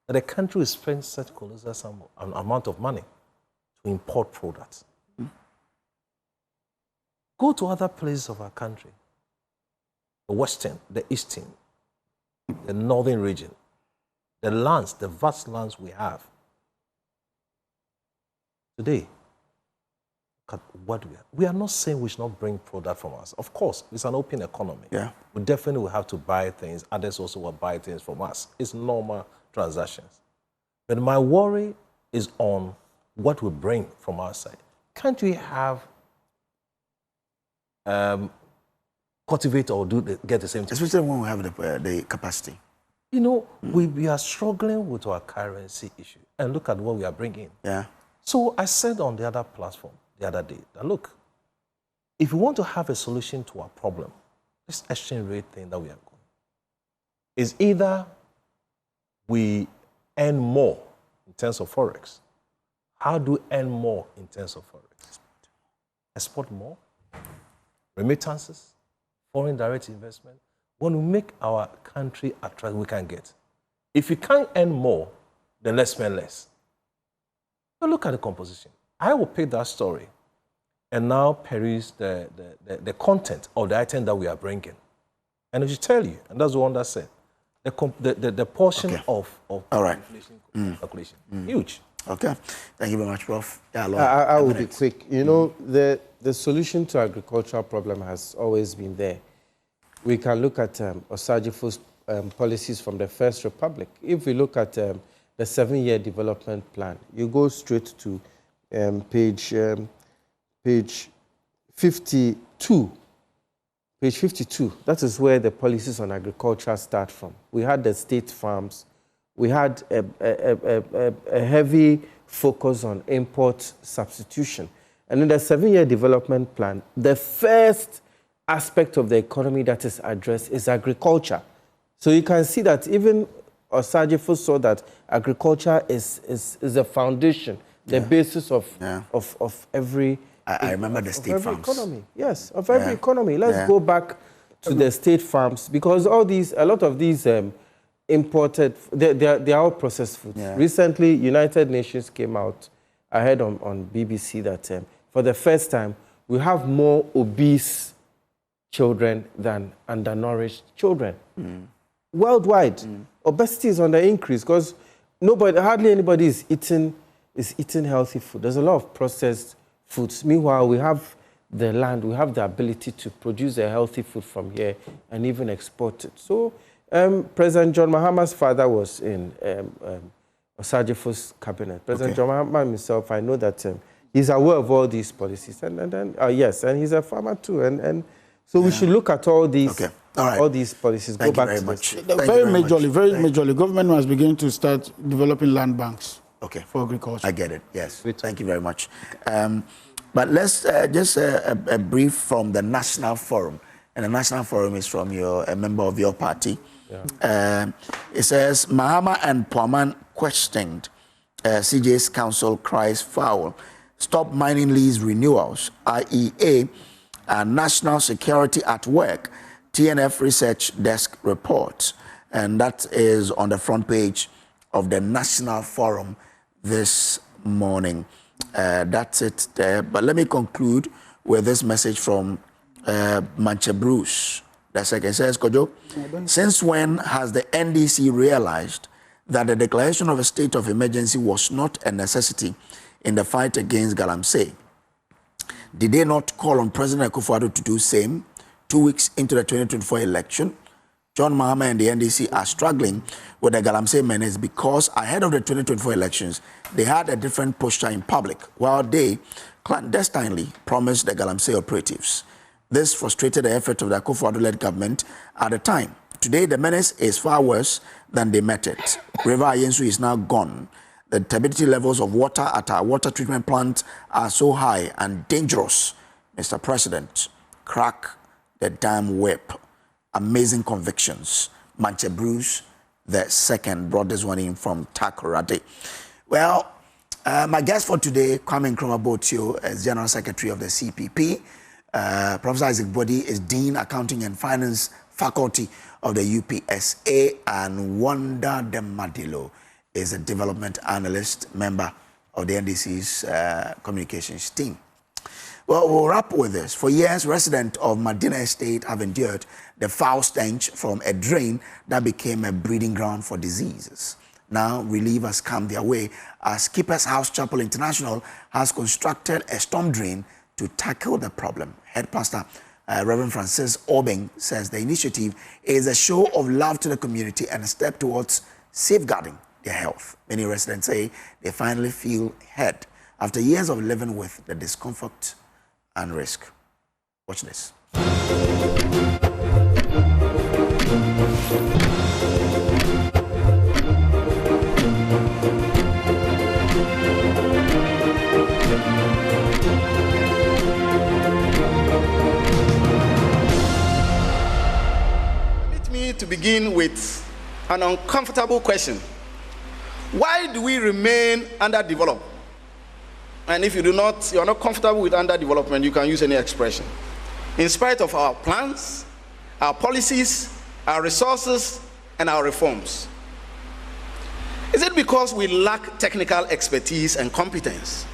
the country spends such colossal amount of money to import products. Go to other places of our country, the western, the eastern, the northern region, the lands, the vast lands we have. Today, look at what we are not saying we should not bring product from us. Of course, it's an open economy. Yeah. We definitely will have to buy things. Others also will buy things from us. It's normal transactions. But my worry is on what we bring from our side. Can't we have cultivate or get the same thing? Especially when we have the capacity. We are struggling with our currency issue. And look at what we are bringing. Yeah. So I said on the other platform the other day that, look, if we want to have a solution to our problem, this exchange rate thing that we are going, is either we earn more in terms of forex. How do we earn more in terms of forex? Export more, remittances, foreign direct investment. When we make our country attractive, we can get. If we can't earn more, then let's spend less. But look at the composition. I will pick that story and now peruse the content of the item that we are bringing. And it should tell you, and that's the one that said, the portion of inflation calculation, huge. Okay, thank you very much, Prof. Yeah, I will be quick. You know, the solution to agricultural problem has always been there. We can look at Osagyefo policies from the First Republic. If we look at the 7-year development plan, you go straight to page 52. Page 52, that is where the policies on agriculture start from. We had the state farms. We had a heavy focus on import substitution. And in the 7-year development plan, the first aspect of the economy that is addressed is agriculture. So you can see that even Osagyefo saw that agriculture is a foundation, the basis of every I remember the state farms. Economy. Yes, of every economy. Let's go back to the state farms, because a lot of these imported, they are all processed foods. Yeah. Recently, United Nations came out ahead on BBC that for the first time, we have more obese children than undernourished children. Worldwide, obesity is on the increase because hardly anybody is eating healthy food. There's a lot of processed foods. Meanwhile, we have the land, we have the ability to produce a healthy food from here and even export it. So President John Mahama's father was in Osagyefo's cabinet. President John Mahama himself, I know that he's aware of all these policies. And yes, and he's a farmer too. And so we should look at all these all these policies. Thank go you back very to much. Very majorly, government must begin to start developing land banks. For agriculture. I get it, yes. Thank you very much. But let's just a brief from the National Forum. And the National Forum is from a member of your party. Yeah. It says, Mahama and Poaman questioned CJ's council cries foul. Stop mining lease renewals, IEA, and national security at work, TNF Research Desk reports. And that is on the front page of the National Forum this morning. That's it there. But let me conclude with this message from Manche Bruce. The second says, Kojo, since when has the NDC realized that the declaration of a state of emergency was not a necessity in the fight against Galamsey? Did they not call on President Akufo-Addo to do same 2 weeks into the 2024 election? John Mahama and the NDC are struggling with the Galamsey menace because ahead of the 2024 elections, they had a different posture in public, while they clandestinely promised the Galamsey operatives. This frustrated the effort of the Akufo-Addo-led government at the time. Today, the menace is far worse than they met it. River Ayensu is now gone. The turbidity levels of water at our water treatment plant are so high and dangerous. Mr. President, crack the damn whip. Amazing convictions. Manche Bruce the second brought this one in from Takoradi. Well, my guest for today, Kwame Nkrumah Botio, is General Secretary of the CPP. Professor Isaac Body is Dean, Accounting and Finance Faculty of the UPSA, and Wanda Demadilo is a Development Analyst, member of the NDC's Communications team. Well, we'll wrap with this. For years, residents of Medina Estate have endured the foul stench from a drain that became a breeding ground for diseases. Now, relief has come their way as Keeper's House Chapel International has constructed a storm drain to tackle the problem. Head Pastor Reverend Francis Obeng says the initiative is a show of love to the community and a step towards safeguarding their health. Many residents say they finally feel heard after years of living with the discomfort and risk. Watch this. Permit me to begin with an uncomfortable question. Why do we remain underdeveloped? And if you are not comfortable with underdevelopment, you can use any expression. In spite of our plans, our policies, our resources, and our reforms. Is it because we lack technical expertise and competence?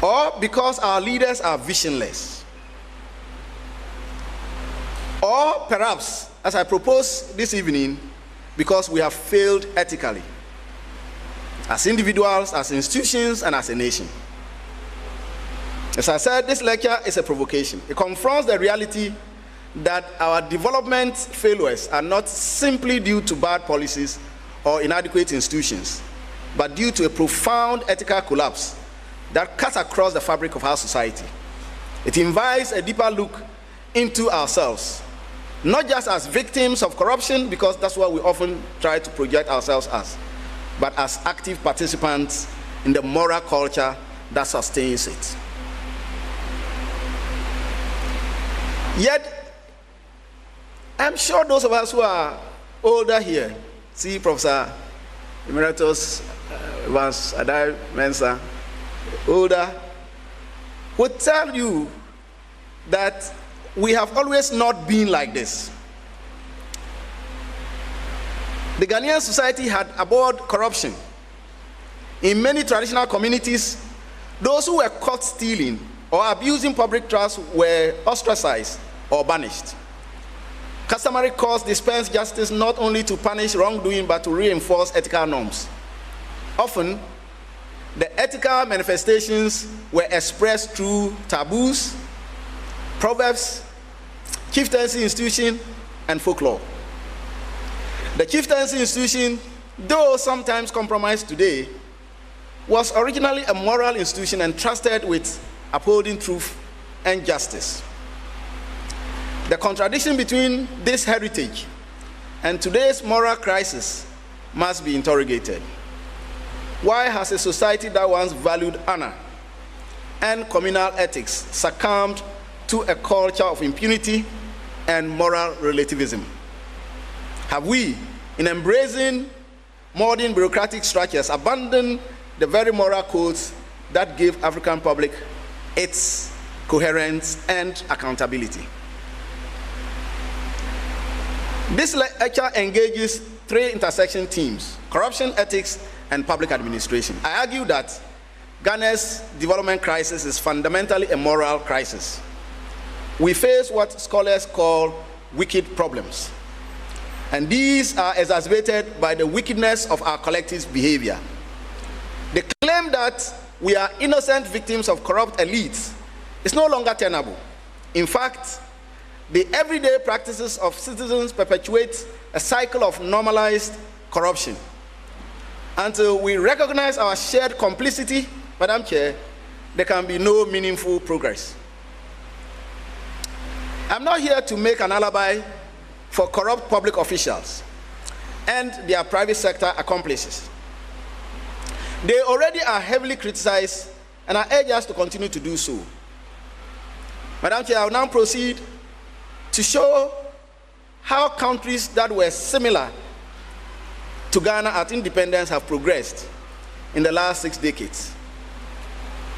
Or because our leaders are visionless? Or perhaps, as I propose this evening, because we have failed ethically, as individuals, as institutions, and as a nation. As I said, this lecture is a provocation. It confronts the reality that our development failures are not simply due to bad policies or inadequate institutions, but due to a profound ethical collapse that cuts across the fabric of our society. It invites a deeper look into ourselves, not just as victims of corruption, because that's what we often try to project ourselves as, but as active participants in the moral culture that sustains it. Yet, I'm sure those of us who are older here, see Professor Emeritus Vance Adai Mensah, older, would tell you that we have always not been like this. The Ghanaian society had abhorred corruption. In many traditional communities, those who were caught stealing or abusing public trust were ostracized or banished. Customary courts dispense justice not only to punish wrongdoing, but to reinforce ethical norms. Often, the ethical manifestations were expressed through taboos, proverbs, chieftaincy institution, and folklore. The chieftaincy institution, though sometimes compromised today, was originally a moral institution entrusted with upholding truth and justice. The contradiction between this heritage and today's moral crisis must be interrogated. Why has a society that once valued honor and communal ethics succumbed to a culture of impunity and moral relativism? Have we, in embracing modern bureaucratic structures, abandoned the very moral codes that gave African public its coherence and accountability? This lecture engages three intersection themes: corruption, ethics, and public administration. I argue that Ghana's development crisis is fundamentally a moral crisis. We face what scholars call wicked problems, and these are exacerbated by the wickedness of our collective behavior. The claim that we are innocent victims of corrupt elites is no longer tenable. In fact, the everyday practices of citizens perpetuate a cycle of normalized corruption. Until we recognize our shared complicity, Madam Chair, there can be no meaningful progress. I'm not here to make an alibi for corrupt public officials and their private sector accomplices. They already are heavily criticized, and I urge us to continue to do so. Madam Chair, I will now proceed to show how countries that were similar to Ghana at independence have progressed in the last 6 decades,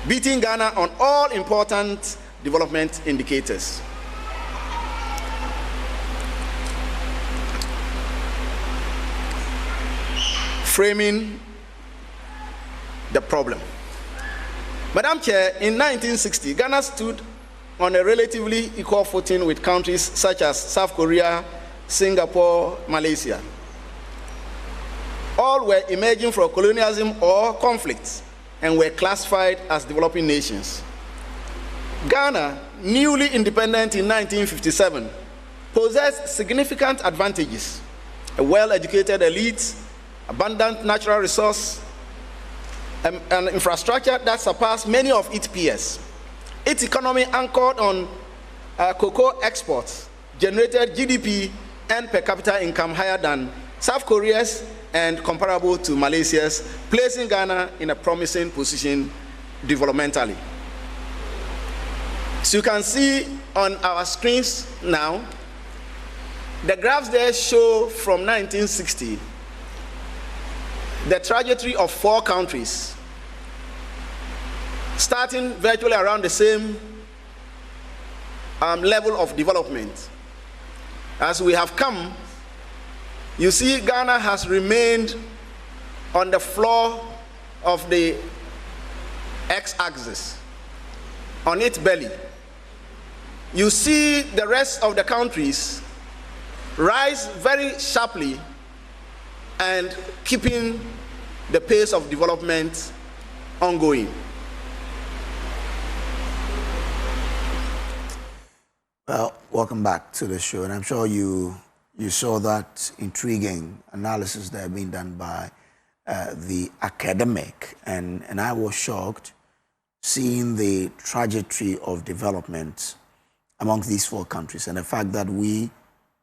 beating Ghana on all important development indicators. Framing the problem. Madam Chair, in 1960, Ghana stood on a relatively equal footing with countries such as South Korea, Singapore, Malaysia. All were emerging from colonialism or conflict and were classified as developing nations. Ghana, newly independent in 1957, possessed significant advantages: a well-educated elite, abundant natural resource, and infrastructure that surpassed many of its peers. Its economy, anchored on cocoa exports, generated GDP and per capita income higher than South Korea's and comparable to Malaysia's, placing Ghana in a promising position developmentally. So you can see on our screens now, the graphs there show from 1960 the trajectory of 4 countries, starting virtually around the same level of development. As we have come, you see Ghana has remained on the floor of the x-axis, on its belly, you see the rest of the countries rise very sharply and keeping the pace of development ongoing. Well, welcome back to the show, and I'm sure you saw that intriguing analysis that had been done by the academic, and I was shocked seeing the trajectory of development amongst these 4 countries, and the fact that we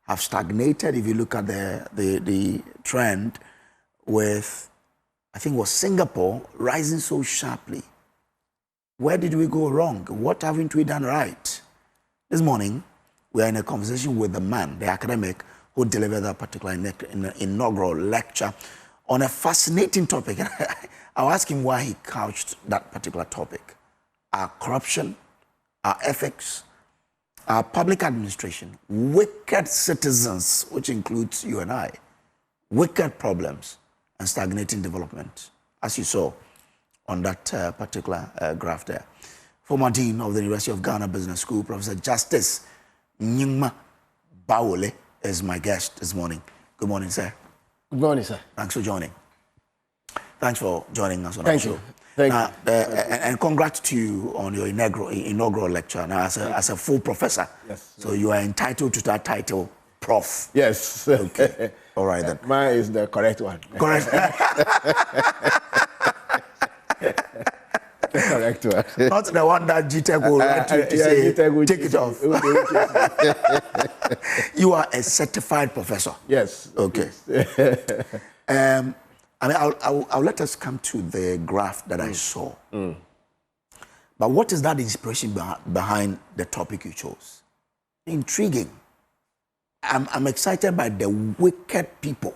have stagnated. If you look at the trend with, I think it was Singapore, rising so sharply. Where did we go wrong? What haven't we done right? This morning, we are in a conversation with the man, the academic, who delivered that particular inaugural lecture on a fascinating topic. I'll ask him why he couched that particular topic. Our corruption, our ethics, our public administration, wicked citizens, which includes you and I, wicked problems, and stagnating development, as you saw on that particular graph there. Former Dean of the University of Ghana Business School, Professor Justice Nyingma Bawole, is my guest this morning. Good morning, sir. Good morning, sir. Thanks for joining. Thanks for joining us on Thank our you. show. Thank now, you. And congrats to you on your inaugural lecture. Now, as a full professor, yes, so you are entitled to that title, Prof. Yes. Okay. All right then. Mine is the correct one. Correct. The correct one. Not the one that GTEC will write you to say, take it off. You are a certified professor. Yes. Okay. Yes. I mean, I'll let us come to the graph that I saw. But what is that inspiration behind the topic you chose? Intriguing. I'm excited by the wicked people,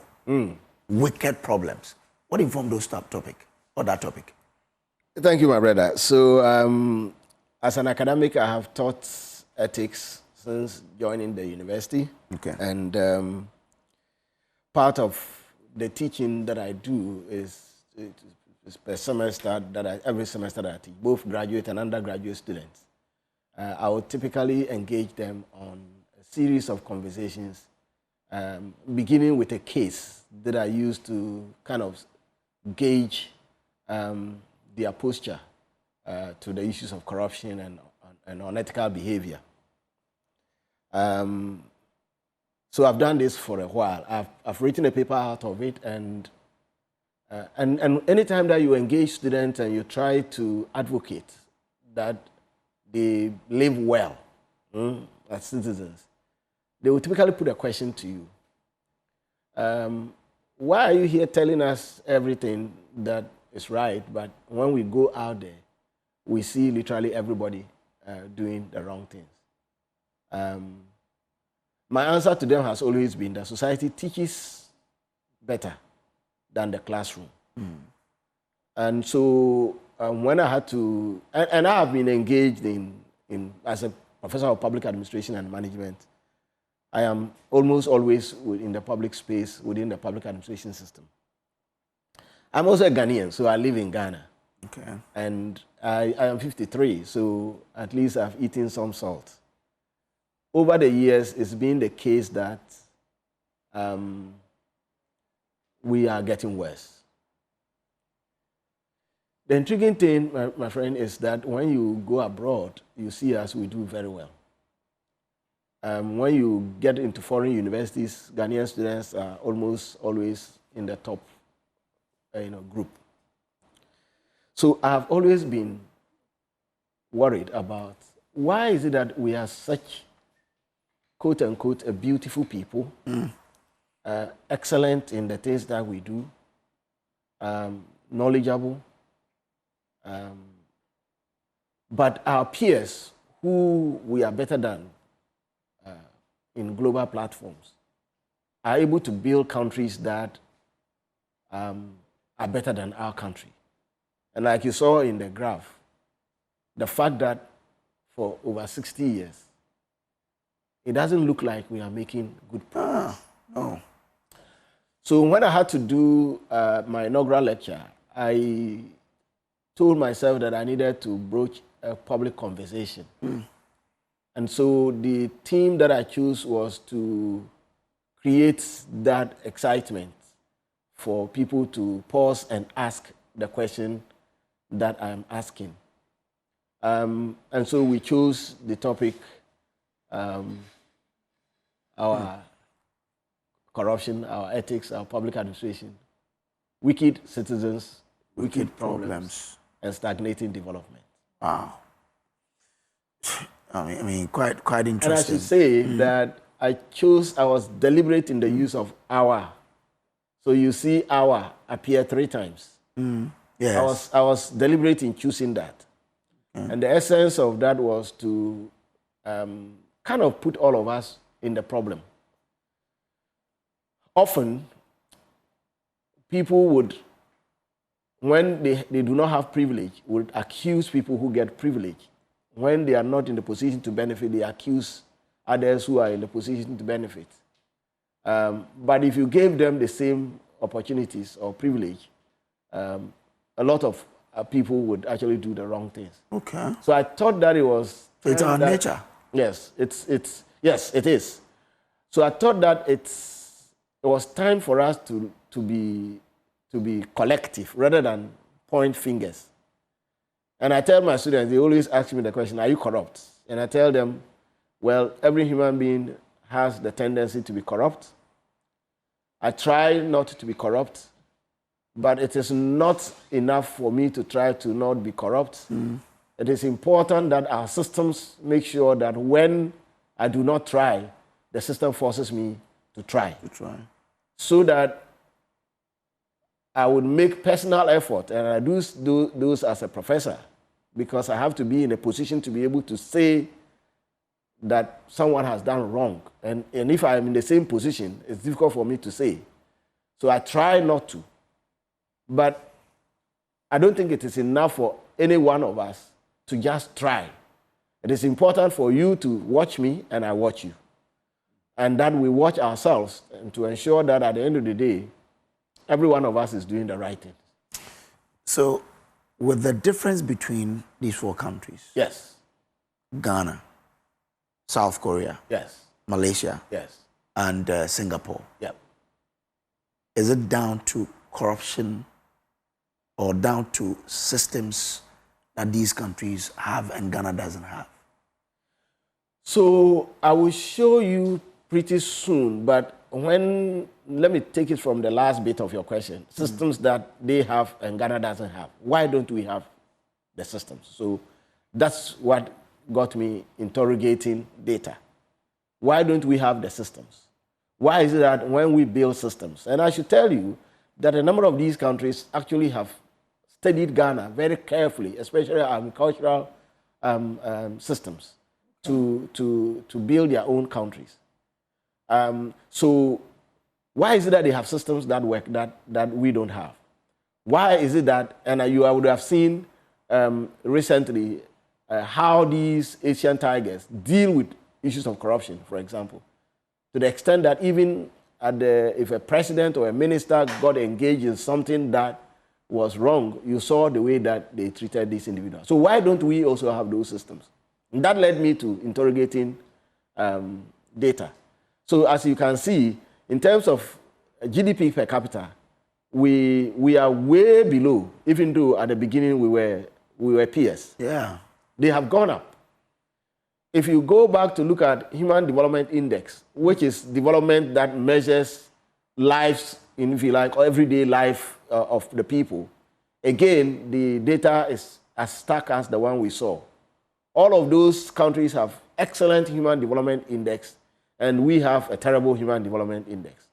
wicked problems. What informed those topic or that topic? Thank you, my brother. So, as an academic, I have taught ethics since joining the university. Okay. And part of the teaching that I do is per semester every semester that I teach, both graduate and undergraduate students. I will typically engage them on a series of conversations, beginning with a case that I use to kind of gauge their posture to the issues of corruption and unethical behavior. So I've done this for a while. I've written a paper out of it, and anytime that you engage students and you try to advocate that they live well as citizens, they will typically put a question to you. Why are you here telling us everything that is right, but when we go out there, we see literally everybody doing the wrong things? My answer to them has always been that society teaches better than the classroom. And so when I had to, and I have been engaged in as a professor of public administration and management, I am almost always in the public space within the public administration system. I'm also a Ghanaian, so I live in Ghana. Okay. And I am 53, so at least I've eaten some salt. Over the years, it's been the case that we are getting worse. The intriguing thing, my friend, is that when you go abroad, you see us, we do very well. When you get into foreign universities, Ghanaian students are almost always in the top group. So I've always been worried about why is it that we are such, quote unquote, a beautiful people, excellent in the things that we do, knowledgeable, but our peers who we are better than in global platforms are able to build countries that are better than our country. And like you saw in the graph, the fact that for over 60 years, it doesn't look like we are making good progress. Oh. So when I had to do my inaugural lecture, I told myself that I needed to broach a public conversation And so the theme that I chose was to create that excitement for people to pause and ask the question that I'm asking. And so we chose the topic, our corruption, our ethics, our public administration, wicked citizens, wicked problems, and stagnating development. Wow. I mean, quite interesting. And I should say that I was deliberate in the use of our. So you see our appear 3 times. Yes. I was deliberate in choosing that. And the essence of that was to kind of put all of us in the problem. Often, people would, when they do not have privilege, would accuse people who get privilege. When they are not in the position to benefit, they accuse others who are in the position to benefit. But if you gave them the same opportunities or privilege, a lot of people would actually do the wrong things. Okay. So I thought that it was... It's our nature. Yes, yes, it is. So I thought that it was time for us to be collective rather than point fingers. And I tell my students, they always ask me the question, are you corrupt? And I tell them, well, every human being has the tendency to be corrupt. I try not to be corrupt, but it is not enough for me to try to not be corrupt. It is important that our systems make sure that when I do not try, the system forces me to try. So that I would make personal effort, and I do those as a professor, because I have to be in a position to be able to say that someone has done wrong. And if I'm in the same position, it's difficult for me to say. So I try not to. But I don't think it is enough for any one of us to just try. It is important for you to watch me and I watch you. And that we watch ourselves and to ensure that at the end of the day, every one of us is doing the right thing. So, with the difference between these 4 countries, yes, Ghana, South Korea, yes, Malaysia, yes, and Singapore, yep, is it down to corruption or down to systems that these countries have and Ghana doesn't have? So I will show you pretty soon, but let me take it from the last bit of your question. Systems that they have and Ghana doesn't have. Why don't we have the systems? So that's what got me interrogating data. Why don't we have the systems? Why is it that when we build systems, and I should tell you that a number of these countries actually have studied Ghana very carefully, especially agricultural systems, to build their own countries. So why is it that they have systems that work that we don't have? Why is it that, and I would have seen recently how these Asian tigers deal with issues of corruption, for example, to the extent that even if a president or a minister got engaged in something that was wrong, you saw the way that they treated these individuals. So why don't we also have those systems? And that led me to interrogating data. So as you can see, in terms of GDP per capita, we are way below, even though at the beginning we were peers. Yeah. They have gone up. If you go back to look at Human Development Index, which is development that measures lives, if you like, or everyday life of the people, again, the data is as stark as the one we saw. All of those countries have excellent Human Development Index, and we have a terrible Human Development Index.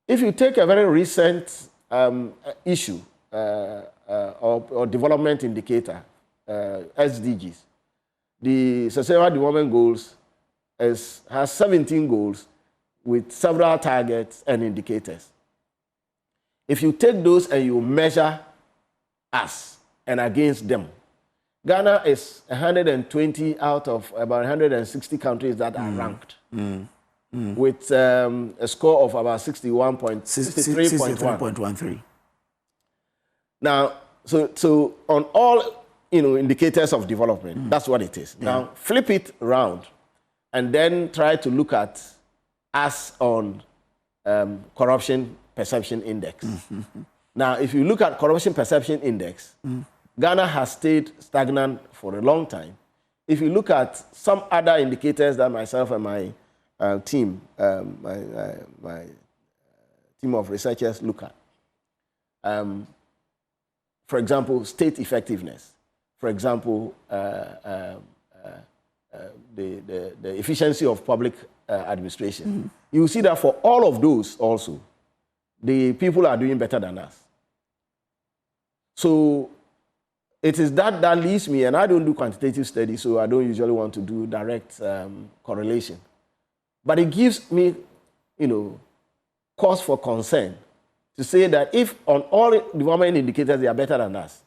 If you take a very recent issue or development indicator, SDGs, the Sustainable Development Goals has 17 goals with several targets and indicators. If you take those and you measure us and against them, Ghana is 120 out of about 160 countries that are ranked, with a score of about 63.13. Now, so on all indicators of development. That's what it is. Now, flip it around and then try to look at us on corruption perception index. Now, if you look at corruption perception index, Ghana has stayed stagnant for a long time. If you look at some other indicators that myself and my team, my team of researchers look at, for example, state effectiveness. For example, the efficiency of public administration. You see that for all of those also, the people are doing better than us. So it is that leads me, and I don't do quantitative studies, so I don't usually want to do direct correlation. But it gives me, cause for concern to say that if on all development indicators they are better than us,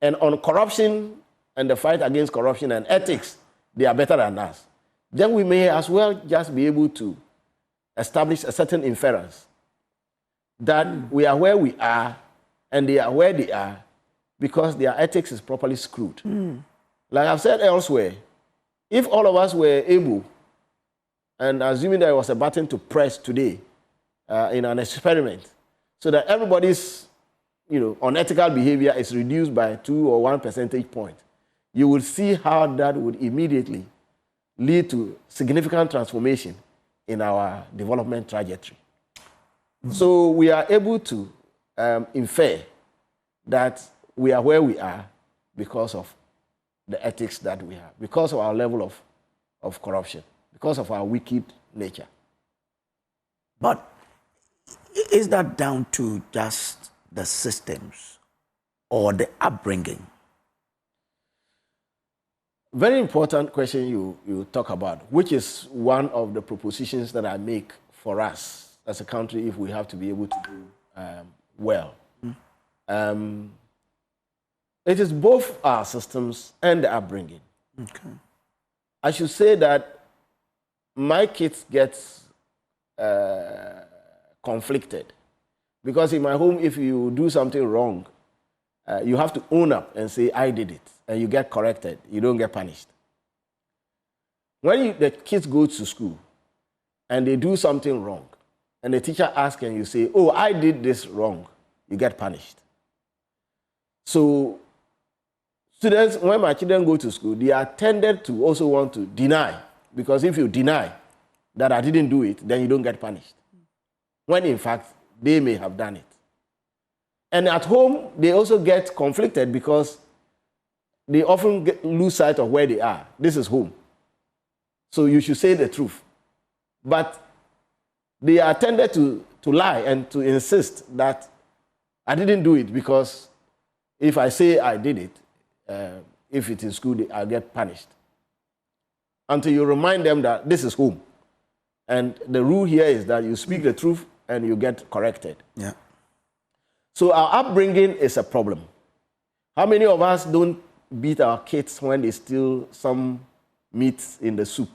and on corruption and the fight against corruption and ethics, they are better than us, then we may as well just be able to establish a certain inference that we are where we are and they are where they are because their ethics is properly screwed. Like I've said elsewhere, if all of us were able, and assuming there was a button to press today in an experiment, so that everybody's unethical behavior is reduced by 2 or 1 percentage point, you will see how that would immediately lead to significant transformation in our development trajectory. So we are able to infer that we are where we are because of the ethics that we have, because of our level of corruption, because of our wicked nature. But is that down to just the systems or the upbringing? Very important question you talk about, which is one of the propositions that I make for us as a country if we have to be able to do well. It is both our systems and the upbringing. Okay. I should say that my kids get conflicted because in my home, if you do something wrong, you have to own up and say, I did it, and you get corrected. You don't get punished. When the kids go to school and they do something wrong, and the teacher asks and you say, oh, I did this wrong, you get punished. So students, when my children go to school, they are tended to also want to deny, because if you deny that I didn't do it, then you don't get punished. When in fact, they may have done it. And at home, they also get conflicted because they often lose sight of where they are. This is home. So you should say the truth. But they are tended to lie and to insist that I didn't do it because if I say I did it, if it's in school, I'll get punished. Until you remind them that this is home. And the rule here is that you speak the truth and you get corrected. Yeah. So our upbringing is a problem. How many of us don't beat our kids when they steal some meat in the soup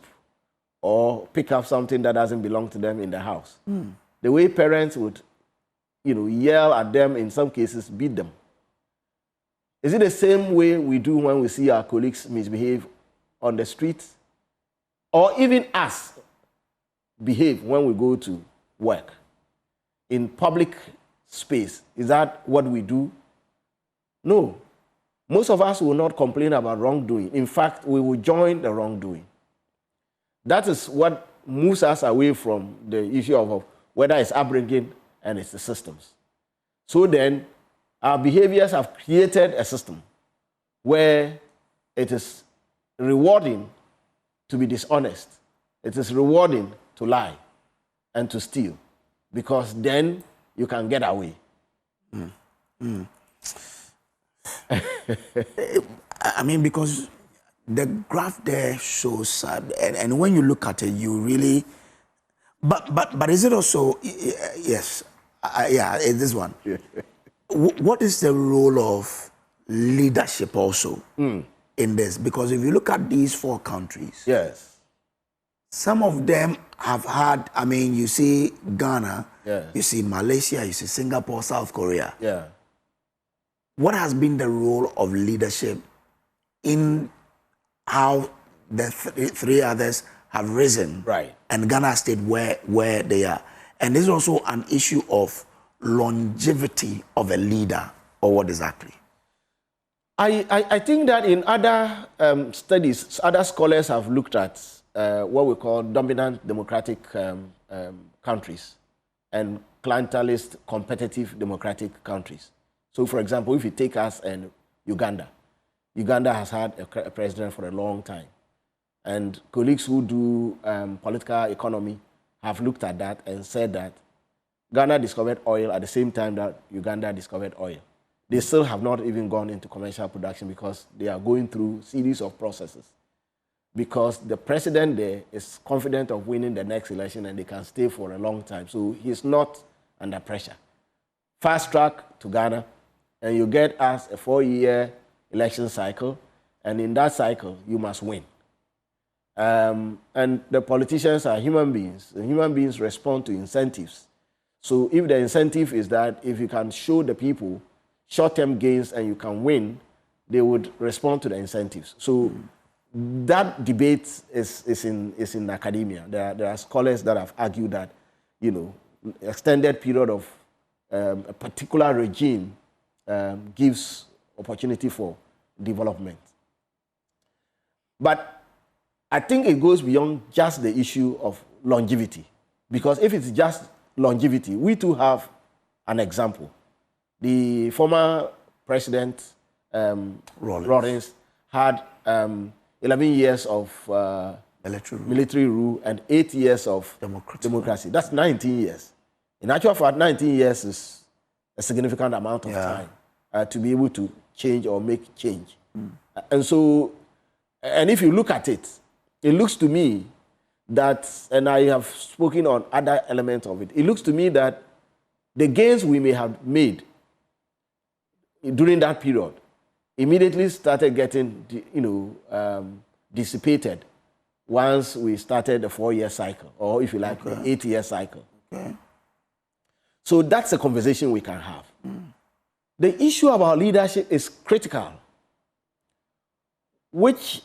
or pick up something that doesn't belong to them in the house? The way parents would, yell at them, in some cases beat them. Is it the same way we do when we see our colleagues misbehave on the streets? Or even us behave when we go to work? In public space, is that what we do? No. Most of us will not complain about wrongdoing. In fact, we will join the wrongdoing. That is what moves us away from the issue of whether it's upbringing and it's the systems. So then, our behaviors have created a system where it is rewarding to be dishonest. It is rewarding to lie and to steal, because then you can get away. I mean, because the graph there shows sad, and when you look at it, you really. But is it also yes? Yeah, it's this one. What is the role of leadership also in this? Because if you look at these 4 countries, yes, some of them have had. I mean, you see Ghana, you see Malaysia, you see Singapore, South Korea. Yeah. What has been the role of leadership in how the three others have risen, right, and Ghana stayed where they are. And this is also an issue of longevity of a leader, or what exactly? I think that in other studies, other scholars have looked at what we call dominant democratic countries and clientelist competitive democratic countries. So, for example, if you take us and Uganda, Uganda has had a president for a long time. And colleagues who do political economy have looked at that and said that Ghana discovered oil at the same time that Uganda discovered oil. They still have not even gone into commercial production because they are going through a series of processes. Because the president there is confident of winning the next election and they can stay for a long time. So he's not under pressure. Fast track to Ghana, and you get us a 4-year election cycle, and in that cycle, you must win. And the politicians are human beings. The human beings respond to incentives. So if the incentive is that if you can show the people short-term gains and you can win, they would respond to the incentives. So that debate is in academia. There are scholars that have argued that, extended period of a particular regime gives opportunity for development. But I think it goes beyond just the issue of longevity. Because if it's just longevity, we too have an example. The former president, Rawlings, had 11 years of military rule and 8 years of democracy. That's 19 years. In actual fact, 19 years is a significant amount of time to be able to change or make change. And so, and if you look at it, it looks to me that, and I have spoken on other elements of it, it looks to me that the gains we may have made during that period immediately started getting, dissipated once we started the 4-year cycle, or if you like, the 8-year cycle. So that's a conversation we can have. The issue about leadership is critical, which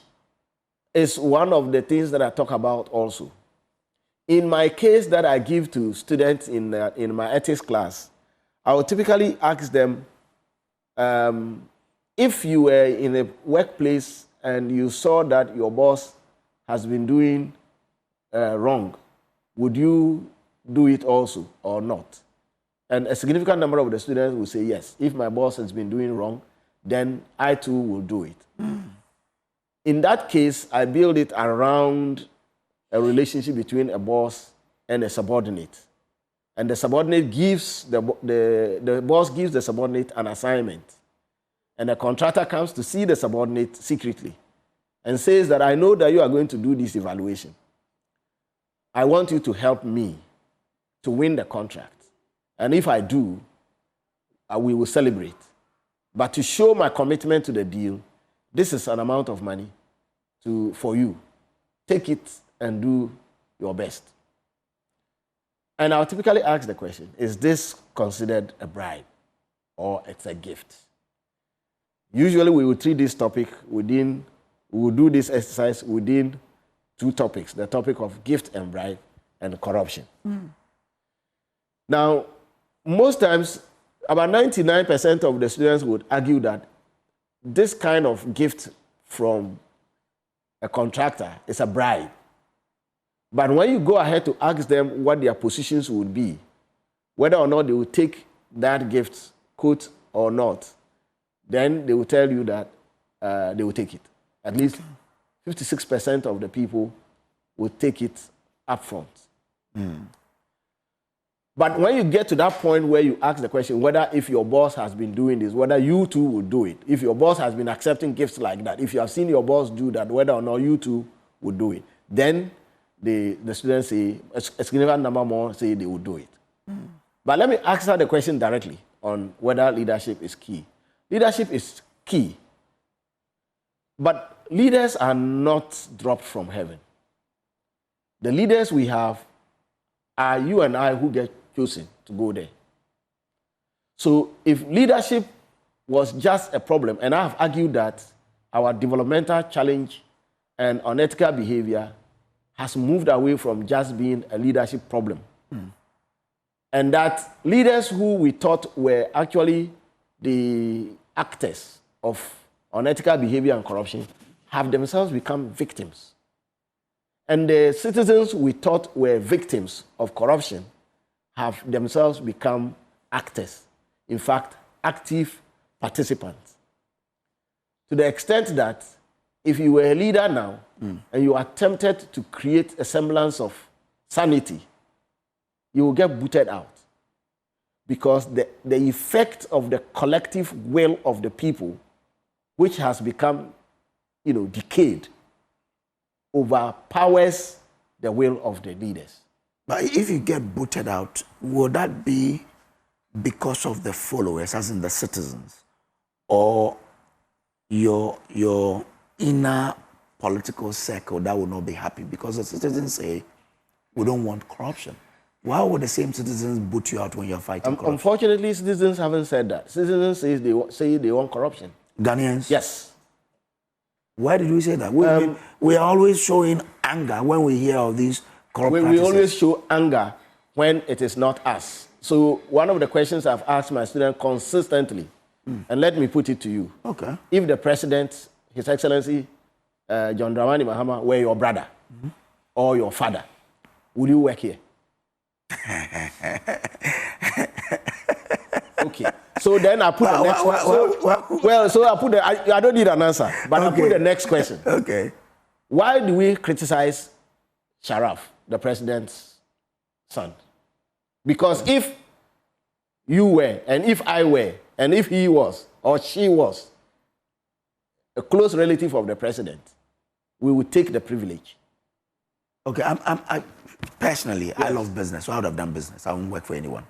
is one of the things that I talk about also. In my case that I give to students in my ethics class, I will typically ask them, if you were in a workplace and you saw that your boss has been doing wrong, would you do it also or not? And a significant number of the students will say, yes, if my boss has been doing wrong, then I too will do it. In that case, I build it around a relationship between a boss and a subordinate. And the subordinate gives, the boss gives the subordinate an assignment. And the contractor comes to see the subordinate secretly and says that I know that you are going to do this evaluation. I want you to help me to win the contract. And if I do, we will celebrate. But to show my commitment to the deal, this is an amount of money for you. Take it and do your best. And I'll typically ask the question, is this considered a bribe or it's a gift? Usually we will treat this topic we will do this exercise within 2 topics, the topic of gift and bribe and corruption. Now, most times, about 99% of the students would argue that this kind of gift from a contractor is a bribe. But when you go ahead to ask them what their positions would be, whether or not they will take that gift, quote or not, then they will tell you that they will take it. At least 56% of the people will take it up front. But when you get to that point where you ask the question whether if your boss has been doing this, whether you too will do it, if your boss has been accepting gifts like that, if you have seen your boss do that, whether or not you too would do it, then the students say, a significant number more say they will do it. But let me answer the question directly on whether leadership is key. Leadership is key, but leaders are not dropped from heaven. The leaders we have are you and I who get chosen to go there. So if leadership was just a problem, and I have argued that our developmental challenge and unethical behavior has moved away from just being a leadership problem. And that leaders who we thought were actually the actors of unethical behavior and corruption have themselves become victims. And the citizens we thought were victims of corruption have themselves become actors. In fact, active participants. To the extent that if you were a leader now and you attempted to create a semblance of sanity, you will get booted out. Because the effect of the collective will of the people, which has become, decayed, overpowers the will of the leaders. But if you get booted out, would that be because of the followers, as in the citizens, or your inner political circle that will not be happy? Because the citizens say, we don't want corruption. Why would the same citizens boot you out when you're fighting corruption? Unfortunately, citizens haven't said that. Citizens say they want corruption. Ghanaians? Yes. Why did we say that? We are always showing anger when we hear of these corrupt practices. We always show anger when it is not us. So one of the questions I've asked my students consistently, and let me put it to you. Okay. If the president, His Excellency John Dramani Mahama, were your brother or your father, would you work here? Okay. So then I put the next one. So I put I don't need an answer, but I put the next question. Okay. Why do we criticize Sharaf, the president's son? Because if you were, and if I were, and if he was, or she was, a close relative of the president, we would take the privilege. Okay, personally, I love business, so I would have done business. I won't work for anyone.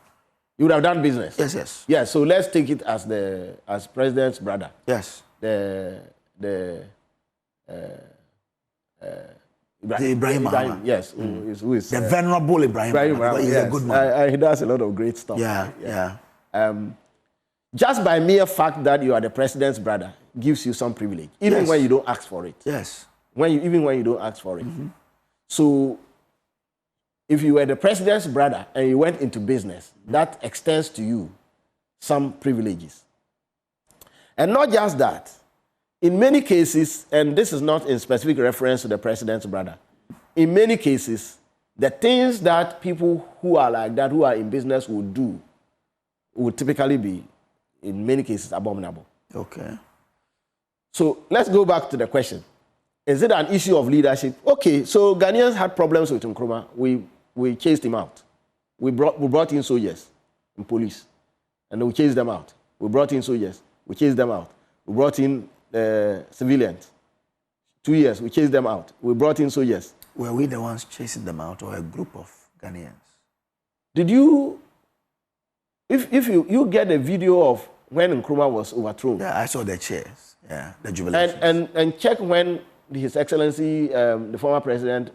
You would have done business? Yes, yes. Yeah, so let's take it as president's brother. Yes. The Ibrahim Mahama. Yes. Who is the venerable Ibrahim Mahama. He's a good man. He does a lot of great stuff. Yeah. Just by mere fact that you are the president's brother gives you some privilege, even when you don't ask for it. Yes. Even when you don't ask for it. So, if you were the president's brother and you went into business, that extends to you some privileges. And not just that. In many cases, and this is not in specific reference to the president's brother, in many cases, the things that people who are like that, who are in business, would do, would typically be, in many cases, abominable. Okay. So let's go back to the question. Is it an issue of leadership? Okay, so Ghanaians had problems with Nkrumah. We chased him out. We brought in soldiers and police, and we chased them out. We brought in soldiers. We chased them out. We brought in civilians. 2 years, we chased them out. We brought in soldiers. Were we the ones chasing them out, or a group of Ghanaians? Did you, if you get a video of when Nkrumah was overthrown? Yeah, I saw the chairs. Yeah, the jubilations. And check when His Excellency, the former president,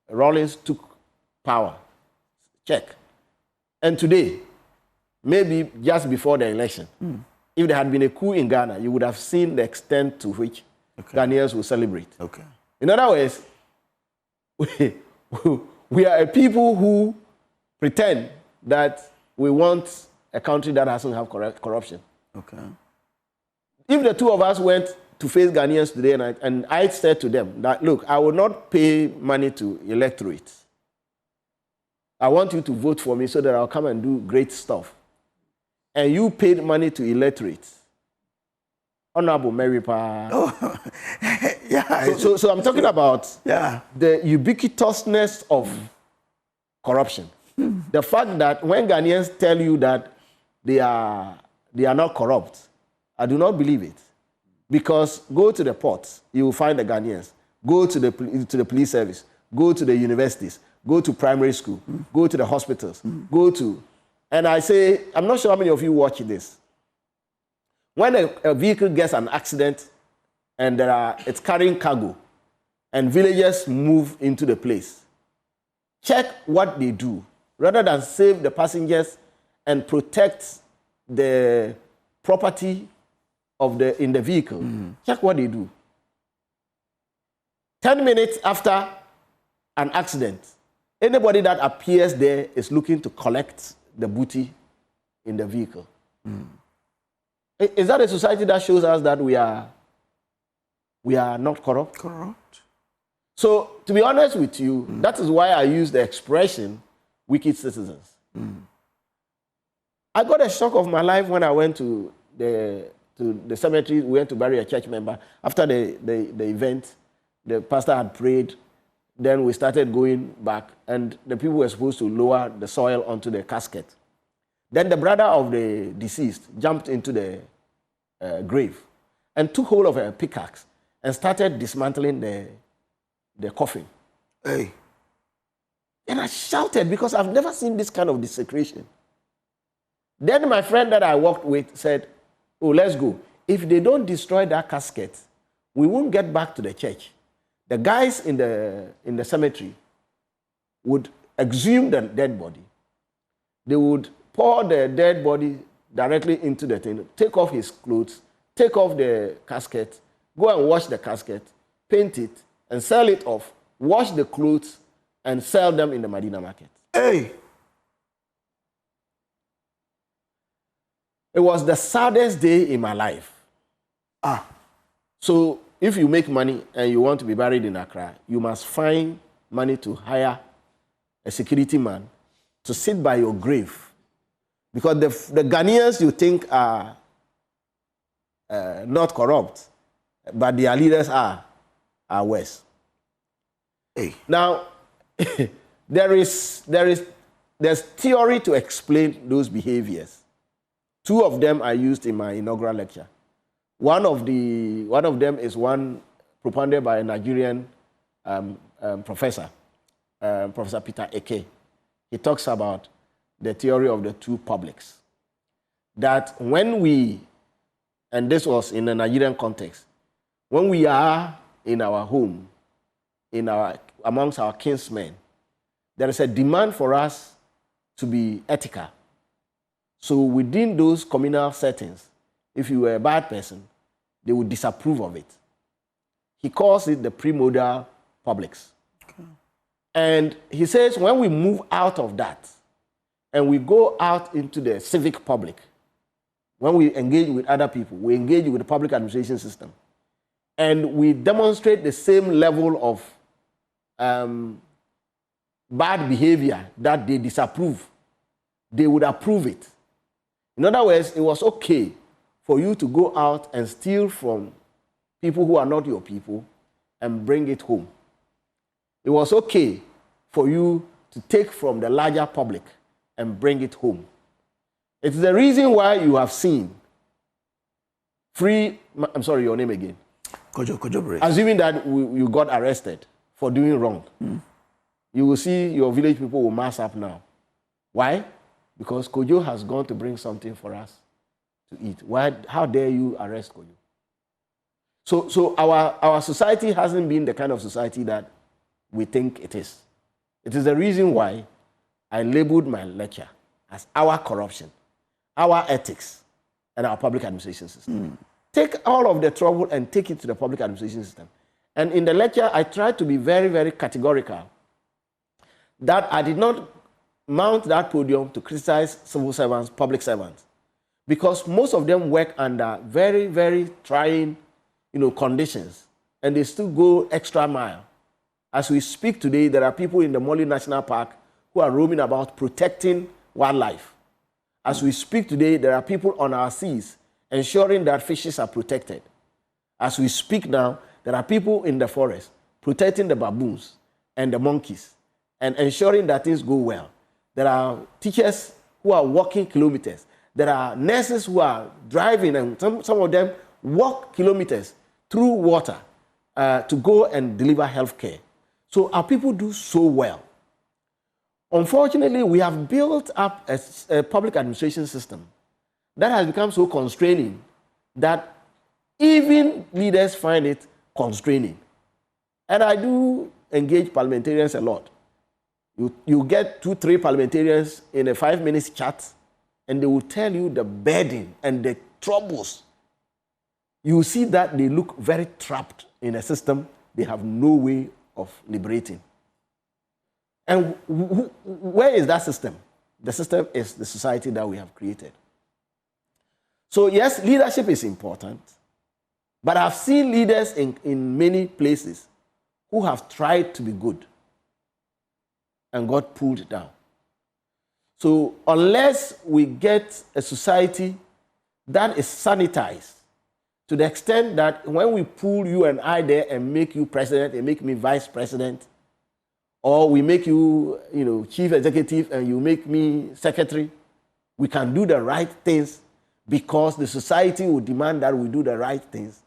Rawlings took power. Check. And today, maybe just before the election, if there had been a coup in Ghana, you would have seen the extent to which Ghanaians will celebrate. Okay. In other words, we are a people who pretend that we want a country that doesn't have corruption. Okay. If the two of us went to face Ghanaians today and I said to them that, look, I will not pay money to electorate. I want you to vote for me so that I'll come and do great stuff. And you paid money to electorate. Honorable Mary Pa. Oh, yeah. So I'm talking about the ubiquitousness of corruption. The fact that when Ghanaians tell you that they are not corrupt, I do not believe it. Because go to the ports, you will find the Ghanaians. Go to the police service. Go to the universities. Go to primary school. Go to the hospitals. Go to... And I say, I'm not sure how many of you watch this. When a vehicle gets an accident and it's carrying cargo and villagers move into the place, check what they do. Rather than save the passengers and protect the property in the vehicle, check what they do. 10 minutes after an accident, anybody that appears there is looking to collect the booty in the vehicle. Is that a society that shows us that we are not corrupt? Corrupt. So, to be honest with you, that is why I use the expression wicked citizens. I got a shock of my life when I went to the cemetery. We went to bury a church member. After the event, the pastor had prayed. Then we started going back, and the people were supposed to lower the soil onto the casket. Then the brother of the deceased jumped into the grave and took hold of a pickaxe and started dismantling the coffin. Hey. And I shouted because I've never seen this kind of desecration. Then my friend that I walked with said, oh, let's go. If they don't destroy that casket, we won't get back to the church. The guys in the cemetery would exhume the dead body. They would pour the dead body directly into the thing, take off his clothes, take off the casket, go and wash the casket, paint it, and sell it off, wash the clothes, and sell them in the Medina market. Hey! It was the saddest day in my life. So if you make money and you want to be buried in Accra, you must find money to hire a security man to sit by your grave. Because the Ghanaians you think are not corrupt, but their leaders are worse. Hey. Now, there's theory to explain those behaviors. Two of them are used in my inaugural lecture. One of them is one propounded by a Nigerian professor, Professor Peter Eke. He talks about the theory of the two publics. That when we, and this was in a Nigerian context, when we are in our home, amongst our kinsmen, there is a demand for us to be ethical. So within those communal settings, if you were a bad person, they would disapprove of it. He calls it the primordial publics. Okay. And he says when we move out of that and we go out into the civic public, when we engage with other people, we engage with the public administration system, and we demonstrate the same level of bad behavior that they disapprove, they would approve it. In other words, it was okay for you to go out and steal from people who are not your people and bring it home. It was okay for you to take from the larger public and bring it home. It's the reason why you have seen I'm sorry, your name again. Kojo. Assuming that you got arrested for doing wrong, you will see your village people will mass up now. Why? Because Kojo has gone to bring something for us to eat. How dare you arrest Kojo? So our society hasn't been the kind of society that we think it is. It is the reason why I labeled my lecture as our corruption, our ethics, and our public administration system. Take all of the trouble and take it to the public administration system. And in the lecture, I tried to be very, very categorical that I did not mount that podium to criticize civil servants, public servants, because most of them work under very, very trying, conditions, and they still go extra mile. As we speak today, there are people in the Mole National Park who are roaming about protecting wildlife. As we speak today, there are people on our seas ensuring that fishes are protected. As we speak now, there are people in the forest protecting the baboons and the monkeys and ensuring that things go well. There are teachers who are walking kilometers. There are nurses who are driving, and some of them walk kilometers through water to go and deliver health care. So our people do so well. Unfortunately, we have built up a public administration system that has become so constraining that even leaders find it constraining. And I do engage parliamentarians a lot. You get 2-3 parliamentarians in a 5-minute chat, and they will tell you the burden and the troubles you see that they look very trapped in a system they have no way of liberating. And where is that system? The system is the society that we have created. So yes, leadership is important, but I've seen leaders in many places who have tried to be good and got pulled down. So unless we get a society that is sanitized to the extent that when we pull you and I there and make you president and make me vice president, or we make you, chief executive and you make me secretary, we can do the right things because the society will demand that we do the right things.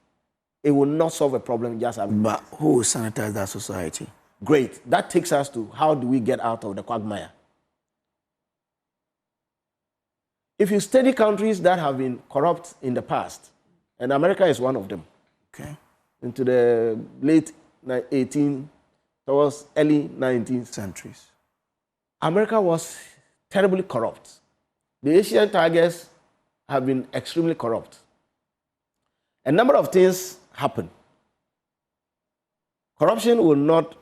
It will not solve a problem just as. But who will sanitize that society? Great. That takes us to how do we get out of the quagmire? If you study countries that have been corrupt in the past, and America is one of them, okay, into the late 18th, towards early 19th centuries, America was terribly corrupt. The Asian tigers have been extremely corrupt. A number of things happen. Corruption will not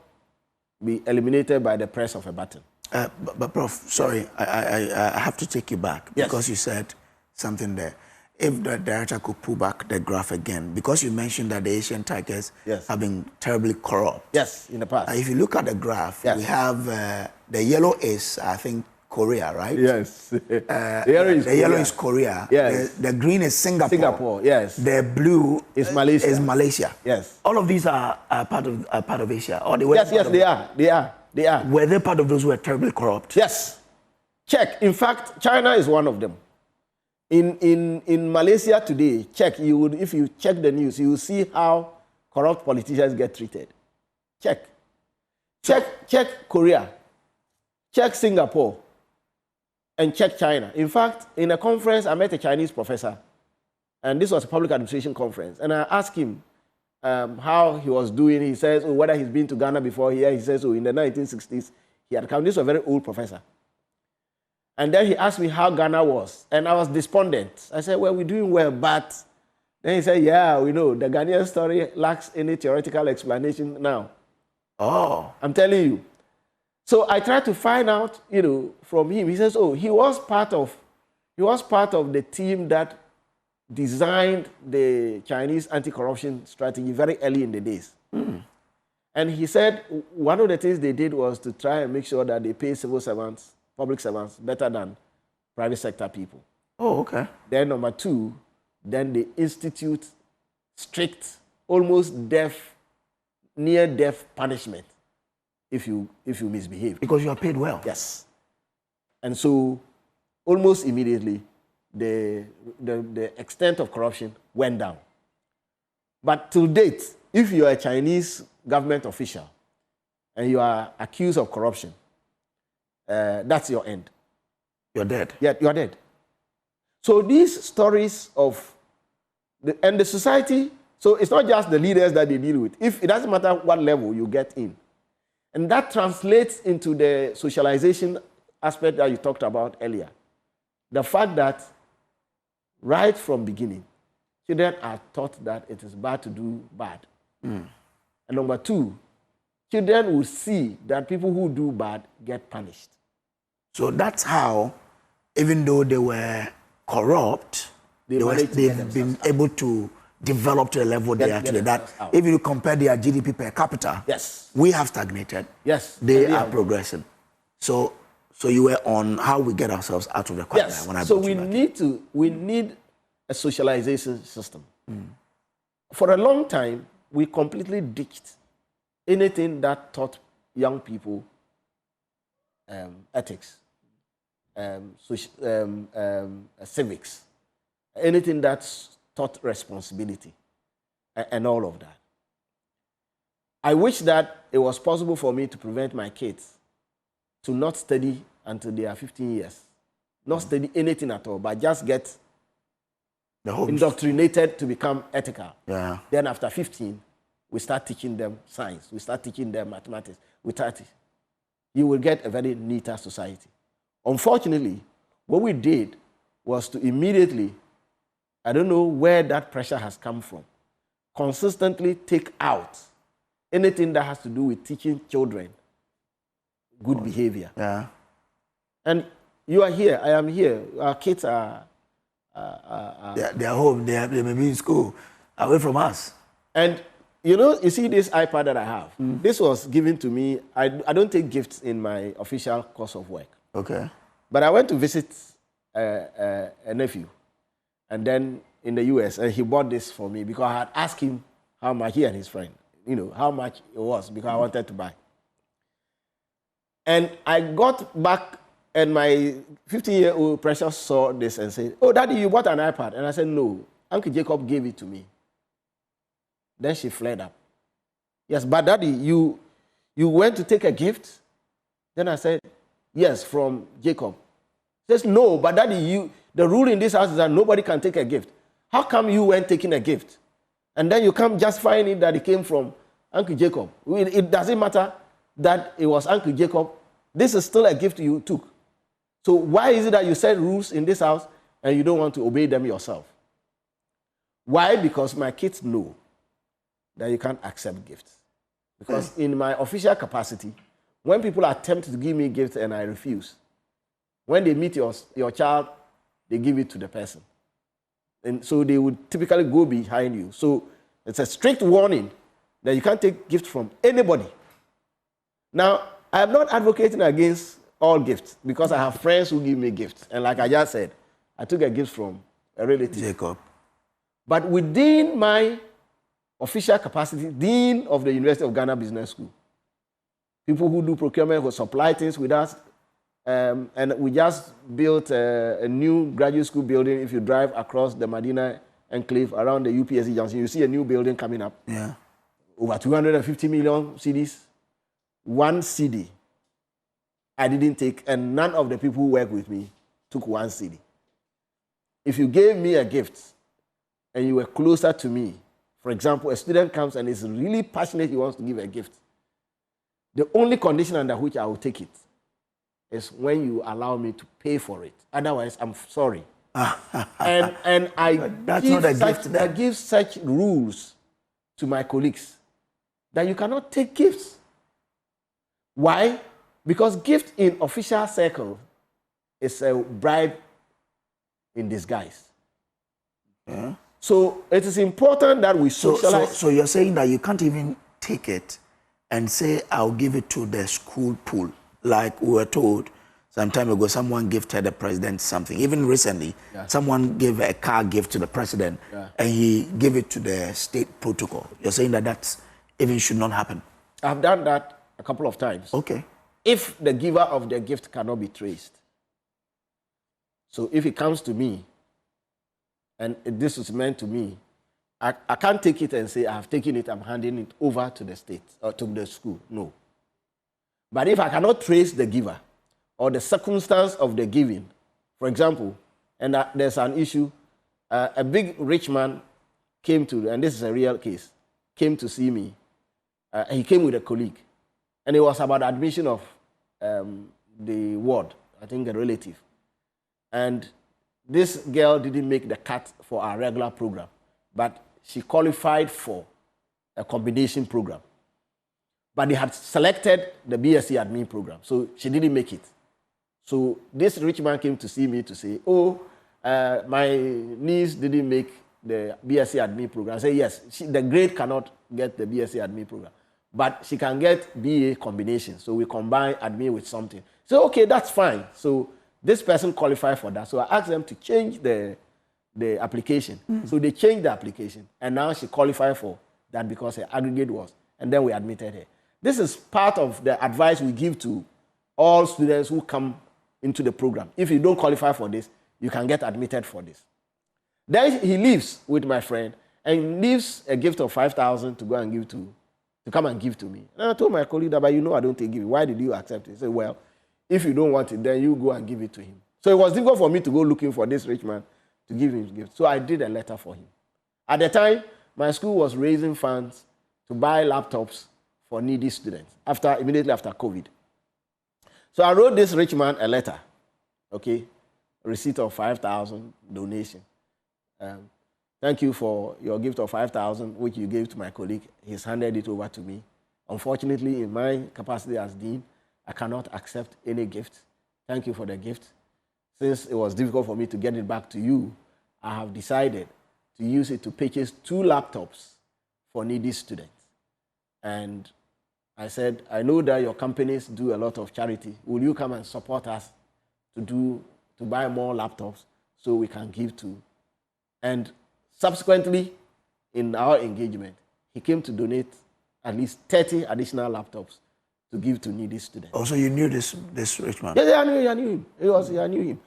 be eliminated by the press of a button. But Prof, sorry, I have to take you back because you said something there. If the director could pull back the graph again, because you mentioned that the Asian tigers have been terribly corrupt. Yes, in the past. If you look at the graph, we have the yellow is, I think, Korea, right? Yes. The yellow is Korea. Yes. The green is Singapore. Singapore, yes. The blue is Malaysia. Yes. All of these are part of Asia. Or they were they are. Were they part of those who were terribly corrupt? Yes. Check. In fact, China is one of them. In Malaysia today, if you check the news, you will see how corrupt politicians get treated. Check Korea, check Singapore, and check China. In fact, in a conference, I met a Chinese professor, and this was a public administration conference, and I asked him how he was doing. He says, whether he's been to Ghana before here. He says, in the 1960s, he had come. This was a very old professor. And then he asked me how Ghana was, and I was despondent. I said, well, we're doing well, but then he said, yeah, we know. The Ghanaian story lacks any theoretical explanation now. Oh. I'm telling you. So I tried to find out, from him. He says, he was part of the team that designed the Chinese anti-corruption strategy very early in the days. Mm. And he said one of the things they did was to try and make sure that they pay civil servants, public servants, better than private sector people. Oh, okay. Then number two, then they institute strict, almost near-death punishment if you misbehave. Because you are paid well. Yes. And so almost immediately, the extent of corruption went down. But to date, if you are a Chinese government official and you are accused of corruption, that's your end. You're dead. Yeah, you're dead. So these stories of the society, so it's not just the leaders that they deal with. It doesn't matter what level you get in. And that translates into the socialization aspect that you talked about earlier. The fact that right from beginning, children are taught that it is bad to do bad. Mm. And number two, children will see that people who do bad get punished. So that's how, even though they were corrupt, they've been able to develop to a level they are today. That if you compare their GDP per capita, yes, we have stagnated. Yes, they are progressing. So you were on how we get ourselves out of the quagmire. Yes. When I So we need a socialization system. Mm. For a long time, we completely ditched anything that taught young people ethics, civics, anything that taught responsibility, and all of that. I wish that it was possible for me to prevent my kids to not study until they are 15 years, not study anything at all, but just get indoctrinated to become ethical. Yeah. Then after 15, we start teaching them science, we start teaching them mathematics. You will get a very neater society. Unfortunately, what we did was to immediately I don't know where that pressure has come from. Consistently take out anything that has to do with teaching children good behavior. Yeah. And you are here, I am here. Our kids are... They are home, they may be in school, away from us. And you see this iPad that I have? This was given to me. I don't take gifts in my official course of work. Okay. But I went to visit a nephew, and then in the US, and he bought this for me because I had asked him how much, he and his friend, how much it was, because I wanted to buy. And I got back, and my 15-year-old Precious saw this and said, "Oh, Daddy, you bought an iPad." And I said, "No, Uncle Jacob gave it to me." Then she flared up. "Yes, but Daddy, you went to take a gift?" Then I said, "Yes, from Jacob." She says, "No, but Daddy, the rule in this house is that nobody can take a gift. How come you went taking a gift? And then you come justifying it that it came from Uncle Jacob. It doesn't matter that it was Uncle Jacob. This is still a gift you took. So why is it that you set rules in this house and you don't want to obey them yourself?" Why? Because my kids know that you can't accept gifts. Because in my official capacity, when people attempt to give me gifts and I refuse, when they meet your child, they give it to the person. And so they would typically go behind you. So it's a strict warning that you can't take gifts from anybody. Now, I am not advocating against all gifts because I have friends who give me gifts. And like I just said, I took a gift from a relative. Jacob. But within my official capacity, Dean of the University of Ghana Business School, people who do procurement, who supply things with us, and we just built a new graduate school building. If you drive across the Medina enclave around the UPSC junction, you see a new building coming up. Yeah. Over 250 million CDs. One CD I didn't take, and none of the people who work with me took one CD. If you gave me a gift and you were closer to me, for example, a student comes and is really passionate, he wants to give a gift, the only condition under which I will take it is when you allow me to pay for it. Otherwise, I'm sorry. and I give such rules to my colleagues that you cannot take gifts. Why? Because gift in official circle is a bribe in disguise. Yeah. So it is important that we socialize. So you're saying that you can't even take it and say, "I'll give it to the school pool." Like we were told some time ago, someone gifted the president something. Even recently, someone gave a car gift to the president, and he gave it to the state protocol. You're saying that that's even should not happen? I've done that a couple of times. Okay. If the giver of the gift cannot be traced. So if it comes to me, and this is meant to me, I can't take it and say, "I have taken it, I'm handing it over to the state or to the school." No. But if I cannot trace the giver or the circumstance of the giving, for example, and there's an issue, a big rich man came to, and this is a real case, came to see me. He came with a colleague, and it was about admission of the ward, I think a relative. And this girl didn't make the cut for our regular program, but she qualified for a combination program. But they had selected the BSc admin program, so she didn't make it. So this rich man came to see me to say, "Oh, my niece didn't make the BSc admin program." I said, "Yes, the grade cannot get the BSc admin program, but she can get BA combination. So we combine admin with something." So okay, that's fine. So this person qualified for that. So I asked them to change the application. So they changed the application, and now she qualified for that because her aggregate was, and then we admitted her. This is part of the advice we give to all students who come into the program. If you don't qualify for this, you can get admitted for this. Then he leaves with my friend and leaves a gift of 5,000 to go and give to come and give to me. And I told my colleague that, "But you know I don't take it. Why did you accept it?" He said, "Well, if you don't want it, then you go and give it to him." So it was difficult for me to go looking for this rich man to give him gifts. So I did a letter for him. At the time, my school was raising funds to buy laptops for needy students immediately after COVID. So I wrote this rich man a letter, okay, receipt of 5,000 donation. Thank you for your gift of 5,000, which you gave to my colleague. He's handed it over to me. Unfortunately, in my capacity as dean, I cannot accept any gift. Thank you for the gift. Since it was difficult for me to get it back to you, I have decided to use it to purchase 2 laptops for needy students. And I said, I know that your companies do a lot of charity. Will you come and support us to buy more laptops so we can give to? And subsequently, in our engagement, he came to donate at least 30 additional laptops to give to needy students. Oh, so you knew this rich man? Yeah, I knew him. I knew him.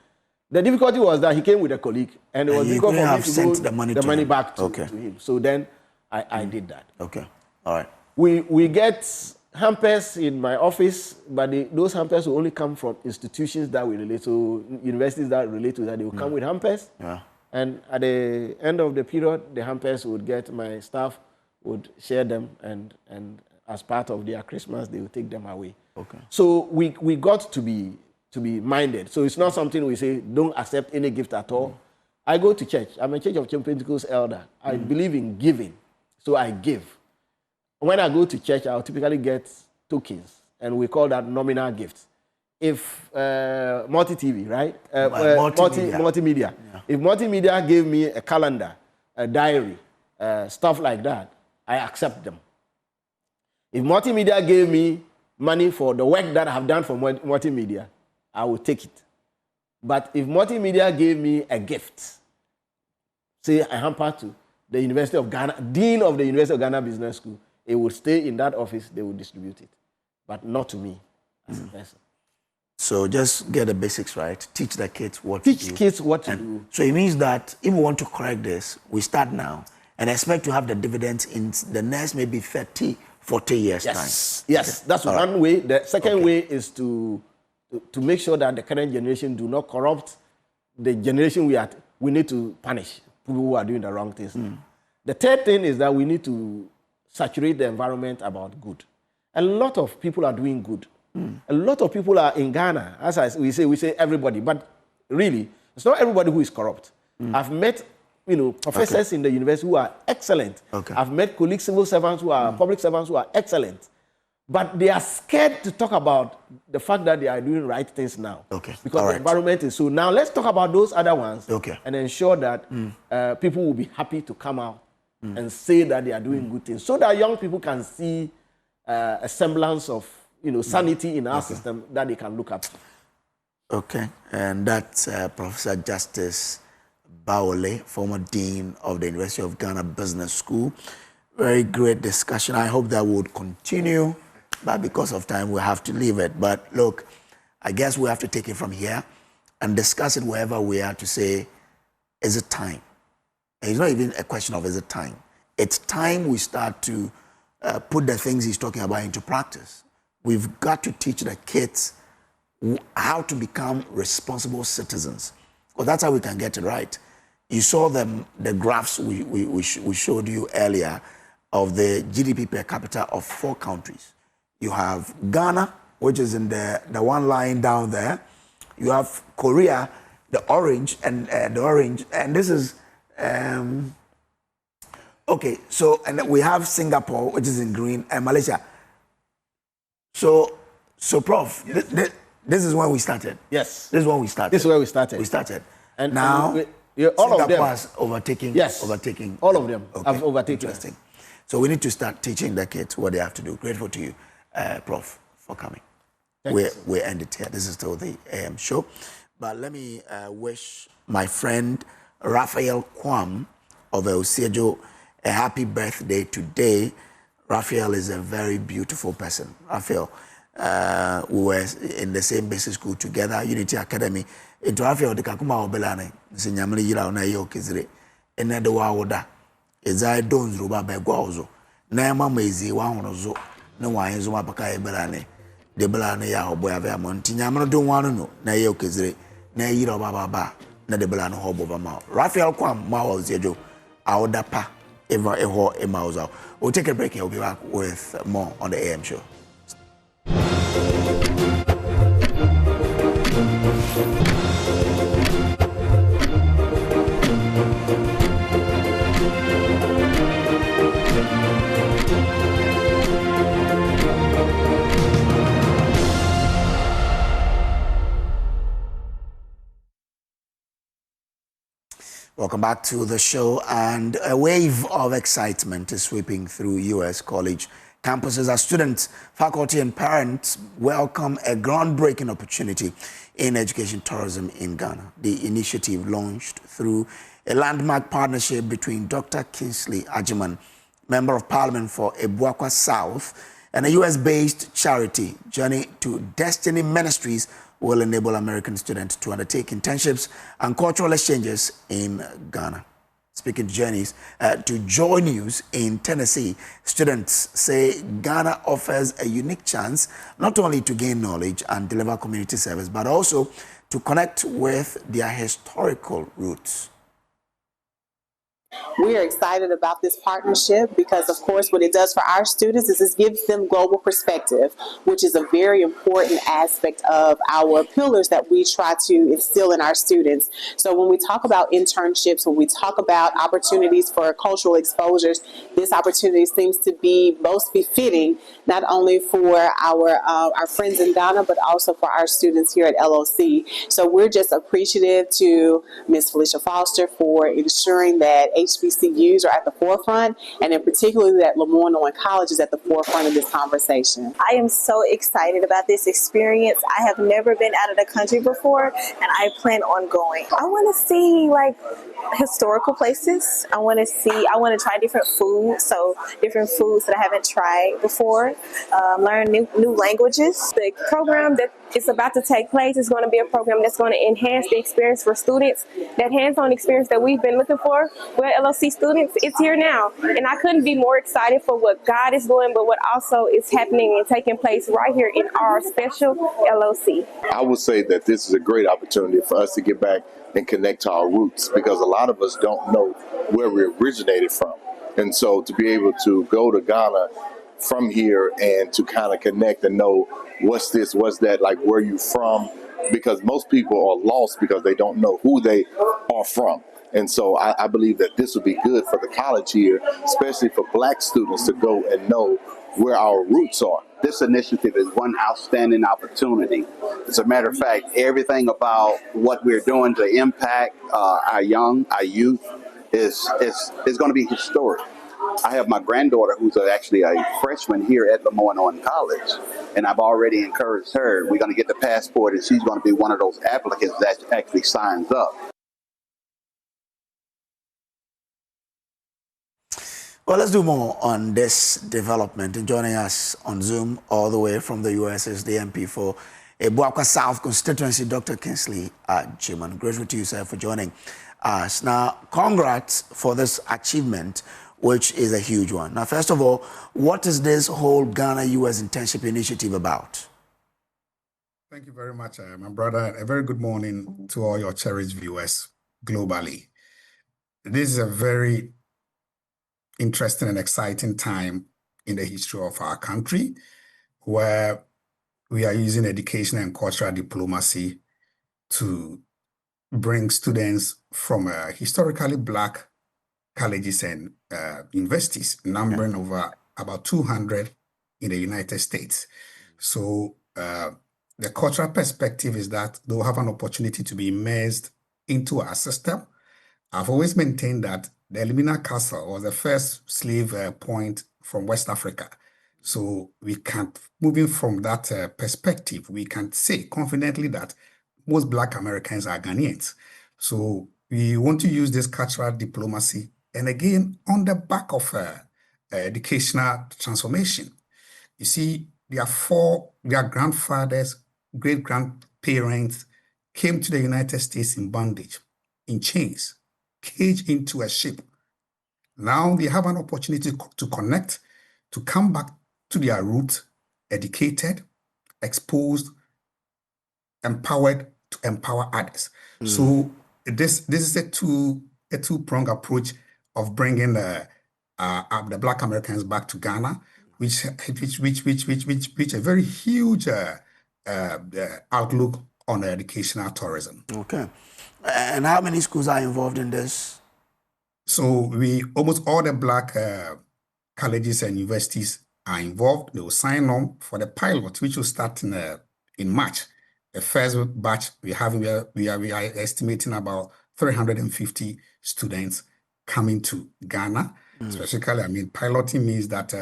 The difficulty was that he came with a colleague, and it was difficult for me to send the money back to him. So then I did that. Okay, all right. We get hampers in my office, but those hampers will only come from institutions that we relate to, universities that relate to that. They will come with hampers. Yeah. And at the end of the period, the hampers would get, my staff would share them, and as part of their Christmas, they would take them away. Okay. So we got to be minded. So it's not something we say, don't accept any gift at all. I go to church. I'm a Church of Pentecostal elder. I believe in giving, so I give. When I go to church, I'll typically get tokens, and we call that nominal gifts. If multi-TV, right? Multimedia. Yeah. If multimedia gave me a calendar, a diary, stuff like that, I accept them. If multimedia gave me money for the work that I have done for multimedia, I will take it. But if multimedia gave me a gift, say a hamper to the University of Ghana, Dean of the University of Ghana Business School, it will stay in that office, they will distribute it. But not to me as a person. So just get the basics right. Teach the kids what to do. Teach kids what to do. So it means that if we want to correct this, we start now and expect to have the dividends in the next maybe 30, 40 years' time. Yes, that's one way. The second way is to make sure that the current generation do not corrupt the generation we need to punish people who are doing the wrong things. The third thing is that we need to saturate the environment about good. A lot of people are doing good. A lot of people are in Ghana, as we say everybody, but really, it's not everybody who is corrupt. I've met professors in the university who are excellent. I've met colleague civil servants who are public servants who are excellent. But they are scared to talk about the fact that they are doing right things now. Because the environment is so. Now let's talk about those other ones and ensure that people will be happy to come out and say that they are doing good things, so that young people can see a semblance of sanity in our system that they can look up to. Okay, and that's Professor Justice Bawole, former Dean of the University of Ghana Business School. Very great discussion. I hope that would continue, but because of time, we have to leave it. But look, I guess we have to take it from here and discuss it wherever we are to say, is it time? It's not even a question of is it time. It's time we start to put the things he's talking about into practice. We've got to teach the kids how to become responsible citizens, because that's how we can get it right. You saw the graphs we showed you earlier of the GDP per capita of 4 countries. You have Ghana, which is in the one line down there. You have Korea, the orange, and this is okay. So and we have Singapore, which is in green, and Malaysia. So Prof, yes. This is when we started. Yes. This is when we started. This is where we started. We started. And now, all of them has overtaking. Yes. Overtaking. All of them okay. have overtaken. Interesting. So we need to start teaching the kids what they have to do. Grateful to you, Prof, for coming. We end it here. This is still the AM show. But let me wish my friend Raphael Kwam of El Sejo a happy birthday today. Raphael is a very beautiful person. Raphael, we were in the same basic school together, Unity Academy. Into Raphael, the Kakuma Obelane, Sinyamili Yila na yo kizire. Ene de wa oda. Eza donz ruba be gwaozo. Na ema mezi wa honozo. Ne wa yenzo mapaka ebelane. De belane ya hobo ya vya monti. Nyamano don wano no. Na yo kizire. Na yira baba. Na de belane hobo ba. Raphael Kwam ma wa Sejo. Aoda pa. We'll take a break and we'll be back with more on the AM show. Welcome back to the show. And a wave of excitement is sweeping through U.S. college campuses as students, faculty, and parents welcome a groundbreaking opportunity in education tourism in Ghana. The initiative launched through a landmark partnership between Dr. Kingsley Agyemang, Member of Parliament for Ebuakwa South, and a U.S.-based charity. Journey to Destiny Ministries will enable American students to undertake internships and cultural exchanges in Ghana. Speaking to journeys to Joy News in Tennessee, students say Ghana offers a unique chance not only to gain knowledge and deliver community service, but also to connect with their historical roots. We are excited about this partnership because, of course, what it does for our students is it gives them global perspective, which is a very important aspect of our pillars that we try to instill in our students. So when we talk about internships, when we talk about opportunities for cultural exposures, this opportunity seems to be most befitting, not only for our friends in Ghana, but also for our students here at LOC. So we're just appreciative to Ms. Felicia Foster for ensuring that HBCUs are at the forefront, and in particular that Lemoyne College is at the forefront of this conversation. I am so excited about this experience. I have never been out of the country before, and I plan on going. I want to see like historical places. I want to try different foods, so different foods that I haven't tried before. Learn new languages. The program that is about to take place is going to be a program that's going to enhance the experience for students. That hands-on experience that we've been looking for with LOC students, it's here now. And I couldn't be more excited for what God is doing, but what also is happening and taking place right here in our special LOC. I would say that this is a great opportunity for us to get back and connect to our roots, because a lot of us don't know where we originated from. And so to be able to go to Ghana from here and to kind of connect and know what's this, what's that, like where you from, because most people are lost because they don't know who they are from. And so I believe that this would be good for the college here, especially for Black students to go and know where our roots are. This initiative is one outstanding opportunity. As a matter of fact, everything about what we're doing to impact our youth is going to be historic. I have my granddaughter who's actually a freshman here at Lemoyne College, and I've already encouraged her. We're going to get the passport, and she's going to be one of those applicants that actually signs up. Well, let's do more on this development. And joining us on Zoom all the way from the US is the MP for Ebuakwa South constituency, Dr. Kingsley Agyemang. Grateful to you, sir, for joining us. Now, congrats for this achievement, which is a huge one. Now, first of all, what is this whole Ghana-US internship initiative about? Thank you very much, my brother. A very good morning to all your cherished viewers globally. This is a very interesting and exciting time in the history of our country, where we are using education and cultural diplomacy to bring students from historically Black colleges and universities, numbering over about 200 in the United States. So the cultural perspective is that they'll have an opportunity to be immersed into our system. I've always maintained that the Elmina Castle was the first slave point from West Africa. So we can, moving from that perspective, we can say confidently that most Black Americans are Ghanaians. So we want to use this cultural diplomacy, and again, on the back of educational transformation. You see, their grandfathers, great-grandparents came to the United States in bondage, in chains, caged into a ship. Now they have an opportunity to connect, to come back to their roots, educated, exposed, empowered to empower others. So this is a two-pronged approach of bringing the Black Americans back to Ghana, which a very huge outlook on educational tourism. Okay. And how many schools are involved in this? So almost all the Black colleges and universities are involved. They will sign on for the pilot, which will start in March. The first batch we are estimating about 350 students coming to Ghana. Specifically, I mean, piloting means that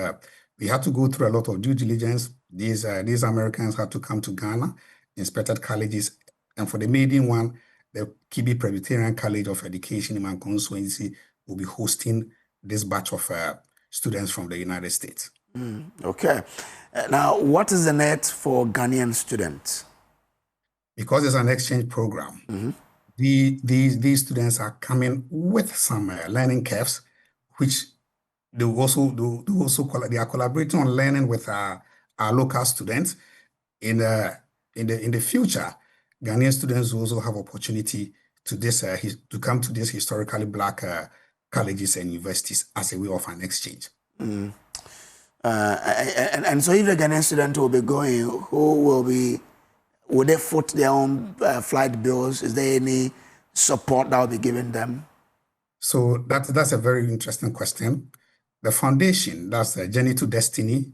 we had to go through a lot of due diligence. These Americans had to come to Ghana, inspected colleges, and for the maiden one, the Kibi Presbyterian College of Education in Mankonsuensi will be hosting this batch of students from the United States. Okay. Now, what is the net for Ghanaian students? Because it's an exchange program, these students are coming with some learning curves, which they are collaborating on learning with our local students. In the future, Ghanaian students will also have opportunity to come to these historically black colleges and universities as a way of an exchange. And so if the Ghanaian student will be going, will they foot their own flight bills? Is there any support that will be given them? So that's a very interesting question. The foundation, that's the Journey to Destiny,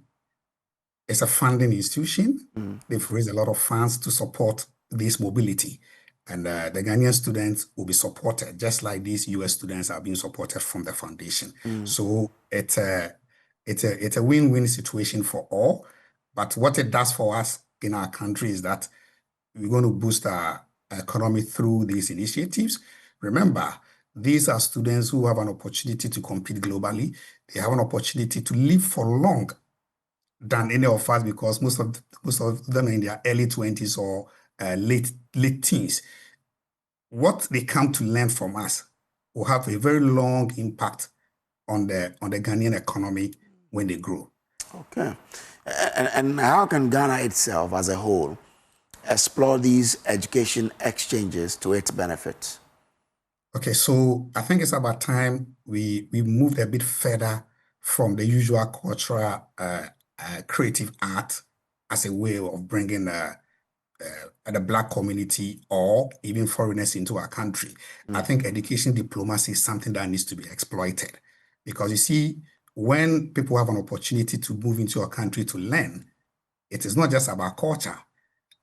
is a funding institution. They've raised a lot of funds to support this mobility. And the Ghanaian students will be supported, just like these US students are being supported from the foundation. So it's a win-win situation for all. But what it does for us in our country is that we're going to boost our economy through these initiatives. Remember, these are students who have an opportunity to compete globally. They have an opportunity to live for long than any of us, because most of them are in their early 20s or late teens. What they come to learn from us will have a very long impact on the Ghanaian economy when they grow. Okay. And how can Ghana itself as a whole explore these education exchanges to its benefit? Okay, so I think it's about time we moved a bit further from the usual cultural creative art as a way of bringing the black community or even foreigners into our country. I think education diplomacy is something that needs to be exploited, because you see, when people have an opportunity to move into a country to learn, it is not just about culture,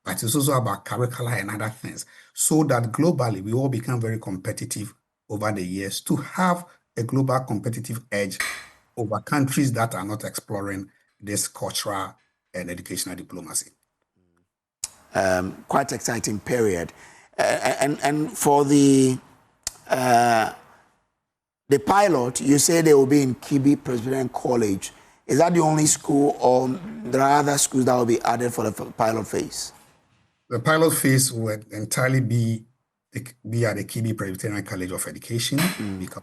but it's also about curricula and other things, so that globally we all become very competitive over the years to have a global competitive edge over countries that are not exploring this cultural and educational diplomacy. Quite exciting period. And for the pilot, you say they will be in Kibi Presbyterian College. Is that the only school, or there are other schools that will be added for the pilot phase? The pilot phase would entirely be at the Kibi Presbyterian College of Education, because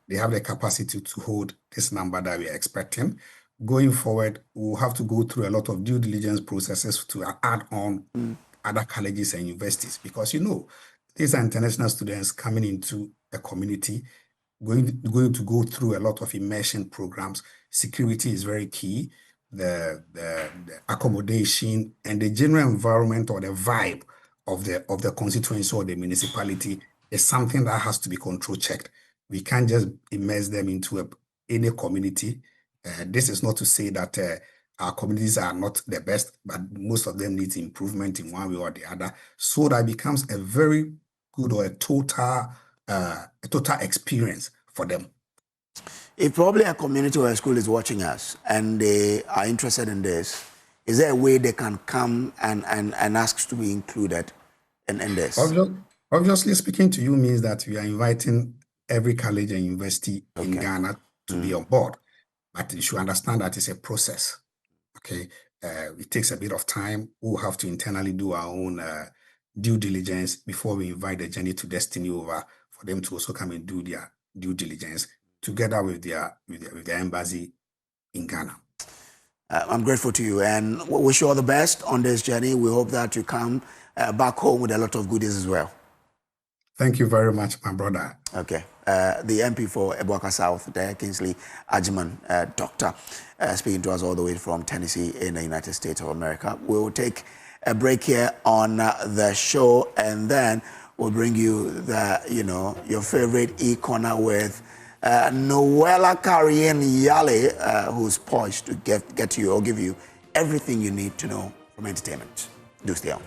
they have the capacity to hold this number that we are expecting. Going forward, we'll have to go through a lot of due diligence processes to add on other colleges and universities, because these are international students coming into the community, going to go through a lot of immersion programs. Security is very key. The accommodation and the general environment or the vibe of the constituency or the municipality is something that has to be control checked. We can't just immerse them into any community. This is not to say that our communities are not the best, but most of them need improvement in one way or the other, so that it becomes a very good or a total experience for them. If probably a community or a school is watching us and they are interested in this, is there a way they can come and ask to be included in this? Obviously, speaking to you means that we are inviting every college and university in Ghana to be on board. But you should understand that it's a process. Okay, it takes a bit of time. We'll have to internally do our own due diligence before we invite the Journey to Destiny over, for them to also come and do their due diligence together with their embassy in Ghana. I'm grateful to you and wish you all the best on this journey. We hope that you come back home with a lot of goodies as well. Thank you very much, my brother. Okay. The MP for Ebuaka South, Daya Kingsley Ajiman, doctor, speaking to us all the way from Tennessee in the United States of America. We'll take a break here on the show, and then we'll bring you your favorite e-corner with Noella Carrion Yale, who's poised to get to you or give you everything you need to know from entertainment. Do stay on.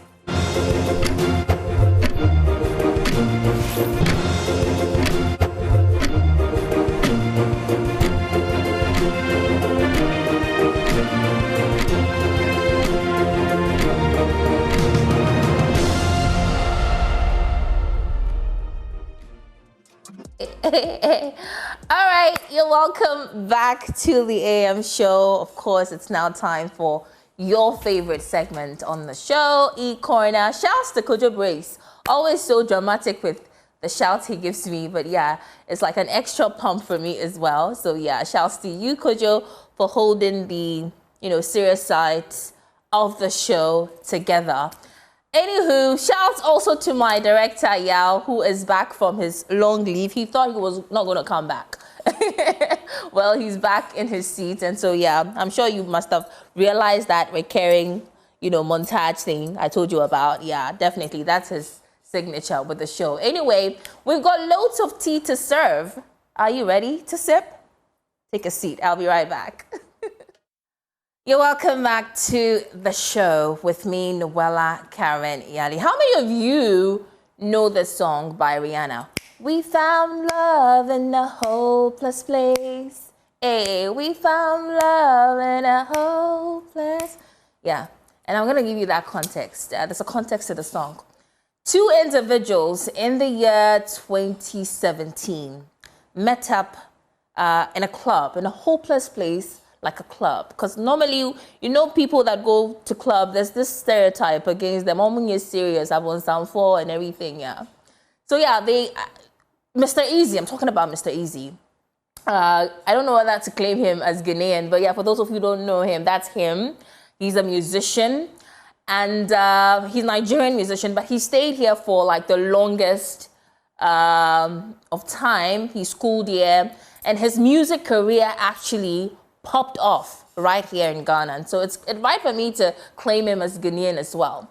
All right, you're welcome back to the AM show. Of course, it's now time for your favorite segment on the show, E-Corner. Shouts to Kojo Brace. Always so dramatic with the shouts he gives me, but yeah, it's like an extra pump for me as well. So yeah, shouts to you, Kojo, for holding the, serious sides of the show together. Anywho, shouts also to my director, Yao, who is back from his long leave. He thought he was not going to come back. Well, he's back in his seat. And so, yeah, I'm sure you must have realized that recurring, montage thing I told you about. Yeah, definitely. That's his signature with the show. Anyway, we've got loads of tea to serve. Are you ready to sip? Take a seat. I'll be right back. You're welcome back to the show with me, Noella Karen Yali. How many of you know the song by Rihanna? We found love in a hopeless place. Hey, we found love in a hopeless. Yeah, and I'm going to give you that context. There's a context to the song. Two individuals in the year 2017 met up in a club, in a hopeless place, like a club. Because normally, people that go to club, there's this stereotype against them. You're serious, I've on sound for and everything, yeah. So yeah, Mr. Easy, I'm talking about Mr. Easy. I don't know whether to claim him as Ghanaian, but yeah, for those of you who don't know him, that's him. He's a musician, and he's a Nigerian musician, but he stayed here for like the longest of time. He schooled here, and his music career actually popped off right here in Ghana. And so it's right for me to claim him as Ghanaian as well.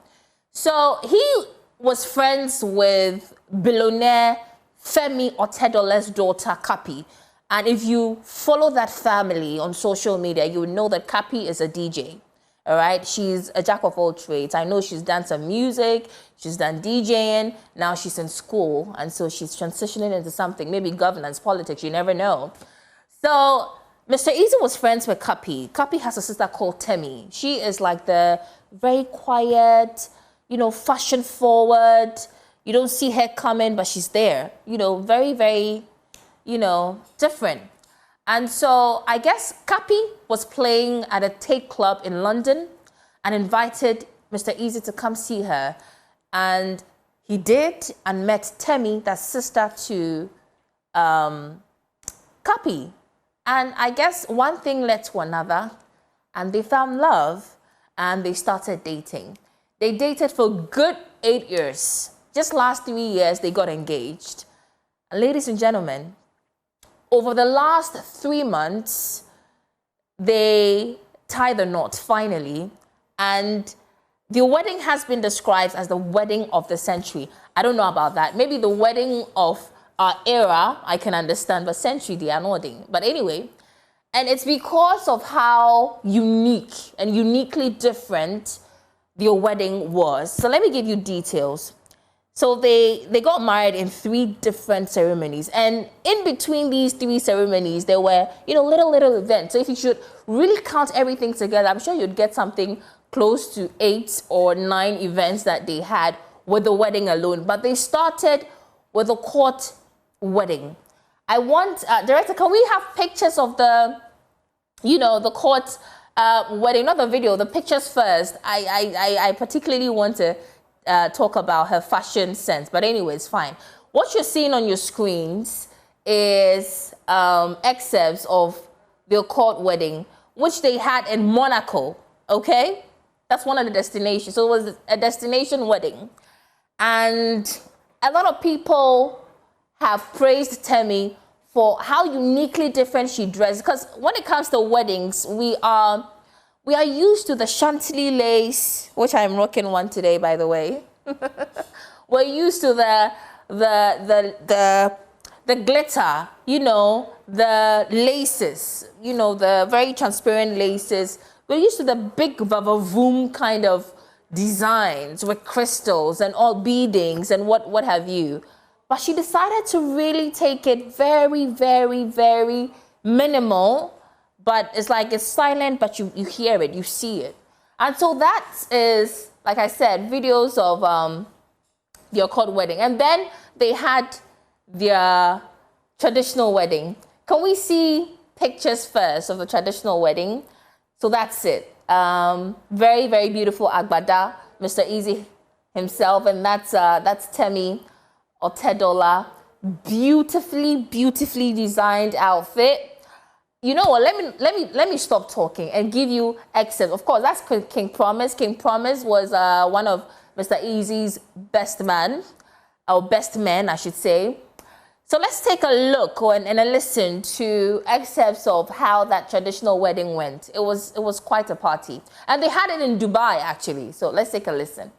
So he was friends with billionaire Femi Otedole's daughter, Kapi. And if you follow that family on social media, you would know that Kapi is a DJ. All right, she's a jack of all trades. I know she's done some music, she's done DJing, now she's in school. And so she's transitioning into something, maybe governance, politics, you never know. So Mr. Easy was friends with Kapi. Kapi has a sister called Temi. She is like the very quiet, fashion forward. You don't see her coming, but she's there. Very, very, different. And so I guess Kapi was playing at a Tate Club in London and invited Mr. Easy to come see her. And he did and met Temi, that's sister to Kapi. And I guess one thing led to another, and they found love, and they started dating. They dated for a good 8 years. Just last 3 years, they got engaged. And ladies and gentlemen, over the last 3 months, they tied the knot finally, and the wedding has been described as the wedding of the century. I don't know about that. Maybe the wedding of our era, I can understand, but century, they are nodding. But anyway, and it's because of how unique and uniquely different their wedding was. So let me give you details. So they got married in 3 different ceremonies. And in between these 3 ceremonies, there were, little events. So if you should really count everything together, I'm sure you'd get something close to 8 or 9 events that they had with the wedding alone. But they started with a court wedding. I want, director, can we have pictures of the court wedding, not the video, the pictures first. I particularly want to talk about her fashion sense, but anyway, it's fine. What you're seeing on your screens is excerpts of their court wedding, which they had in Monaco, okay? That's one of the destinations. So it was a destination wedding. And a lot of people have praised Temi for how uniquely different she dressed. Because when it comes to weddings, we are used to the chantilly lace, which I'm rocking one today, by the way. We're used to the glitter, the laces, the very transparent laces. We're used to the big vavavoom kind of designs with crystals and all beadings and what have you. But she decided to really take it very, very, very minimal. But it's like it's silent, but you hear it, you see it. And so that is, like I said, videos of their court wedding. And then they had their traditional wedding. Can we see pictures first of the traditional wedding? So that's it. Very, very beautiful agbada, Mr. Easy himself, and that's Temi Otedola. Beautifully, beautifully designed outfit. You know what? Let me stop talking and give you excerpts. Of course, that's King Promise. King Promise was one of Mr. Easy's best men, I should say. So let's take a look and a listen to excerpts of how that traditional wedding went. It was quite a party. And they had it in Dubai, actually. So let's take a listen.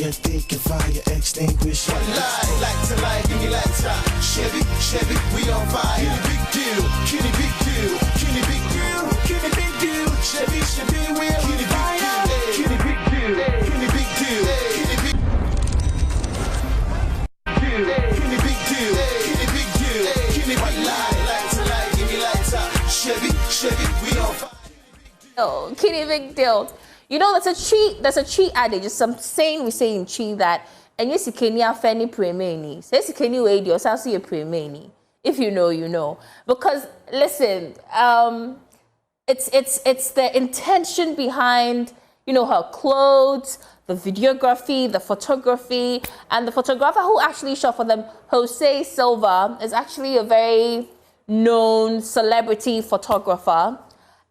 Think and fire extinguish. Light to light, give me lighter. Chevy, we on fire. Kenny big deal, Kenny big deal, Kenny big deal, Kenny big deal. Chevy, we on fire. Kenny big deal, Kenny big deal, Kenny big deal, Kenny big deal, Kenny big deal, Kenny big light to light, give me lighter. Chevy, we on fire. Oh, Kenny big deal. You know, there's a Chi adage, just some saying we say in Chi that, and yes, Kenya feni premeni. Says Kenya way, you also see a premeni. If you know, you know. Because listen, it's the intention behind, you know, her clothes, the videography, the photography, and the photographer who actually shot for them, Jose Silva, is actually a very known celebrity photographer,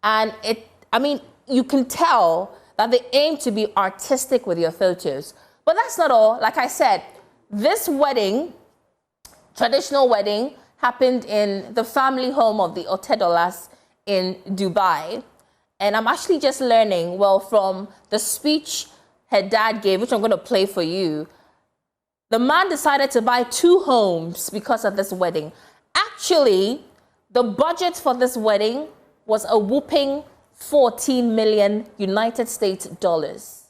and you can tell that they aim to be artistic with your photos. But that's not all. Like I said, this wedding, traditional wedding, happened in the family home of the Otedolas in Dubai. And I'm actually just learning, well, from the speech her dad gave, which I'm going to play for you. The man decided to buy 2 homes because of this wedding. Actually, the budget for this wedding was a whooping 14 million United States dollars.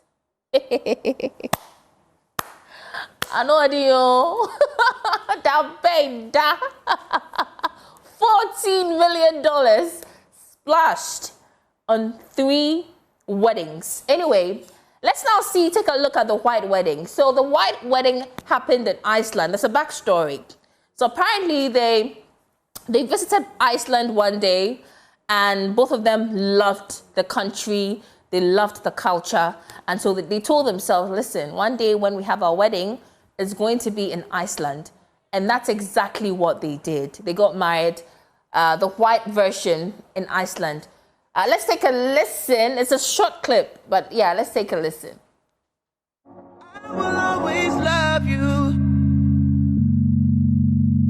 I know you. That paid that. $14 million splashed on 3 weddings. Anyway, let's now take a look at the white wedding. So the white wedding happened in Iceland. There's a backstory. So apparently they visited Iceland one day, and both of them loved the country, they loved the culture, and so they told themselves, listen, one day when we have our wedding, it's going to be in Iceland. And that's exactly what they did. They got married, the white version in Iceland. Let's take a listen. It's a short clip, but yeah, let's take a listen. I will always love you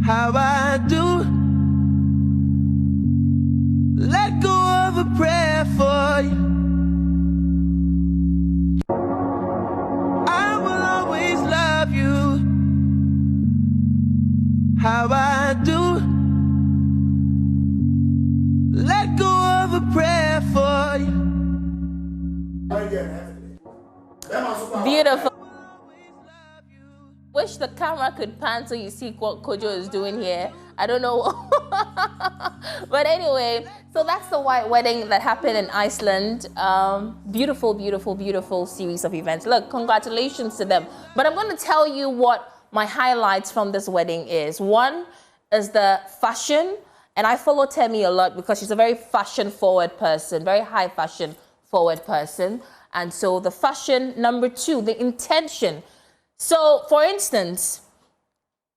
how I do. Let go of a prayer for you. I will always love you how I do. Let go of a prayer for you. Beautiful. Wish the camera could pan so you see what Kojo is doing here. I don't know. But anyway, so that's the white wedding that happened in Iceland. Beautiful, beautiful, beautiful series of events. Look, congratulations to them. But I'm going to tell you what my highlights from this wedding is, one is the fashion. And I follow Temi a lot because she's a very fashion-forward person, very high fashion-forward person. And so the fashion, number two, the intention. So, for instance,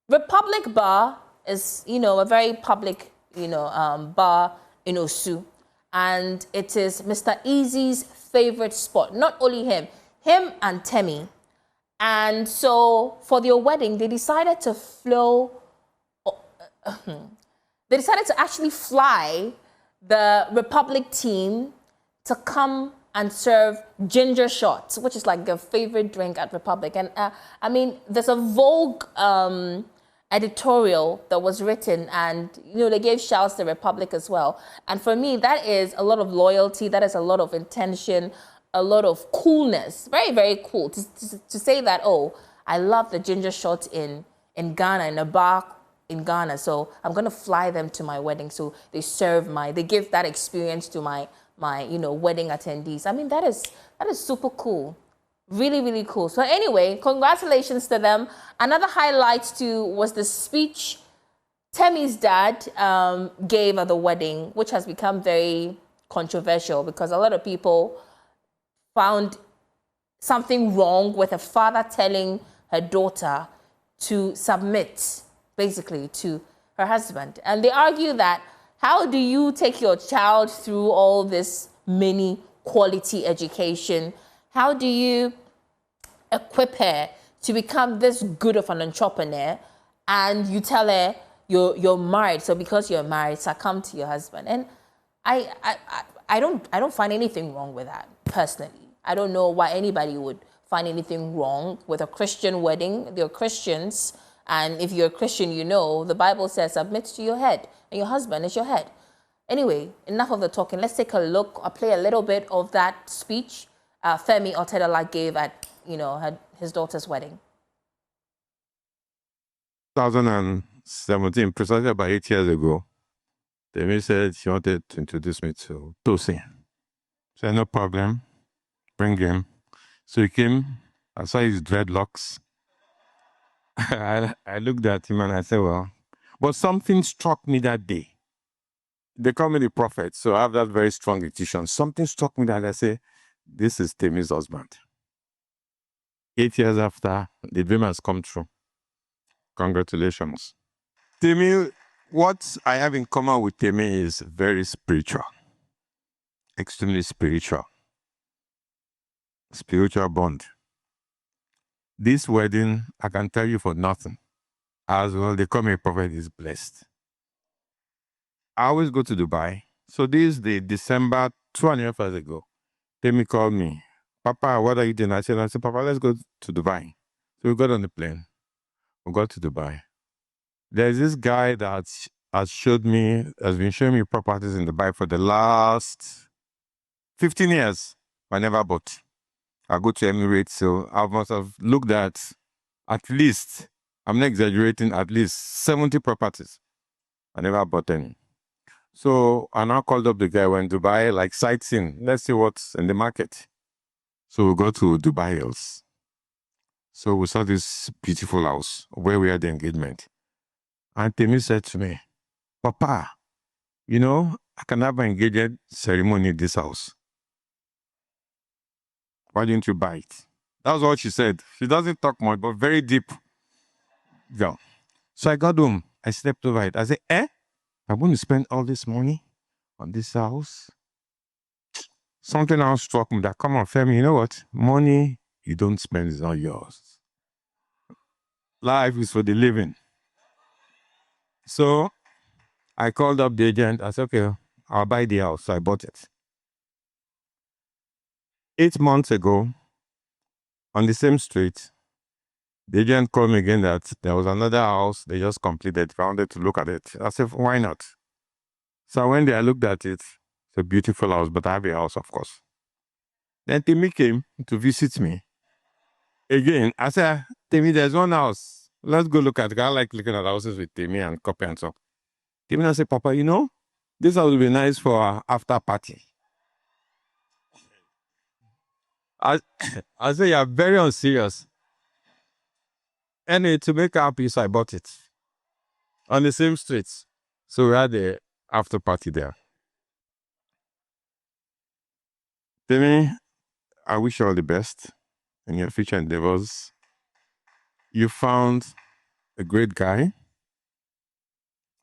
Republic Bar is, a very public, bar in Osu. And it is Mr. Easy's favorite spot. Not only him and Temi. And so for their wedding, they decided to they decided to actually fly the Republic team to come and serve ginger shots, which is like their favorite drink at Republic. And I mean, there's a Vogue editorial that was written, and they gave shouts to Republic as well. And for me, that is a lot of loyalty, that is a lot of intention, a lot of coolness. Very, very cool to say that, oh, I love the ginger shots in Ghana, in a bar in Ghana, so I'm gonna fly them to my wedding. So they give that experience to my wedding attendees. I mean, that is super cool. Really, really cool. So anyway, congratulations to them. Another highlight too was the speech Temi's dad gave at the wedding, which has become very controversial because a lot of people found something wrong with a father telling her daughter to submit, basically, to her husband. And they argue that, how do you take your child through all this mini quality education? How do you equip her to become this good of an entrepreneur, and you tell her you're married, so because you're married, succumb to your husband? And I don't find anything wrong with that, personally. I don't know why anybody would find anything wrong with a Christian wedding. They're Christians, and if you're a Christian, the Bible says submit to your head, and your husband is your head. Anyway, enough of the talking. Let's take a look. I'll play a little bit of that speech Femi Otedola gave at his daughter's wedding. 2017, precisely about 8 years ago, Temi said she wanted to introduce me to Tosin. Said, no problem, bring him. So he came, I saw his dreadlocks. I looked at him and I said, well, but something struck me that day. They call me the prophet, so I have that very strong intuition. Something struck me that I say, this is Temi's husband. 8 years after, the dream has come true. Congratulations. Temi, what I have in common with Temi is very spiritual. Extremely spiritual. Spiritual bond. This wedding, I can tell you for nothing. As well, they call me a prophet is blessed. I always go to Dubai. So this is the December 2.5 years ago. Temi called me. Papa, what are you doing? I said, Papa, let's go to Dubai. So we got on the plane. We got to Dubai. There's this guy that has been showing me properties in Dubai for the last 15 years. I never bought. I go to Emirates, so I must have looked at least, I'm not exaggerating, at least 70 properties. I never bought any. So I now called up the guy when Dubai, like sightseeing. Let's see what's in the market. So we go to Dubai Hills. So we saw this beautiful house where we had the engagement. And Temi said to me, Papa, I can have an engagement ceremony in this house. Why didn't you buy it? That's what she said. She doesn't talk much, but very deep. Yeah. So I got home. I slept over it. I said, I'm going to spend all this money on this house? Something else struck me that, come on, Femi, you know what? Money you don't spend is not yours. Life is for the living. So I called up the agent. I said, okay, I'll buy the house. So I bought it. 8 months ago, on the same street, the agent called me again that there was another house they just completed. I wanted to look at it. I said, why not? So when I looked at it, it's a beautiful house, but I have a house, of course. Then Temi came to visit me. Again, I said, Temi, there's one house. Let's go look at it. I like looking at houses with Temi and copy and so. Temi said, Papa, this house would be nice for our after party. I said, you're very unserious. Anyway, to make our peace, I bought it on the same streets. So we had the after party there. Timmy, I wish you all the best in your future endeavors. You found a great guy,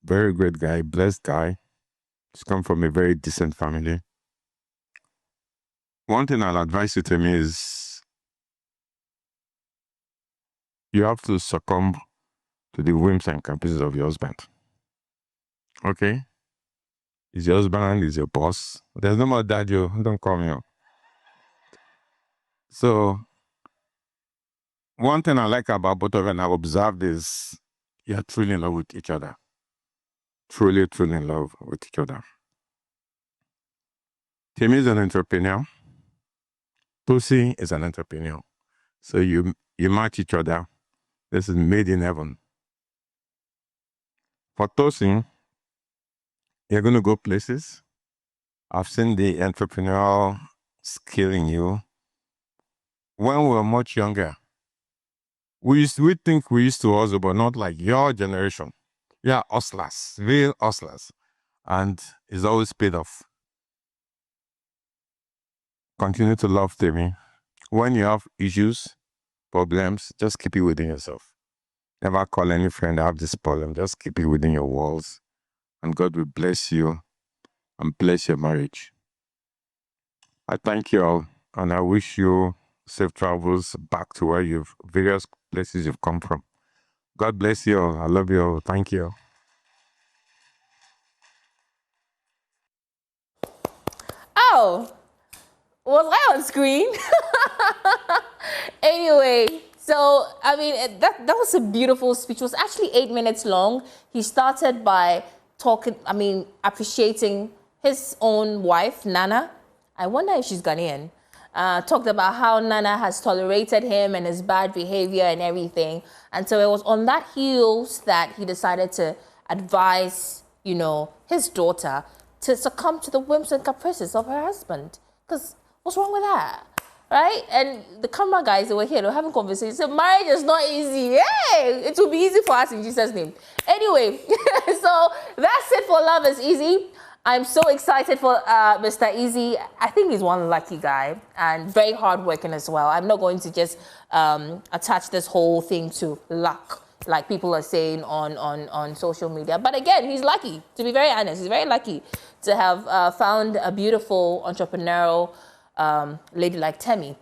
very great guy, blessed guy. He's come from a very decent family. One thing I'll advise you, Timmy, is you have to succumb to the whims and caprices of your husband. Okay? He's your husband, he's your boss. There's no more dad, you don't call me up. So, one thing I like about both of you and I've observed is you're truly in love with each other. Truly, truly in love with each other. Timmy is an entrepreneur. Tosi is an entrepreneur. So you match each other. This is made in heaven. For Tosi, you're going to go places. I've seen the entrepreneurial skill in you. When we were much younger, we think we used to hustle, but not like your generation. Yeah, hustlers, real hustlers. And it's always paid off. Continue to love Timmy. When you have issues, problems, just keep it within yourself. Never call any friend, I have this problem. Just keep it within your walls. And God will bless you and bless your marriage. I thank you all, and I wish you safe travels back to where various places you've come from. God bless you all. I love you all. Thank you. Oh, was I on screen? Anyway, so, I mean, that was a beautiful speech. It was actually 8 minutes long. He started by appreciating his own wife, Nana. I wonder if she's Ghanaian. Talked about how Nana has tolerated him and his bad behavior and everything. And so it was on that heels that he decided to advise, his daughter to succumb to the whims and caprices of her husband. Because what's wrong with that? Right? And the camera guys that were here, they were having conversations. So marriage is not easy. Hey, it will be easy for us in Jesus' name. Anyway, so that's it for Love is Easy. I'm so excited for Mr. Easy. I think he's one lucky guy and very hardworking as well. I'm not going to just attach this whole thing to luck, like people are saying on social media. But again, he's lucky, to be very honest. He's very lucky to have found a beautiful entrepreneurial lady like Temi.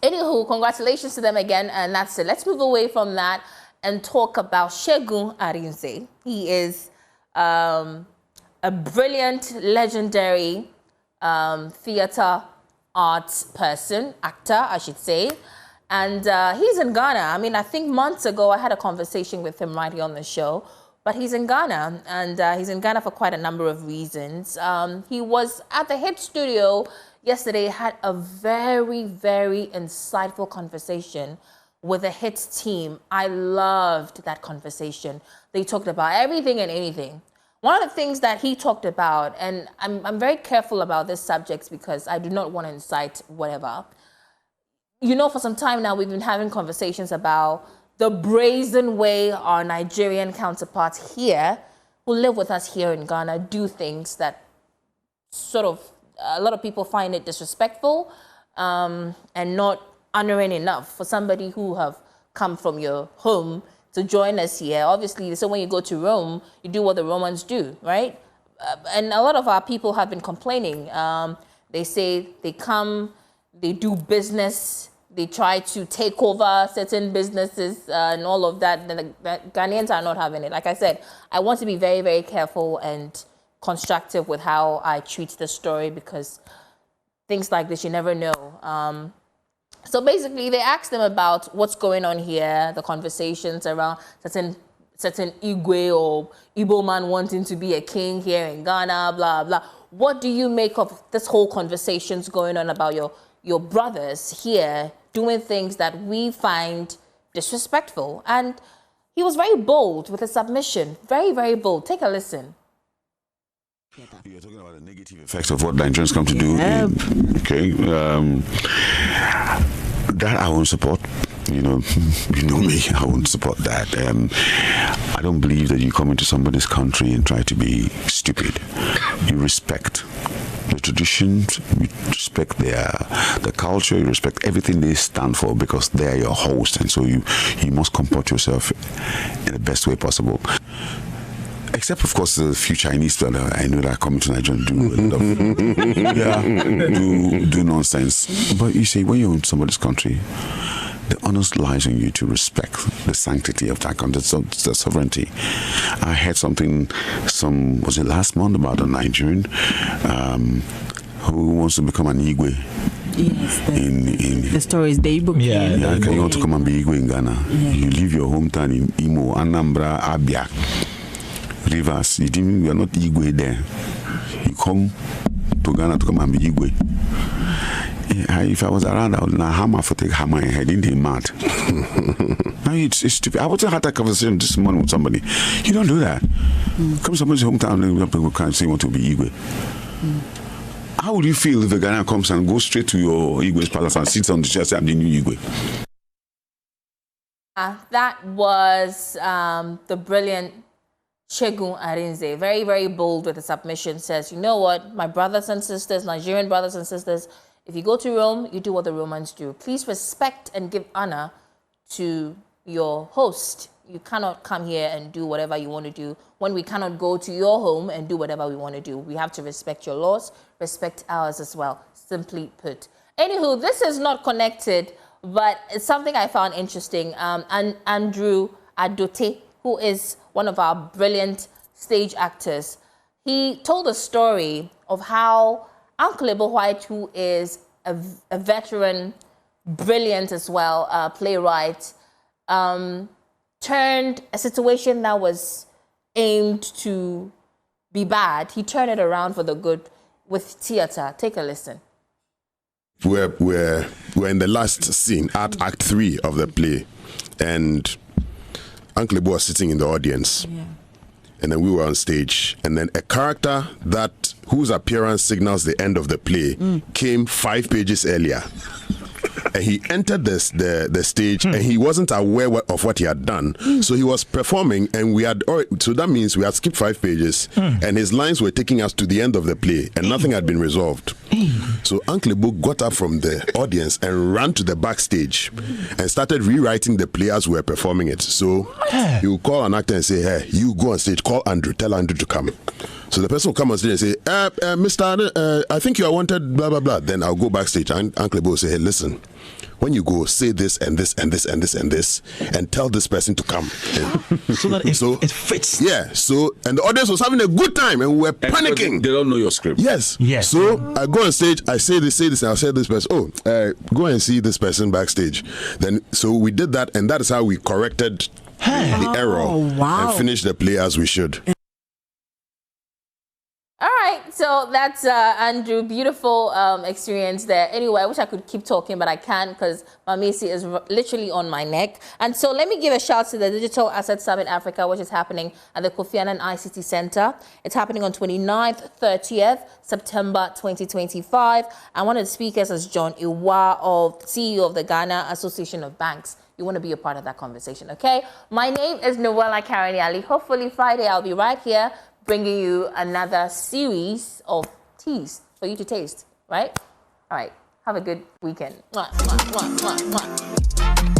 Anywho, congratulations to them again, and that's it. Let's move away from that and talk about Segun Arinze. He is a brilliant, legendary theatre arts person, actor, I should say. And he's in Ghana. I mean, I think months ago I had a conversation with him right here on the show. But he's in Ghana, and he's in Ghana for quite a number of reasons. He was at the Hit Studio yesterday, had a very, very insightful conversation with the Hit team. I loved that conversation. They talked about everything and anything. One of the things that he talked about, and I'm very careful about this subject because I do not want to incite whatever. For some time now, we've been having conversations about the brazen way our Nigerian counterparts here, who live with us here in Ghana, do things that sort of, a lot of people find it disrespectful and not honoring enough for somebody who have come from your home to join us here. Obviously, so when you go to Rome, you do what the Romans do, right? And a lot of our people have been complaining. They say they come, they do business, they try to take over certain businesses and all of that. The Ghanaians are not having it. Like I said, I want to be very, very careful and constructive with how I treat the story because things like this, you never know. So basically, they asked them about what's going on here, the conversations around certain Igwe or Igbo man wanting to be a king here in Ghana, blah, blah. What do you make of this whole conversations going on about your brothers here doing things that we find disrespectful? And he was very bold with his submission. Very, very bold. Take a listen. You're talking about the negative effects of what Nigerians come to do. Okay. That I won't support. You know me, I won't support that. I don't believe that you come into somebody's country and try to be stupid. You respect the traditions, you respect the culture, you respect everything they stand for because they are your host, and so you must comport yourself in the best way possible. Except, of course, the few Chinese people I know that are coming to Nigeria and do a lot of do nonsense. But you see, when you're in somebody's country, the onus lies on you to respect the sanctity of that country, the sovereignty. I heard something, was it last month, about a Nigerian who wants to become an Igwe. Yes, the story is the Igbo king. Yeah, you want to come and be Igwe in Ghana. Yeah. You leave your hometown in Imo, Anambra, Abia, Rivers. You are not Igwe there. You come to Ghana to come and be Igwe. If I was around, I would not hammer for take hammer and head in the mad. No, it's stupid. I would have had that conversation this morning with somebody. You don't do that. Come to somebody's hometown and people can't say you want to be Igwe. How would you feel if a Ghanaian comes and goes straight to your Igwe's palace and sits on the chair and says, I'm the new Igwe? That was the brilliant Segun Arinze. Very, very bold with the submission. Says, you know what, my brothers and sisters, Nigerian brothers and sisters, if you go to Rome, you do what the Romans do. Please respect and give honor to your host. You cannot come here and do whatever you want to do when we cannot go to your home and do whatever we want to do. We have to respect your laws, respect ours as well, simply put. Anywho, this is not connected, but it's something I found interesting. And Andrew Adote, who is one of our brilliant stage actors, he told a story of how Uncle Ebo White, who is a veteran, brilliant as well, playwright, turned a situation that was aimed to be bad. He turned it around for the good with theatre. Take a listen. We're in the last scene, Act 3 of the play, and Uncle Ebo was sitting in the audience. Yeah. And then we were on stage, and then a character whose appearance signals the end of the play came 5 pages earlier. And he entered the stage and he wasn't aware of what he had done. So he was performing, and so that means we had skipped 5 pages and his lines were taking us to the end of the play and nothing had been resolved. So Uncle Ebo got up from the audience and ran to the backstage and started rewriting the play as we were performing it. So you call an actor and say, hey, you go on stage, call Andrew, tell Andrew to come. So the person will come on stage and say, Mr. I think you are wanted, blah, blah, blah. Then I'll go backstage and Uncle Ebo will say, hey, listen, when you go, say this and this and this and this and this, and tell this person to come. So that it fits. Yeah. So, and the audience was having a good time, and we were panicking. They don't know your script. Yes. So I go on stage, I say this, and I'll say this person. Go and see this person backstage. Then, so we did that, and that is how we corrected the error and finished the play as we should. All right, so that's Andrew. Beautiful experience there. Anyway, I wish I could keep talking, but I can't because my Macy is literally on my neck. And so let me give a shout to the Digital Asset Summit Africa, which is happening at the Kofi Annan ICT Center. It's happening on 29th, 30th September 2025. And one of the speakers is John Iwa, CEO of the Ghana Association of Banks. You want to be a part of that conversation, okay? My name is Noella Karani Ali. Hopefully Friday I'll be right here bringing you another series of teas for you to taste, right? All right, have a good weekend. Mwah, mwah, mwah, mwah, mwah.